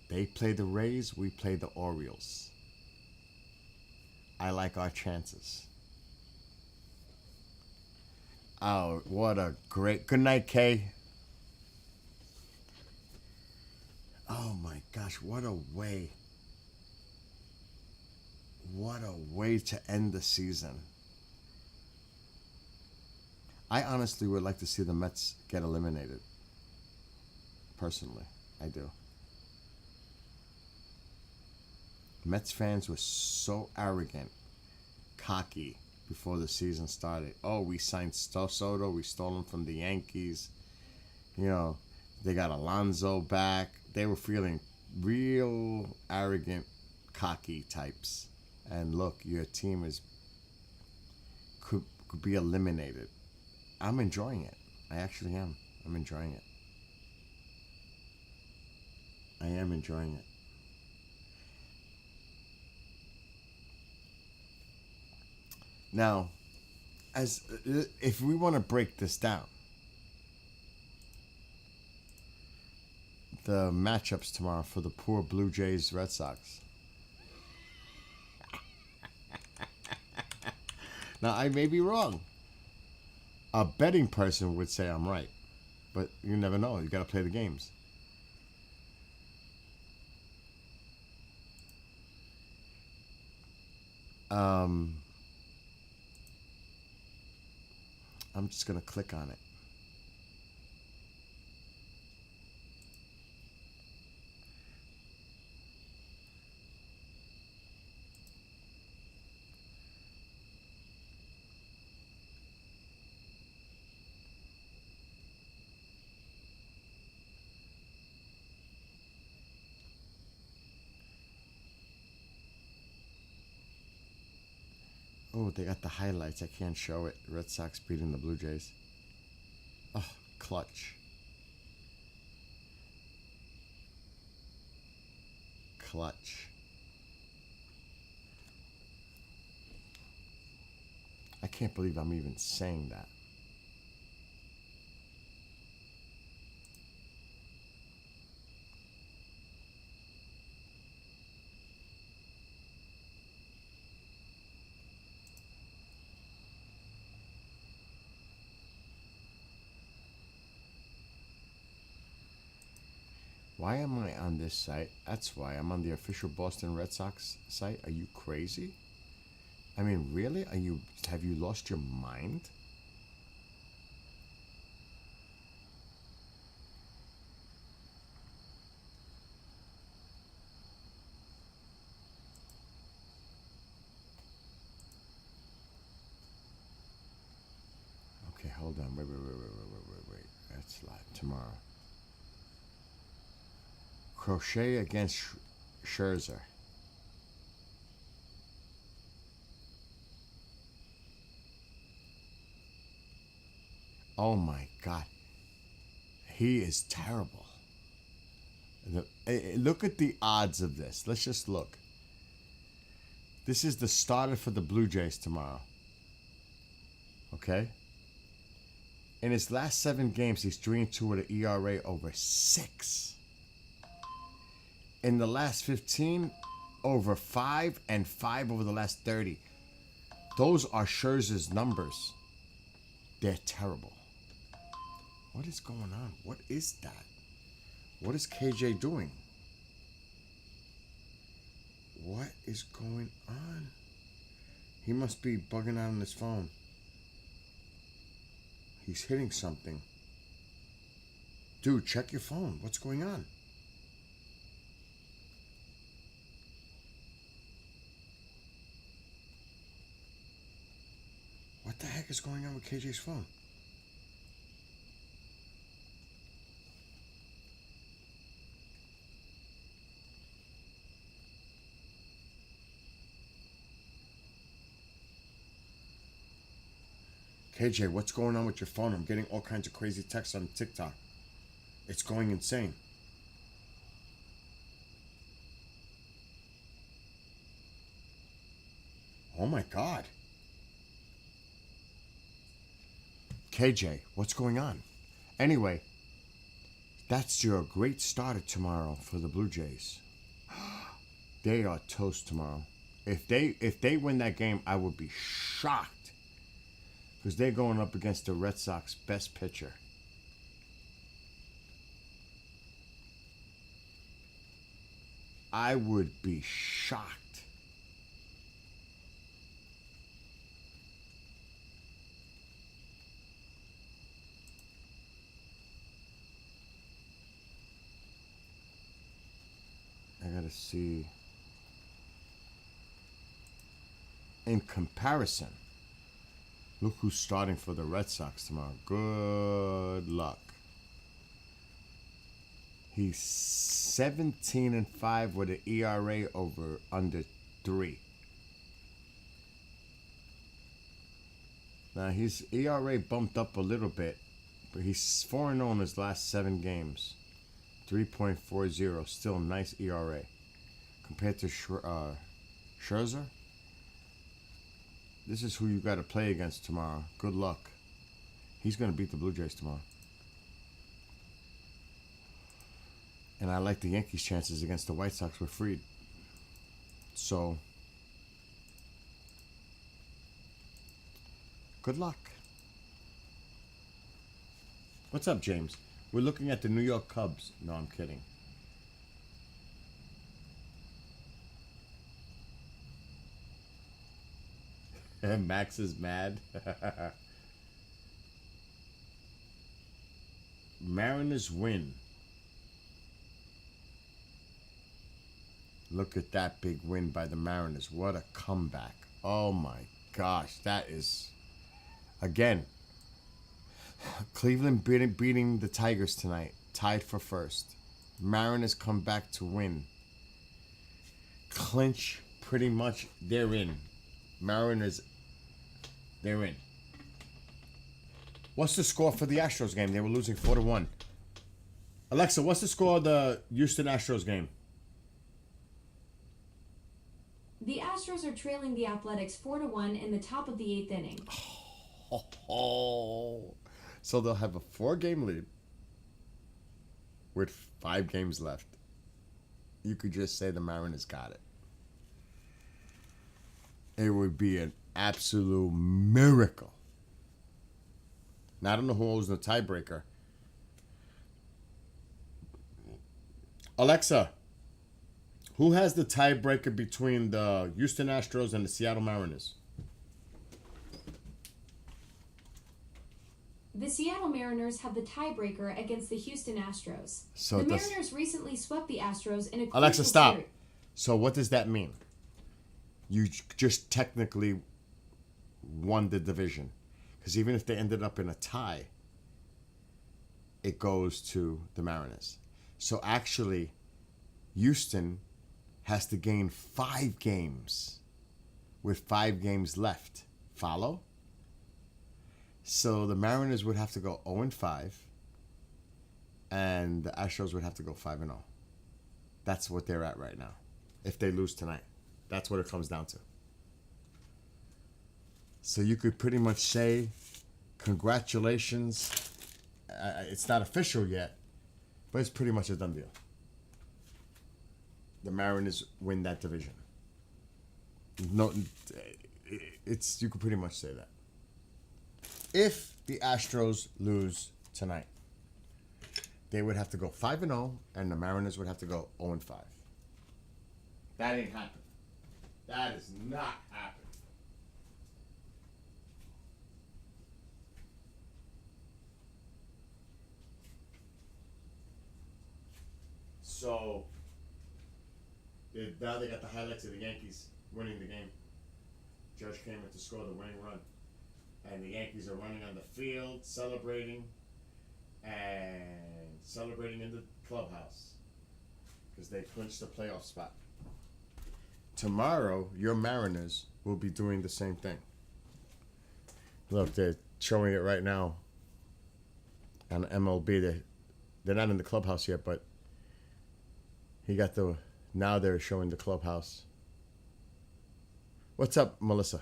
They play the Rays, we play the Orioles. I like our chances. Oh, what a great... Good night, Kay. Oh, my gosh, what a way. What a way to end the season. I honestly would like to see the Mets get eliminated. Personally, I do. Mets fans were so arrogant, cocky before the season started. Oh, we signed Soto, we stole him from the Yankees. You know, they got Alonso back. They were feeling real arrogant, cocky types. And look, your team could be eliminated. I'm enjoying it. I actually am. I'm enjoying it. I am enjoying it. Now, if we want to break this down, the matchups tomorrow for the poor Blue Jays Red Sox. Now, I may be wrong. A betting person would say I'm right, but you never know. You got to play the games. I'm just going to click on it. Oh, they got the highlights. I can't show it. Red Sox beating the Blue Jays. Oh, clutch. Clutch. I can't believe I'm even saying that. Why am I on this site? That's why I'm on the official Boston Red Sox site. Are you crazy? I mean, really? Have you lost your mind? Okay, hold on. Wait. That's live tomorrow. Crochet against Scherzer. Oh my God. He is terrible. Look at the odds of this. Let's just look. This is the starter for the Blue Jays tomorrow. Okay? In his last 7 games, he's 3-2 with an ERA over 6. In the last 15, over 5 and 5 over the last 30. Those are Scherzer's numbers. They're terrible. What is going on? What is that? What is KJ doing? What is going on? He must be bugging out on his phone. He's hitting something. Dude, check your phone. What's going on? What the heck is going on with KJ's phone? KJ, what's going on with your phone? I'm getting all kinds of crazy texts on TikTok. It's going insane. Oh my God. KJ, what's going on? Anyway, that's your great starter tomorrow for the Blue Jays. They are toast tomorrow. If they win that game, I would be shocked. Because they're going up against the Red Sox best pitcher. I would be shocked. I gotta see. In comparison, look who's starting for the Red Sox tomorrow. Good luck. He's 17-5 with an ERA over under 3. Now his ERA bumped up a little bit, but he's 4-0 in his last 7 games. 3.40, still nice ERA. Compared to Scherzer, this is who you got to play against tomorrow. Good luck. He's going to beat the Blue Jays tomorrow. And I like the Yankees' chances against the White Sox with Fried. So, good luck. What's up, James? We're looking at the New York Cubs. No, I'm kidding. Max is mad. Mariners win. Look at that big win by the Mariners. What a comeback. Oh my gosh. That is, again, Cleveland beating the Tigers tonight. Tied for first. Mariners come back to win. Clinch, pretty much, they're in. Mariners, they're in. What's the score for the Astros game? They were losing 4-1. Alexa, what's the score of the Houston Astros game? The Astros are trailing the Athletics 4-1 in the top of the 8th inning. Oh. So they'll have a 4-game lead with 5 games left. You could just say the Mariners got it. It would be an absolute miracle. Now, I don't know who owns the tiebreaker. Alexa, who has the tiebreaker between the Houston Astros and the Seattle Mariners? The Seattle Mariners have the tiebreaker against the Houston Astros. So the Mariners recently swept the Astros in a crucial Alexa, stop. series. So what does that mean? You just technically won the division. Because even if they ended up in a tie, it goes to the Mariners. So actually, Houston has to gain 5 games with 5 games left. Follow? So the Mariners would have to go 0-5, and the Astros would have to go 5-0. That's what they're at right now. If they lose tonight, that's what it comes down to. So you could pretty much say congratulations. It's not official yet, but it's pretty much a done deal. The Mariners win that division. No, it's you could pretty much say that. If the Astros lose tonight, they would have to go 5-0, and the Mariners would have to go 0-5. That ain't happening. That is not happening. So now they got the highlights of the Yankees winning the game. Judge came in to score the winning run, and the Yankees are running on the field, celebrating, and celebrating in the clubhouse because they clinched the playoff spot. Tomorrow, your Mariners will be doing the same thing. Look, they're showing it right now on MLB. They're not in the clubhouse yet, but now they're showing the clubhouse. What's up, Melissa?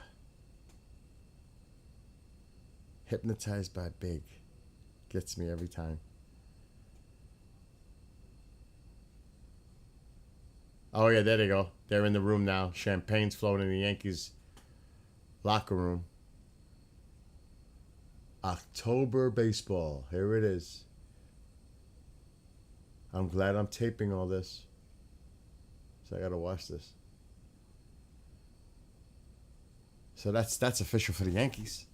Hypnotized by Big. Gets me every time. Oh, yeah, there they go. They're in the room now. Champagne's flowing in the Yankees locker room. October baseball. Here it is. I'm glad I'm taping all this. So I got to watch this. So that's official for the Yankees.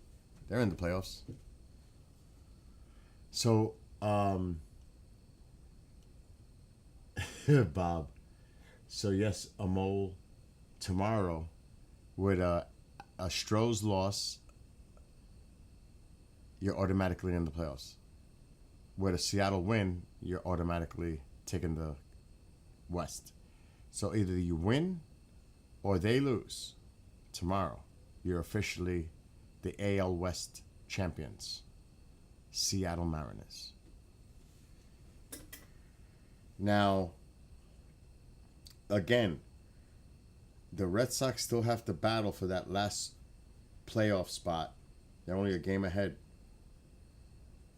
They're in the playoffs. So, Bob. So, yes, Amol, tomorrow, with a Astros loss, you're automatically in the playoffs. With a Seattle win, you're automatically taking the West. So either you win or they lose tomorrow. You're officially the AL West champions, Seattle Mariners. Now, again, the Red Sox still have to battle for that last playoff spot. They're only a game ahead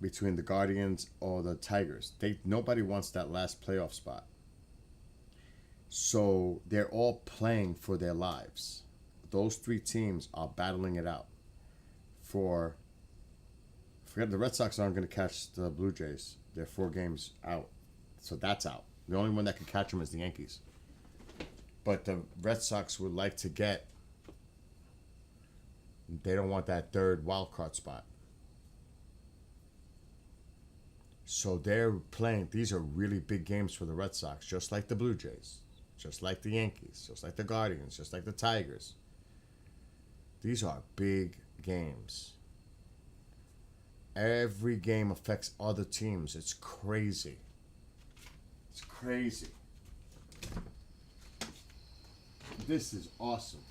between the Guardians or the Tigers. Nobody wants that last playoff spot. So they're all playing for their lives. Those three teams are battling it out. Forget the Red Sox aren't going to catch the Blue Jays. They're 4 games out. So that's out. The only one that can catch them is the Yankees. But the Red Sox would like to get, they don't want that third wild card spot. So they're playing, these are really big games for the Red Sox, just like the Blue Jays, just like the Yankees, just like the Guardians, just like the Tigers. These are big games. Every game affects other teams. It's crazy. It's crazy. This is awesome.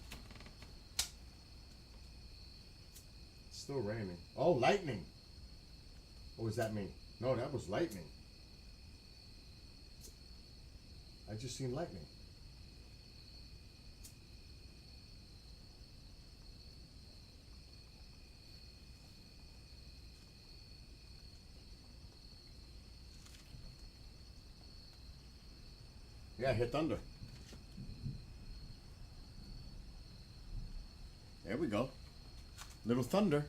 It's still raining. Oh, lightning. What does that mean? No, that was lightning. I just seen lightning. Yeah, I hit thunder. There we go. Little thunder.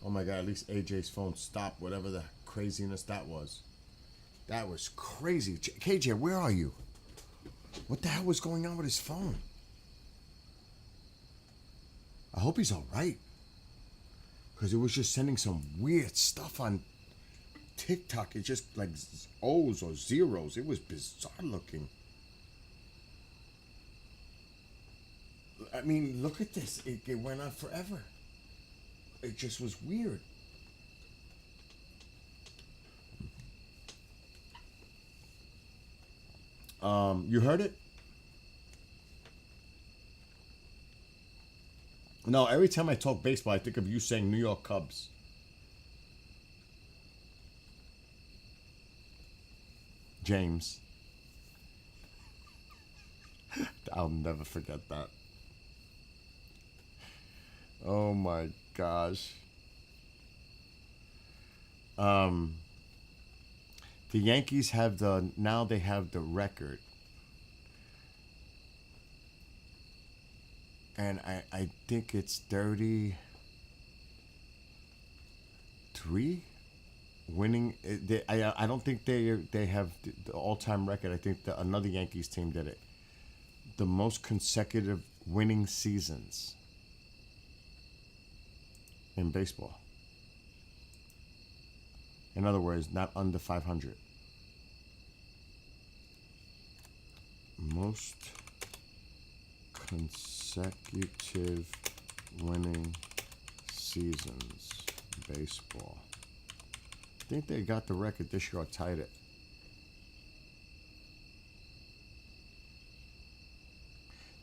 Oh my God, at least AJ's phone stopped whatever the craziness that was. That was crazy. KJ, where are you? What the hell was going on with his phone? I hope he's all right. Because it was just sending some weird stuff on TikTok. It's just like O's or zeros. It was bizarre looking. I mean, look at this. It went on forever. It just was weird. You heard it? No, every time I talk baseball, I think of you saying New York Cubs. James. I'll never forget that. Oh my gosh. Um, the Yankees have they have the record, and I think it's 33 winning. I don't think they have the all time record. I think another Yankees team did it. The most consecutive winning seasons in baseball. In other words, not under 500. Most consecutive winning seasons baseball. I think they got the record this year or tied it.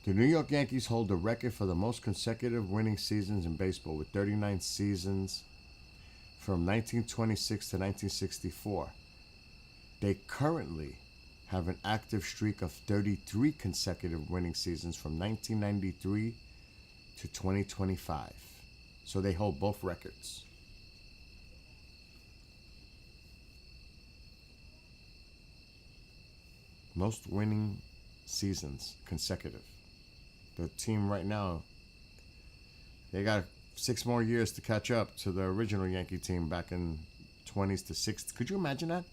The New York Yankees hold the record for the most consecutive winning seasons in baseball with 39 seasons from 1926 to 1964. They currently have an active streak of 33 consecutive winning seasons from 1993 to 2025. So they hold both records. Most winning seasons consecutive. The team right now, they got 6 more years to catch up to the original Yankee team back in 20s to 60s. Could you imagine that?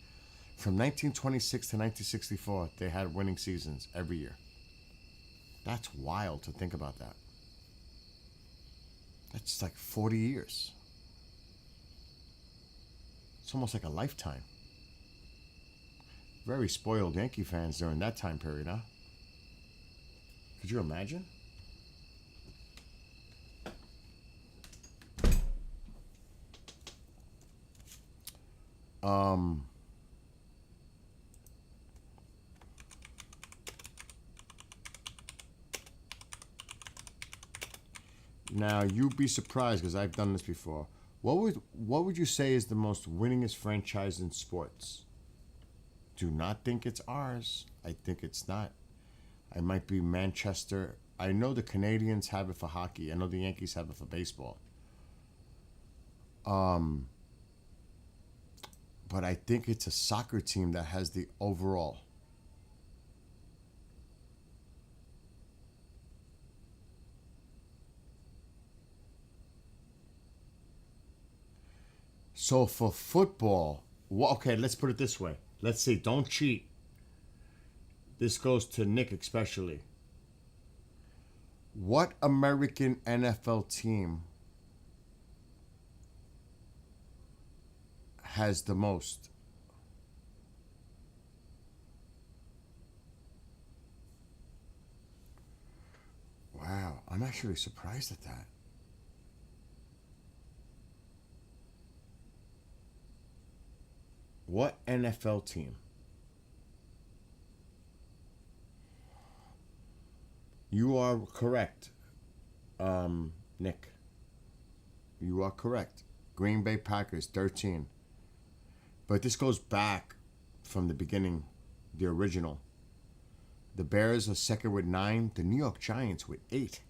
From 1926 to 1964, they had winning seasons every year. That's wild to think about that. That's like 40 years. It's almost like a lifetime. Very spoiled Yankee fans during that time period, huh? Could you imagine? Now you'd be surprised because I've done this before. What would you say is the most winningest franchise in sports? Do not think it's ours. I think it's not. I might be Manchester. I know the Canadians have it for hockey. I know the Yankees have it for baseball. But I think it's a soccer team that has the overall. So for football, okay, let's put it this way. Let's see. Don't cheat. This goes to Nick especially. What American NFL team has the most? Wow, I'm actually surprised at that. What NFL team? You are correct, Nick. You are correct. Green Bay Packers, 13. But this goes back from the beginning, the original. The Bears are second with 9. The New York Giants with 8.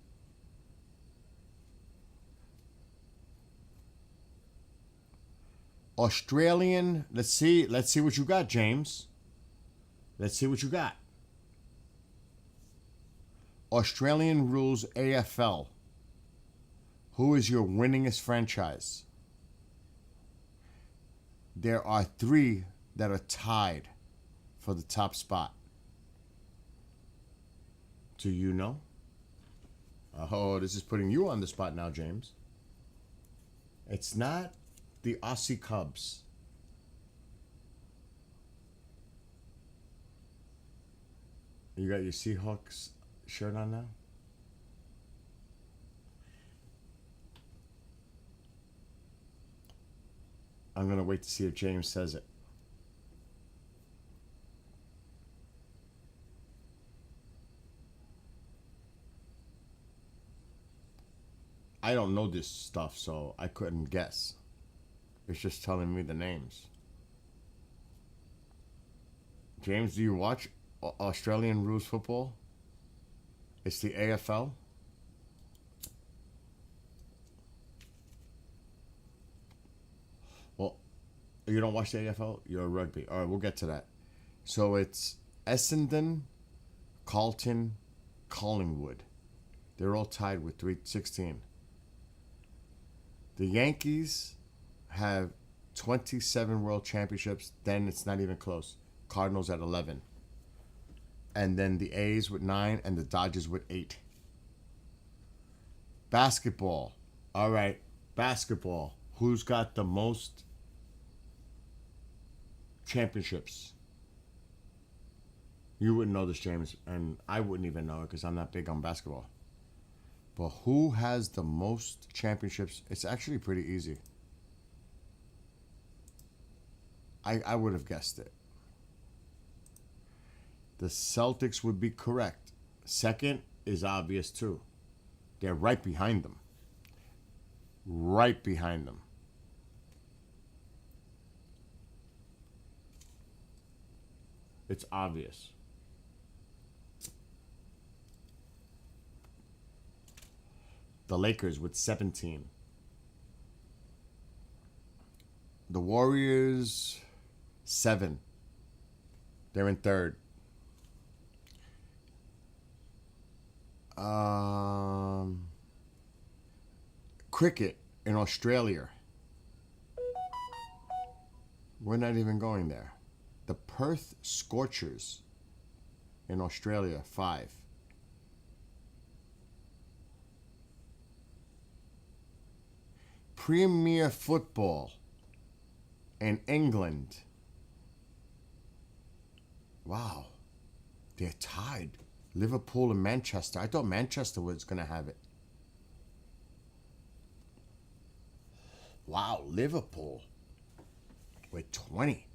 Australian, let's see what you got, James. Let's see what you got. Australian rules AFL. Who is your winningest franchise? There are 3 that are tied for the top spot. Do you know? Oh, this is putting you on the spot now, James. It's not the Aussie Cubs. You got your Seahawks shirt on now? I'm going to wait to see if James says it. I don't know this stuff, so I couldn't guess. It's just telling me the names. James, do you watch Australian rules football? It's the AFL. You don't watch the AFL? You're a rugby. All right, we'll get to that. So it's Essendon, Carlton, Collingwood. They're all tied with 316. The Yankees have 27 World Championships. Then it's not even close. Cardinals at 11. And then the A's with 9 and the Dodgers with 8. Basketball. All right, basketball. Who's got the most championships? You wouldn't know this, James, and I wouldn't even know it because I'm not big on basketball. But who has the most championships? It's actually pretty easy. I would have guessed it. The Celtics would be correct. Second is obvious too. They're right behind them. Right behind them. It's obvious. The Lakers with 17. The Warriors, 7. They're in third. Cricket in Australia. We're not even going there. The Perth Scorchers in Australia, 5. Premier Football in England. Wow. They're tied. Liverpool and Manchester. I thought Manchester was going to have it. Wow, Liverpool with 20.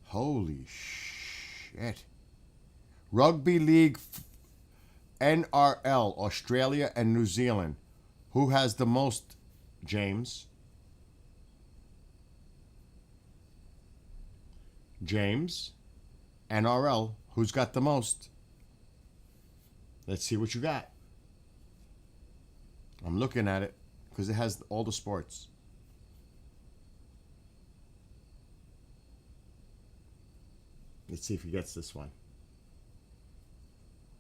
Holy shit. Rugby League, NRL, Australia and New Zealand. Who has the most, James? James. NRL, who's got the most? Let's see what you got. I'm looking at it because it has all the sports. Let's see if he gets this one.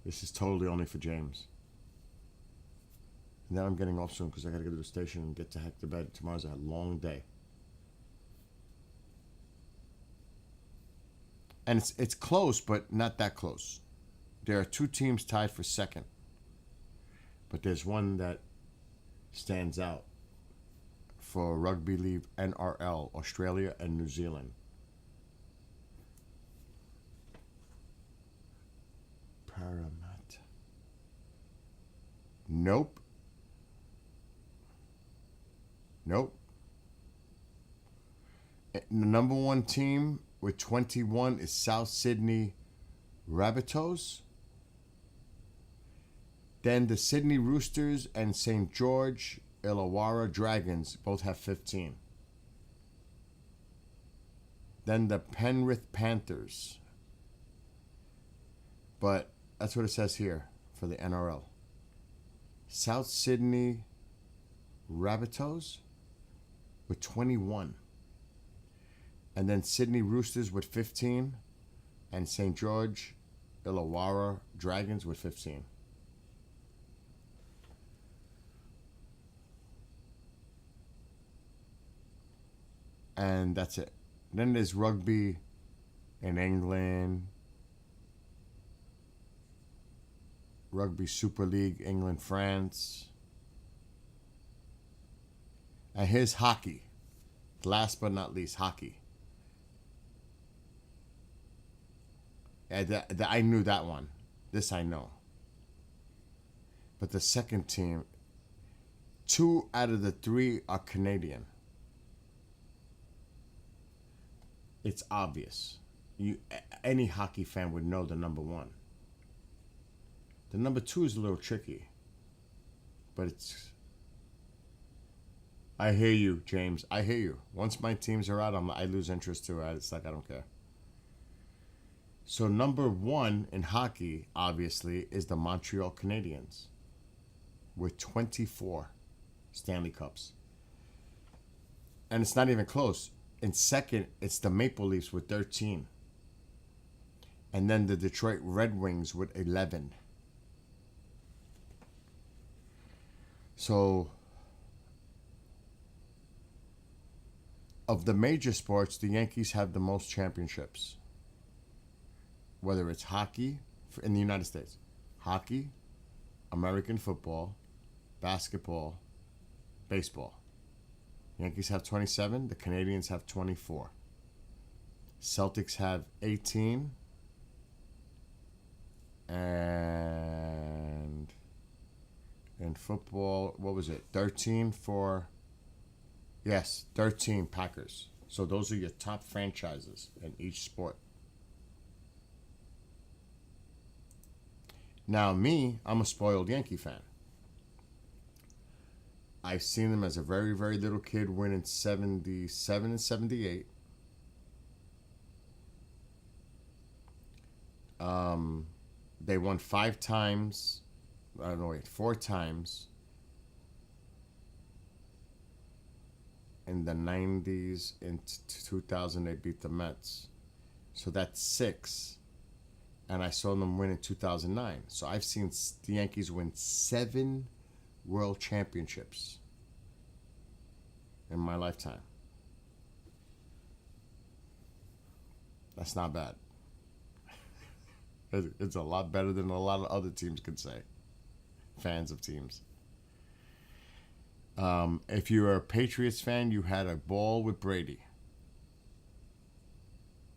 This is totally only for James. Now I'm getting off soon because I got to go to the station and get to heck to bed. Tomorrow's a long day. And it's close, but not that close. There are 2 teams tied for second. But there's one that stands out for Rugby League NRL, Australia and New Zealand. Parramatta. Nope. Nope. The number 1 team with 21 is South Sydney Rabbitohs. Then the Sydney Roosters and St. George Illawarra Dragons both have 15. Then the Penrith Panthers. But that's what it says here for the NRL. South Sydney Rabbitohs with 21. And then Sydney Roosters with 15. And St. George Illawarra Dragons with 15. And that's it. Then there's rugby in England. Rugby Super League, England, France. And here's hockey. Last but not least, hockey. I knew that one. This I know. But the second team, 2 out of the 3 are Canadian. It's obvious. Any hockey fan would know the number 1. The number 2 is a little tricky. But it's... I hear you, James. I hear you. Once my teams are out, I lose interest too. It's like I don't care. So number 1 in hockey, obviously, is the Montreal Canadiens with 24 Stanley Cups. And it's not even close. In second, it's the Maple Leafs with 13. And then the Detroit Red Wings with 11. So, of the major sports, the Yankees have the most championships. Whether it's hockey in the United States, hockey, American football, basketball, baseball. Yankees have 27. The Canadians have 24. Celtics have 18. And in football, what was it? 13 for... Yes, 13 Packers. So those are your top franchises in each sport. Now, me, I'm a spoiled Yankee fan. I've seen them as a very, very little kid win in 77 and 78. They won 5 times. I don't know, wait, 4 times. In the 90s, in 2000, they beat the Mets. So that's 6. And I saw them win in 2009. So I've seen the Yankees win 7 World Championships in my lifetime. That's not bad. It's a lot better than a lot of other teams could say. Fans of teams. If you were a Patriots fan, you had a ball with Brady.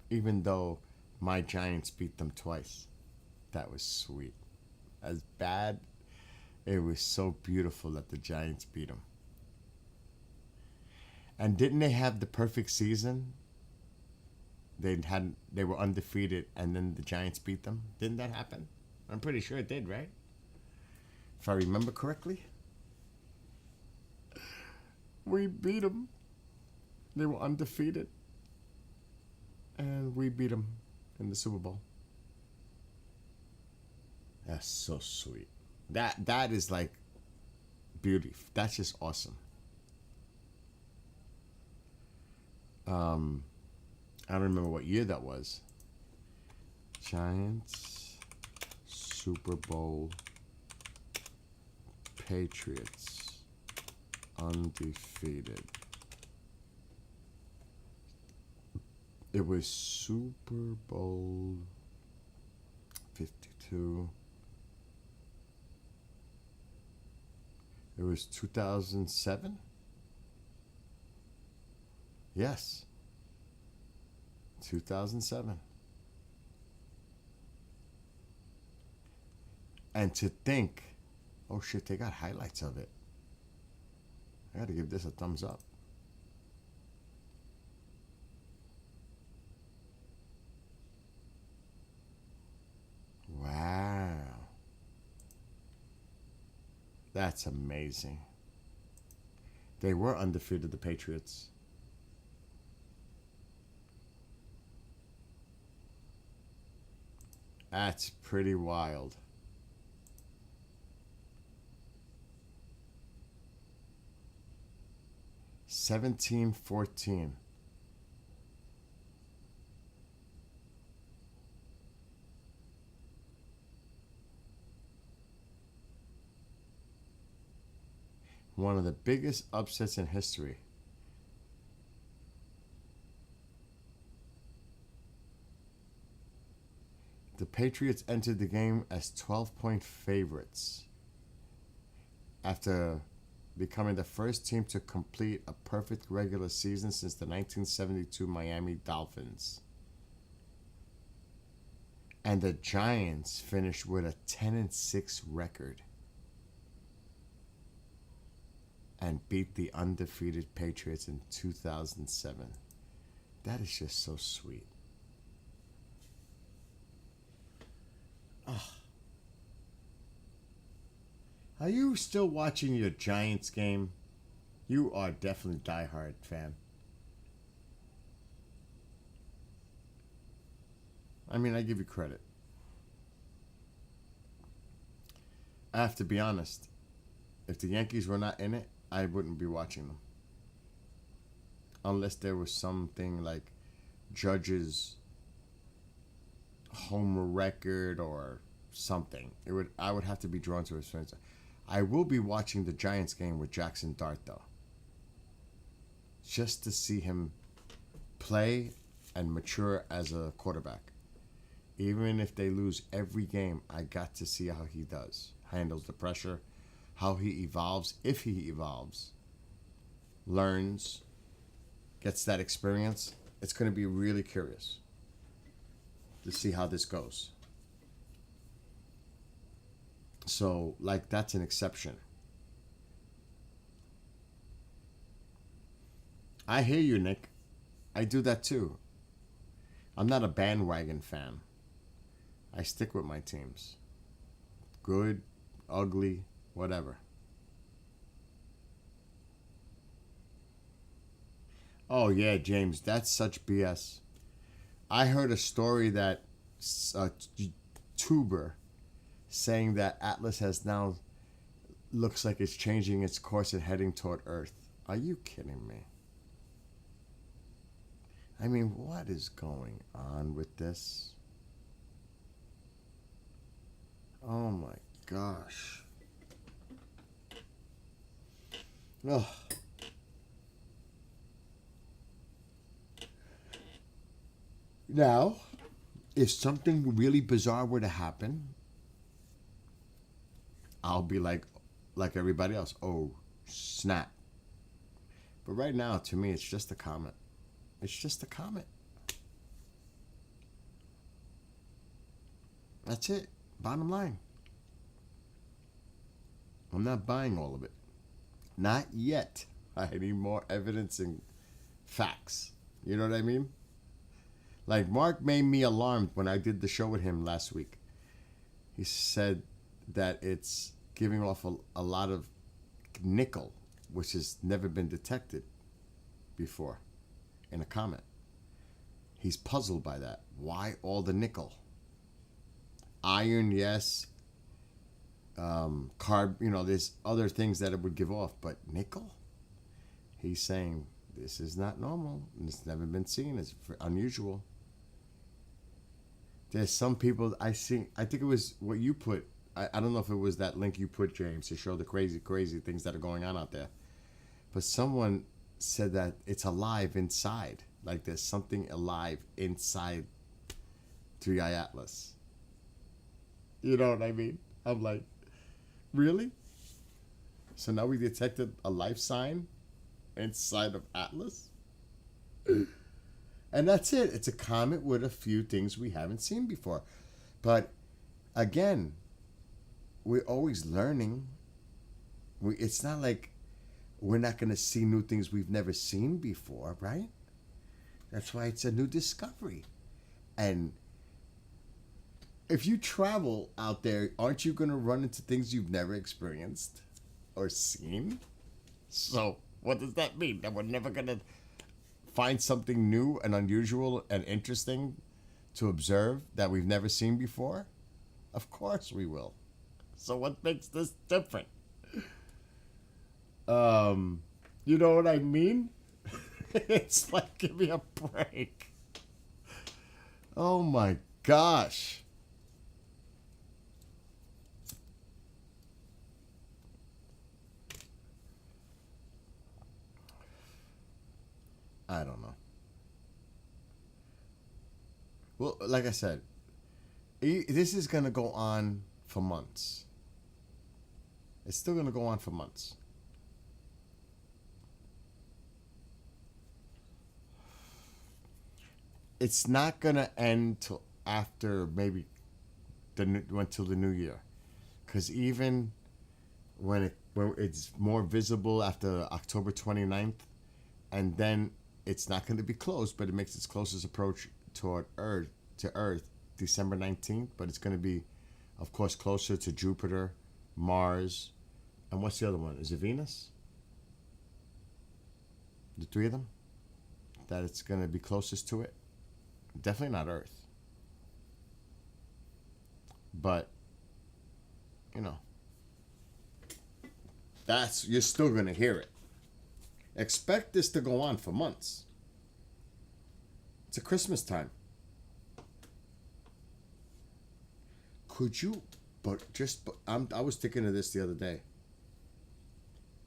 Even though my Giants beat them twice. That was sweet. As bad, it was so beautiful that the Giants beat them. And didn't they have the perfect season? They were undefeated, and then the Giants beat them. Didn't that happen? I'm pretty sure it did, right? If I remember correctly. We beat them. They were undefeated. And we beat them in the Super Bowl. That's so sweet. That is like beauty. That's just awesome. I don't remember what year that was. Giants, Super Bowl, Patriots, undefeated. It was Super Bowl 52. It was 2007? Yes. 2007. And to think, oh shit, they got highlights of it. I gotta give this a thumbs up. Wow. That's amazing. They were undefeated, the Patriots. That's pretty wild. $17-14. One of the biggest upsets in history. The Patriots entered the game as 12-point favorites after becoming the first team to complete a perfect regular season since the 1972 Miami Dolphins. And the Giants finished with a 10-6 record and beat the undefeated Patriots in 2007. That is just so sweet. Oh. Are you still watching your Giants game? You are definitely a diehard fan. I mean, I give you credit. I have to be honest. If the Yankees were not in it, I wouldn't be watching them. unless there was something like judges home record or something. I would have to be drawn to his friends. I will be watching the Giants game with Jackson Dart though, just to see him play and mature as a quarterback. Even if they lose every game, I got to see how he handles the pressure, how he evolves, if he evolves, learns, gets that experience. It's going to be really curious to see how this goes. So, like, that's an exception. I hear you, Nick. I do that too. I'm not a bandwagon fan. I stick with my teams. Good, ugly, whatever. Oh, yeah, James, that's such BS. I heard a story that a tuber saying that Atlas has now looks like it's changing its course and heading toward Earth. Are you kidding me? I mean, what is going on with this? Oh my gosh. Ugh. Now, if something really bizarre were to happen, I'll be like everybody else. Oh, snap. But right now, to me, it's just a comet. It's just a comet. That's it. Bottom line. I'm not buying all of it. Not yet. I need more evidence and facts. You know what I mean? Like, Mark made me alarmed when I did the show with him last week. He said that it's giving off a lot of nickel, which has never been detected before in a comet. He's puzzled by that. Why all the nickel? Iron, yes. There's other things that it would give off, but nickel? He's saying this is not normal. It's never been seen. It's unusual. There's some people I think it was what you put. I don't know if it was that link you put, James, to show the crazy things that are going on out there. But someone said that it's alive inside. Like there's something alive inside 3i Atlas. You know what I mean? I'm like, really? So now we detected a life sign inside of Atlas? And that's it. It's a comet with a few things we haven't seen before. But again, we're always learning. It's not like we're not going to see new things we've never seen before, right? That's why it's a new discovery. And if you travel out there, aren't you going to run into things you've never experienced or seen? So what does that mean? That we're never going to find something new and unusual and interesting to observe that we've never seen before? Of course we will. So what makes this different? You know what I mean? It's like, give me a break. Oh my gosh. I don't know. Well, like I said, this is going to go on for months. It's still going to go on for months. It's not going to end till after maybe until the new year. Because even when it's more visible after October 29th, and then it's not going to be close, but it makes its closest approach toward Earth, December 19th. But it's going to be, of course, closer to Jupiter, Mars, and what's the other one? Is it Venus? The three of them? That it's going to be closest to it? Definitely not Earth. But, you're still going to hear it. Expect this to go on for months. It's a Christmas time. Could you, I was thinking of this the other day.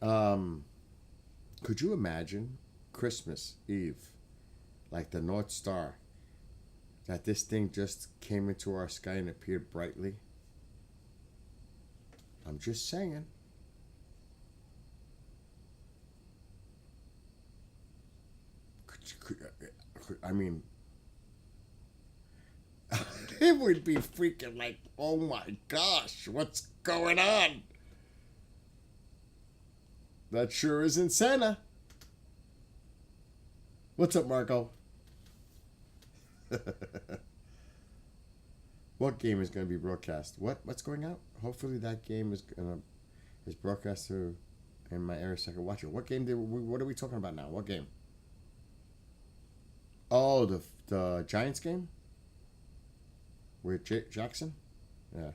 Could you imagine Christmas Eve, like the North Star, that this thing just came into our sky and appeared brightly? I'm just saying. I mean, it would be freaking like, oh my gosh, what's going on? That sure isn't Santa. What's up, Marco? What game is going to be broadcast? What's going out? Hopefully that game is broadcast through in my area so I can watch it. What game what are we talking about now? What game? Oh, the Giants game? With Jackson? Yeah.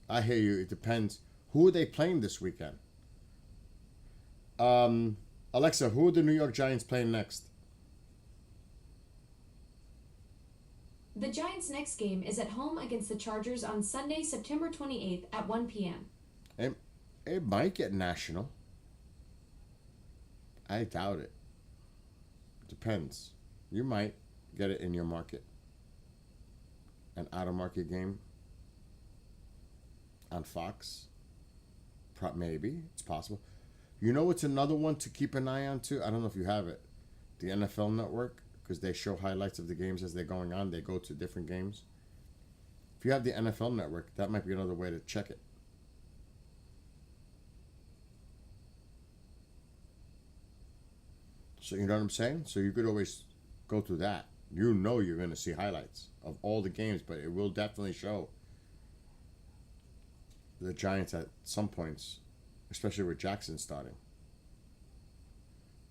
I hear you. It depends. Who are they playing this weekend? Alexa, who are the New York Giants playing next? The Giants' next game is at home against the Chargers on Sunday, September 28th at 1 p.m. It might get national. I doubt it. Depends. You might get it in your market. An out-of-market game on Fox. Maybe. It's possible. You know what's another one to keep an eye on too? I don't know if you have it. The NFL Network, because they show highlights of the games as they're going on. They go to different games. If you have the NFL Network, that might be another way to check it. So you know what I'm saying? So you could always go through that. You know you're going to see highlights of all the games, but it will definitely show the Giants at some points, especially with Jackson starting.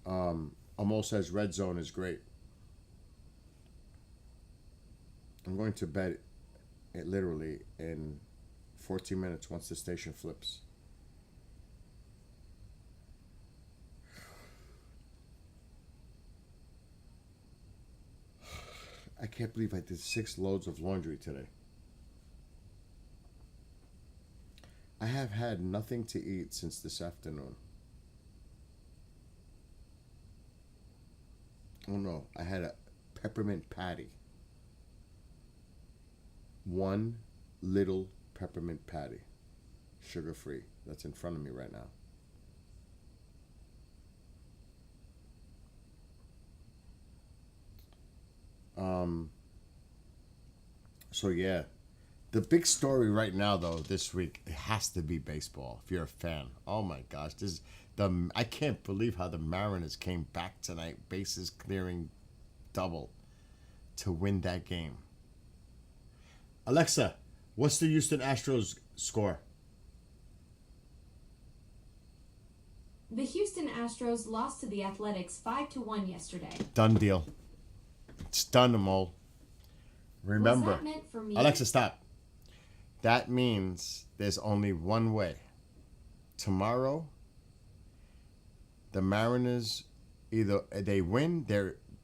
Amo says Red Zone is great. I'm going to bet it literally in 14 minutes once the station flips. I can't believe I did 6 loads of laundry today. I have had nothing to eat since this afternoon. Oh no, I had a peppermint patty. One little peppermint patty. Sugar-free. That's in front of me right now. So yeah, the big story right now though this week, it has to be baseball. If you're a fan, oh my gosh, I can't believe how the Mariners came back tonight, bases clearing double, to win that game. Alexa, what's the Houston Astros score? The Houston Astros lost to the Athletics 5-1 yesterday. Done deal. It's done, Amol. Remember, Was that meant for me? Alexa, stop. That means there's only one way. Tomorrow, the Mariners, either they win,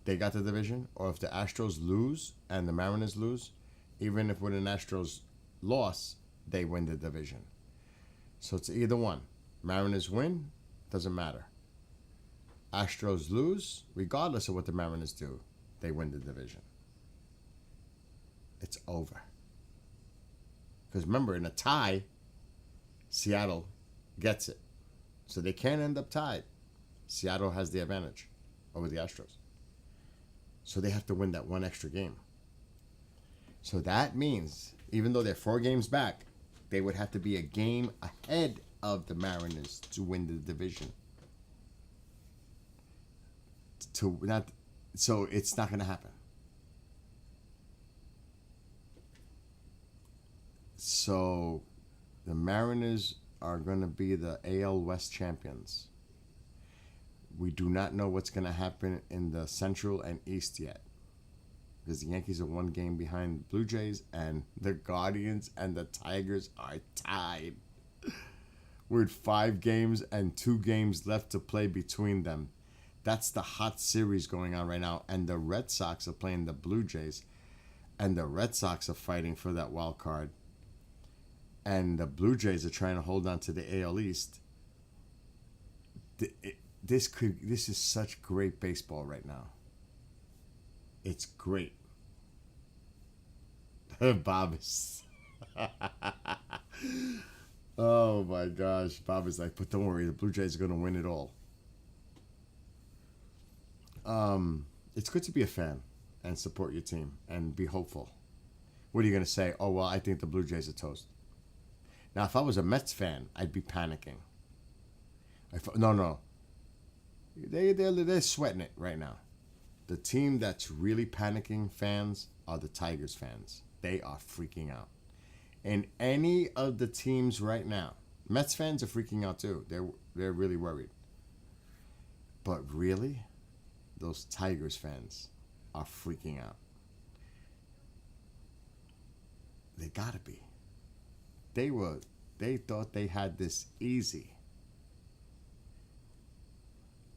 they got the division, or if the Astros lose and the Mariners lose, even if with an Astros loss, they win the division. So it's either one. Mariners win, doesn't matter. Astros lose, regardless of what the Mariners do, they win the division. It's over. Because remember, in a tie, Seattle gets it. So they can't end up tied. Seattle has the advantage over the Astros. So they have to win that one extra game. So that means, even though they're 4 games back, they would have to be a game ahead of the Mariners to win the division. So it's not going to happen. So the Mariners are going to be the AL West champions. We do not know what's going to happen in the Central and East yet, because the Yankees are 1 game behind the Blue Jays, and the Guardians and the Tigers are tied. with 5 games and 2 games left to play between them. That's the hot series going on right now. And the Red Sox are playing the Blue Jays. And the Red Sox are fighting for that wild card. And the Blue Jays are trying to hold on to the AL East. This is such great baseball right now. It's great. Bob is... Oh my gosh. Bob is like, but don't worry, the Blue Jays are going to win it all. It's good to be a fan and support your team and be hopeful. What are you going to say? Oh, well, I think the Blue Jays are toast. Now, if I was a Mets fan, I'd be panicking. No. They're sweating it right now. The team that's really panicking fans are the Tigers fans. They are freaking out. And any of the teams right now, Mets fans are freaking out too. They're really worried. But really, those Tigers fans are freaking out. They gotta be. They thought they had this easy.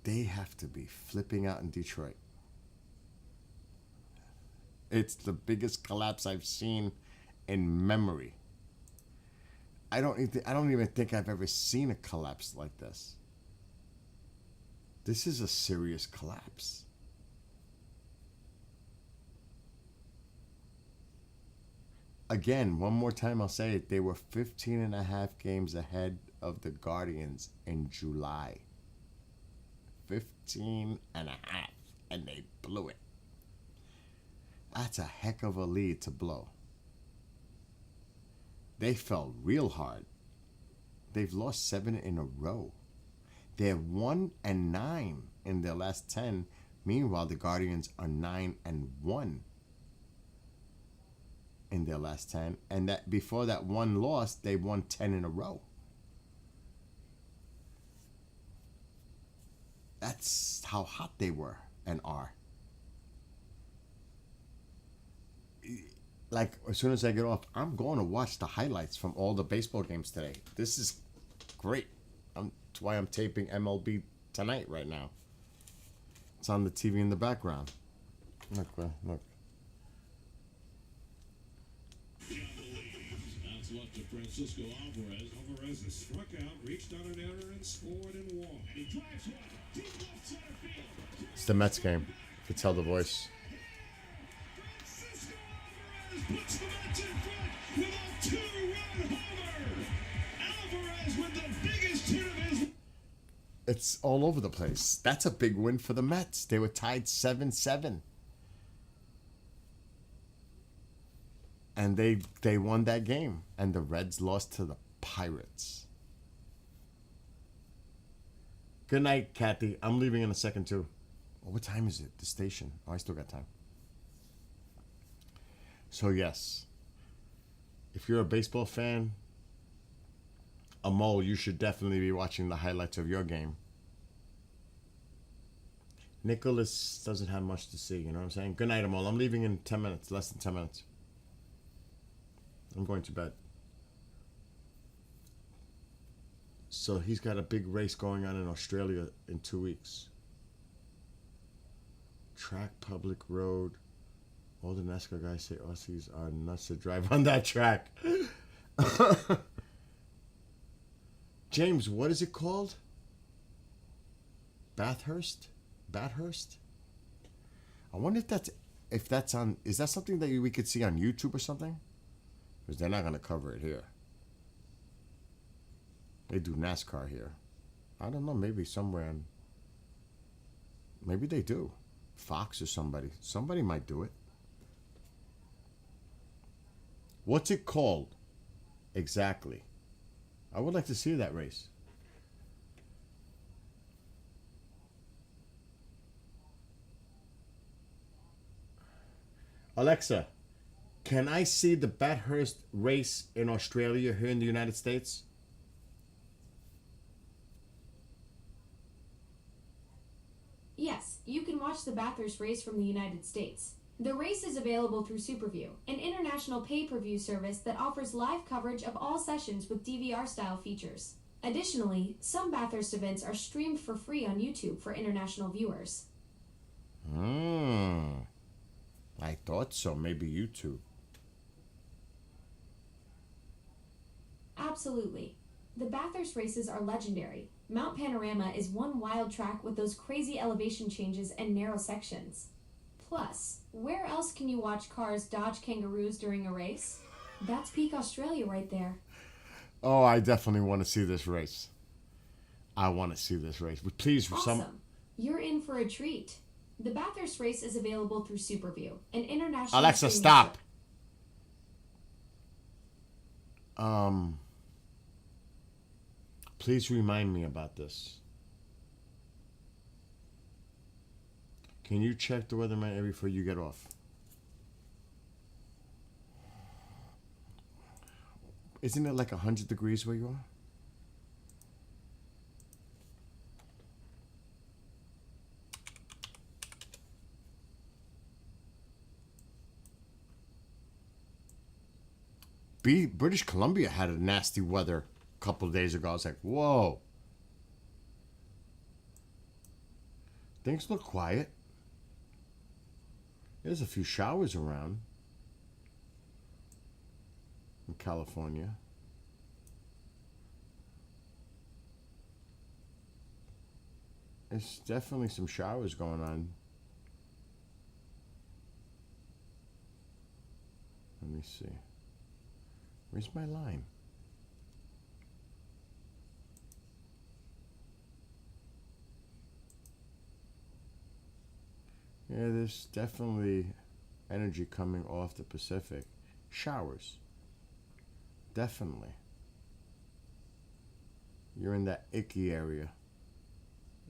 They have to be flipping out in Detroit. It's the biggest collapse I've seen in memory. I don't even think I've ever seen a collapse like this. This is a serious collapse. Again, one more time I'll say it. They were 15 and a half games ahead of the Guardians in July. 15 and a half. And they blew it. That's a heck of a lead to blow. They fell real hard. They've lost 7 in a row. They're 1-9 in their last 10. Meanwhile, the Guardians are 9-1 in their last 10. And that before that one loss, they won 10 in a row. That's how hot they were and are. Like, as soon as I get off, I'm going to watch the highlights from all the baseball games today. This is great. That's why I'm taping MLB tonight right now. It's on the TV in the background. Look. That's left to Francisco Alvarez. Alvarez has struck out, reached on an error, and scored and won. And he drives one. Deep left center field. It's the Mets game. You can tell the voice. Francisco Alvarez puts the Mets in front with a 2-run homer. Alvarez with the biggest hit of his... It's all over the place. That's a big win for the Mets. They were tied 7-7. And they won that game. And the Reds lost to the Pirates. Good night, Kathy. I'm leaving in a second, too. Oh, what time is it? The station. Oh, I still got time. So, yes. If you're a baseball fan, Amol, you should definitely be watching the highlights of your game. Nicholas doesn't have much to see, you know what I'm saying? Good night, Amol. I'm leaving in 10 minutes, less than 10 minutes. I'm going to bed. So he's got a big race going on in Australia in 2 weeks. Track, public road. All the NASCAR guys say Aussies are nuts to drive on that track. James, what is it called? Bathurst? I wonder if that's on. Is that something that we could see on YouTube or something? Because they're not going to cover it here. They do NASCAR here. I don't know. Maybe somewhere. Maybe they do. Fox or somebody. Somebody might do it. What's it called? Exactly. I would like to see that race. Alexa, can I see the Bathurst race in Australia here in the United States? Yes, you can watch the Bathurst race from the United States. The race is available through Superview, an international pay-per-view service that offers live coverage of all sessions with DVR-style features. Additionally, some Bathurst events are streamed for free on YouTube for international viewers. I thought so. Maybe YouTube. Absolutely. The Bathurst races are legendary. Mount Panorama is one wild track with those crazy elevation changes and narrow sections. Plus, where else can you watch cars dodge kangaroos during a race? That's peak Australia right there. Oh, I definitely want to see this race. I want to see this race. But please, for Awesome. You're in for a treat. The Bathurst race is available through Superview, an international Alexa, streaming stop. service. Please remind me about this. Can you check the weather man before you get off? Isn't it like 100 degrees where you are? British Columbia had a nasty weather a couple of days ago. I was like, whoa. Things look quiet. There's a few showers around in California. There's definitely some showers going on. Let me see. Where's my line? Yeah, there's definitely energy coming off the Pacific. Showers. Definitely. You're in that icky area.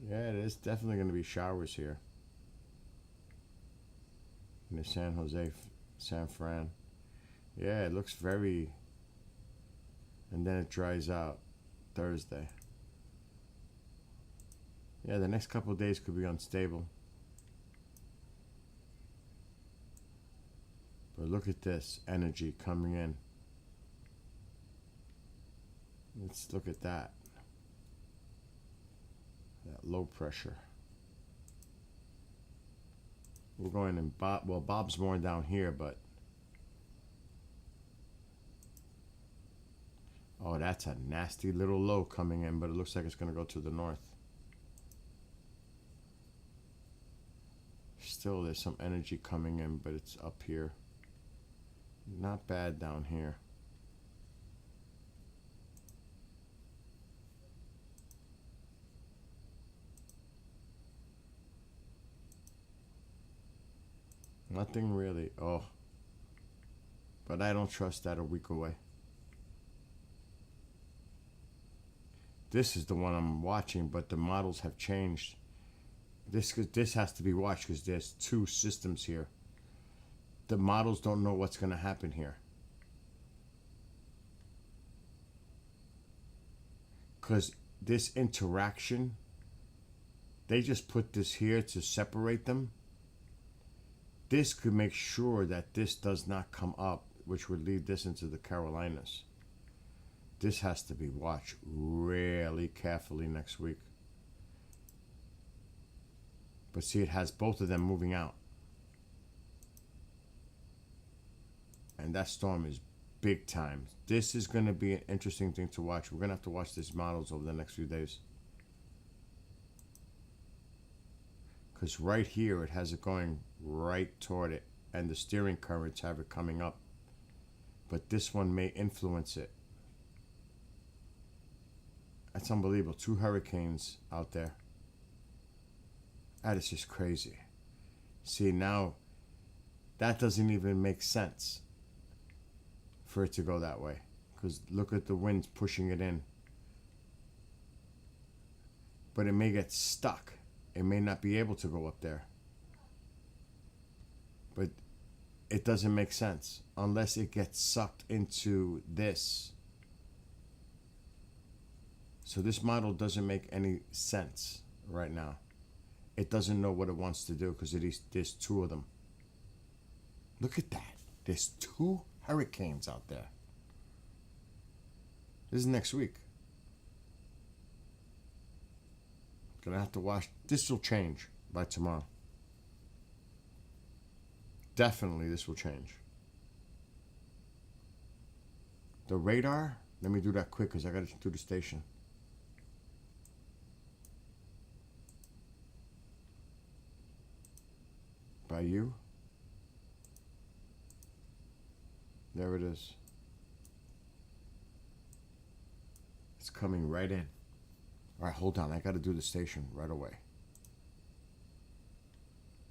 Yeah, there's definitely going to be showers here. In the San Jose, San Fran. Yeah, it looks very... And then it dries out Thursday. Yeah, the next couple of days could be unstable. But look at this energy coming in. Let's look at that. That low pressure. We're going in Bob's more down here, but oh, that's a nasty little low coming in, but it looks like it's going to go to the north. Still, there's some energy coming in, but it's up here. Not bad down here. Nothing really. Oh. But I don't trust that a week away. This is the one I'm watching, but the models have changed. This has to be watched because there's two systems here. The models don't know what's going to happen here. Because this interaction, they just put this here to separate them. This could make sure that this does not come up, which would lead this into the Carolinas. This has to be watched really carefully next week. But see, it has both of them moving out. And that storm is big time. This is going to be an interesting thing to watch. We're going to have to watch these models over the next few days. Because right here, it has it going right toward it. And the steering currents have it coming up. But this one may influence it. That's unbelievable. 2 hurricanes out there. That is just crazy. See, now, that doesn't even make sense for it to go that way. Because look at the winds pushing it in. But it may get stuck. It may not be able to go up there. But it doesn't make sense unless it gets sucked into this. So this model doesn't make any sense right now. It doesn't know what it wants to do because there's 2 of them. Look at that. There's 2 hurricanes out there. This is next week. Gonna have to watch. This will change by tomorrow. Definitely this will change. The radar, let me do that quick because I gotta do the station. By you. There it is. It's coming right in. All right, hold on. I gotta do the station right away.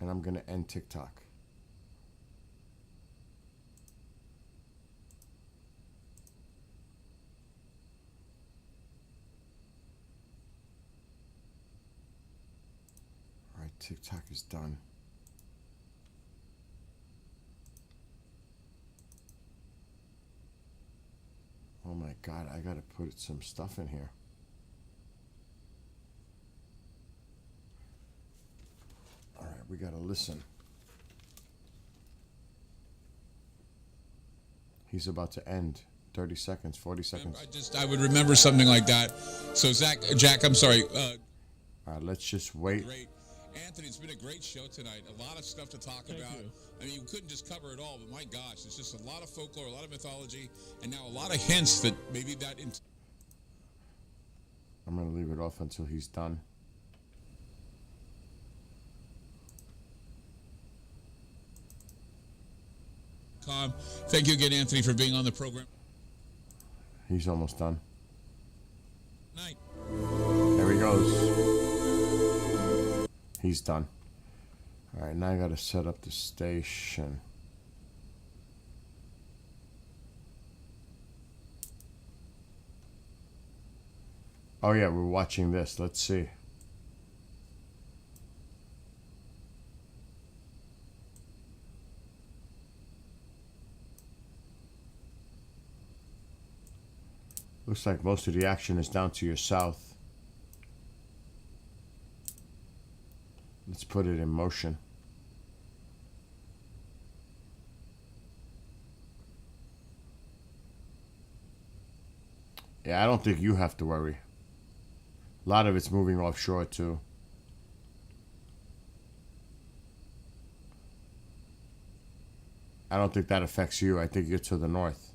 And I'm gonna end TikTok. All right, TikTok is done. Oh my God, I gotta put some stuff in here. All right, we gotta listen. He's about to end. 30 seconds, 40 seconds. I would remember something like that. So Jack, I'm sorry. All right, let's just wait. Great. Anthony, it's been a great show tonight. A lot of stuff to talk about. I mean, you couldn't just cover it all, but my gosh, it's just a lot of folklore, a lot of mythology, and now a lot of hints that maybe that... I'm going to leave it off until he's done. Thank you again, Anthony, for being on the program. He's almost done. Night. There he goes. He's done. All right, now I got to set up the station. Oh yeah, we're watching this. Let's see. Looks like most of the action is down to your south. Let's put it in motion. Yeah, I don't think you have to worry. A lot of it's moving offshore too. I don't think that affects you. I think you're to the north.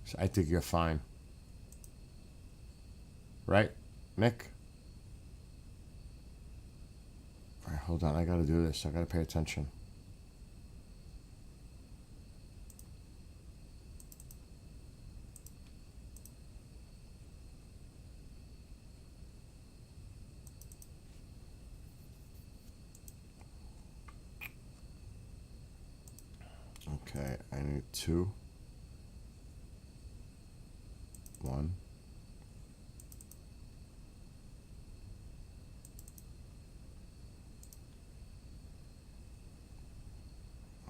So I think you're fine. Right, Nick? All right, hold on. I gotta do this. I gotta pay attention. Okay, I need 2. 1.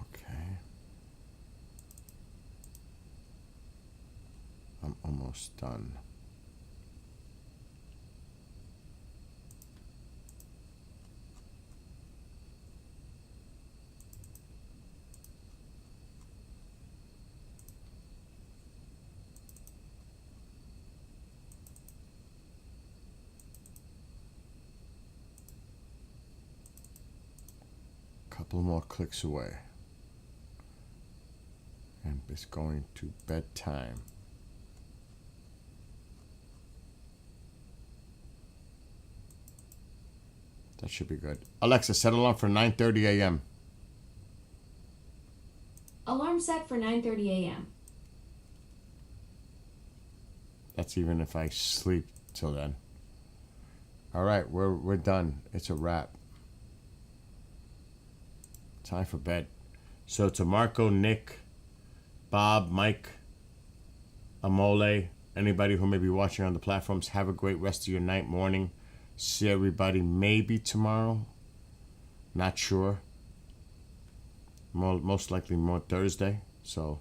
Okay. I'm almost done. Couple more clicks away. And it's going to bedtime. That should be good. Alexa, set alarm for 9:30 a.m. Alarm set for 9:30 a.m. That's even if I sleep till then. All right, we're done. It's a wrap. Time for bed. So to Marco, Nick, Bob, Mike, Amole, anybody who may be watching on the platforms, have a great rest of your night, morning. See everybody maybe tomorrow. Not sure. Most likely more Thursday. So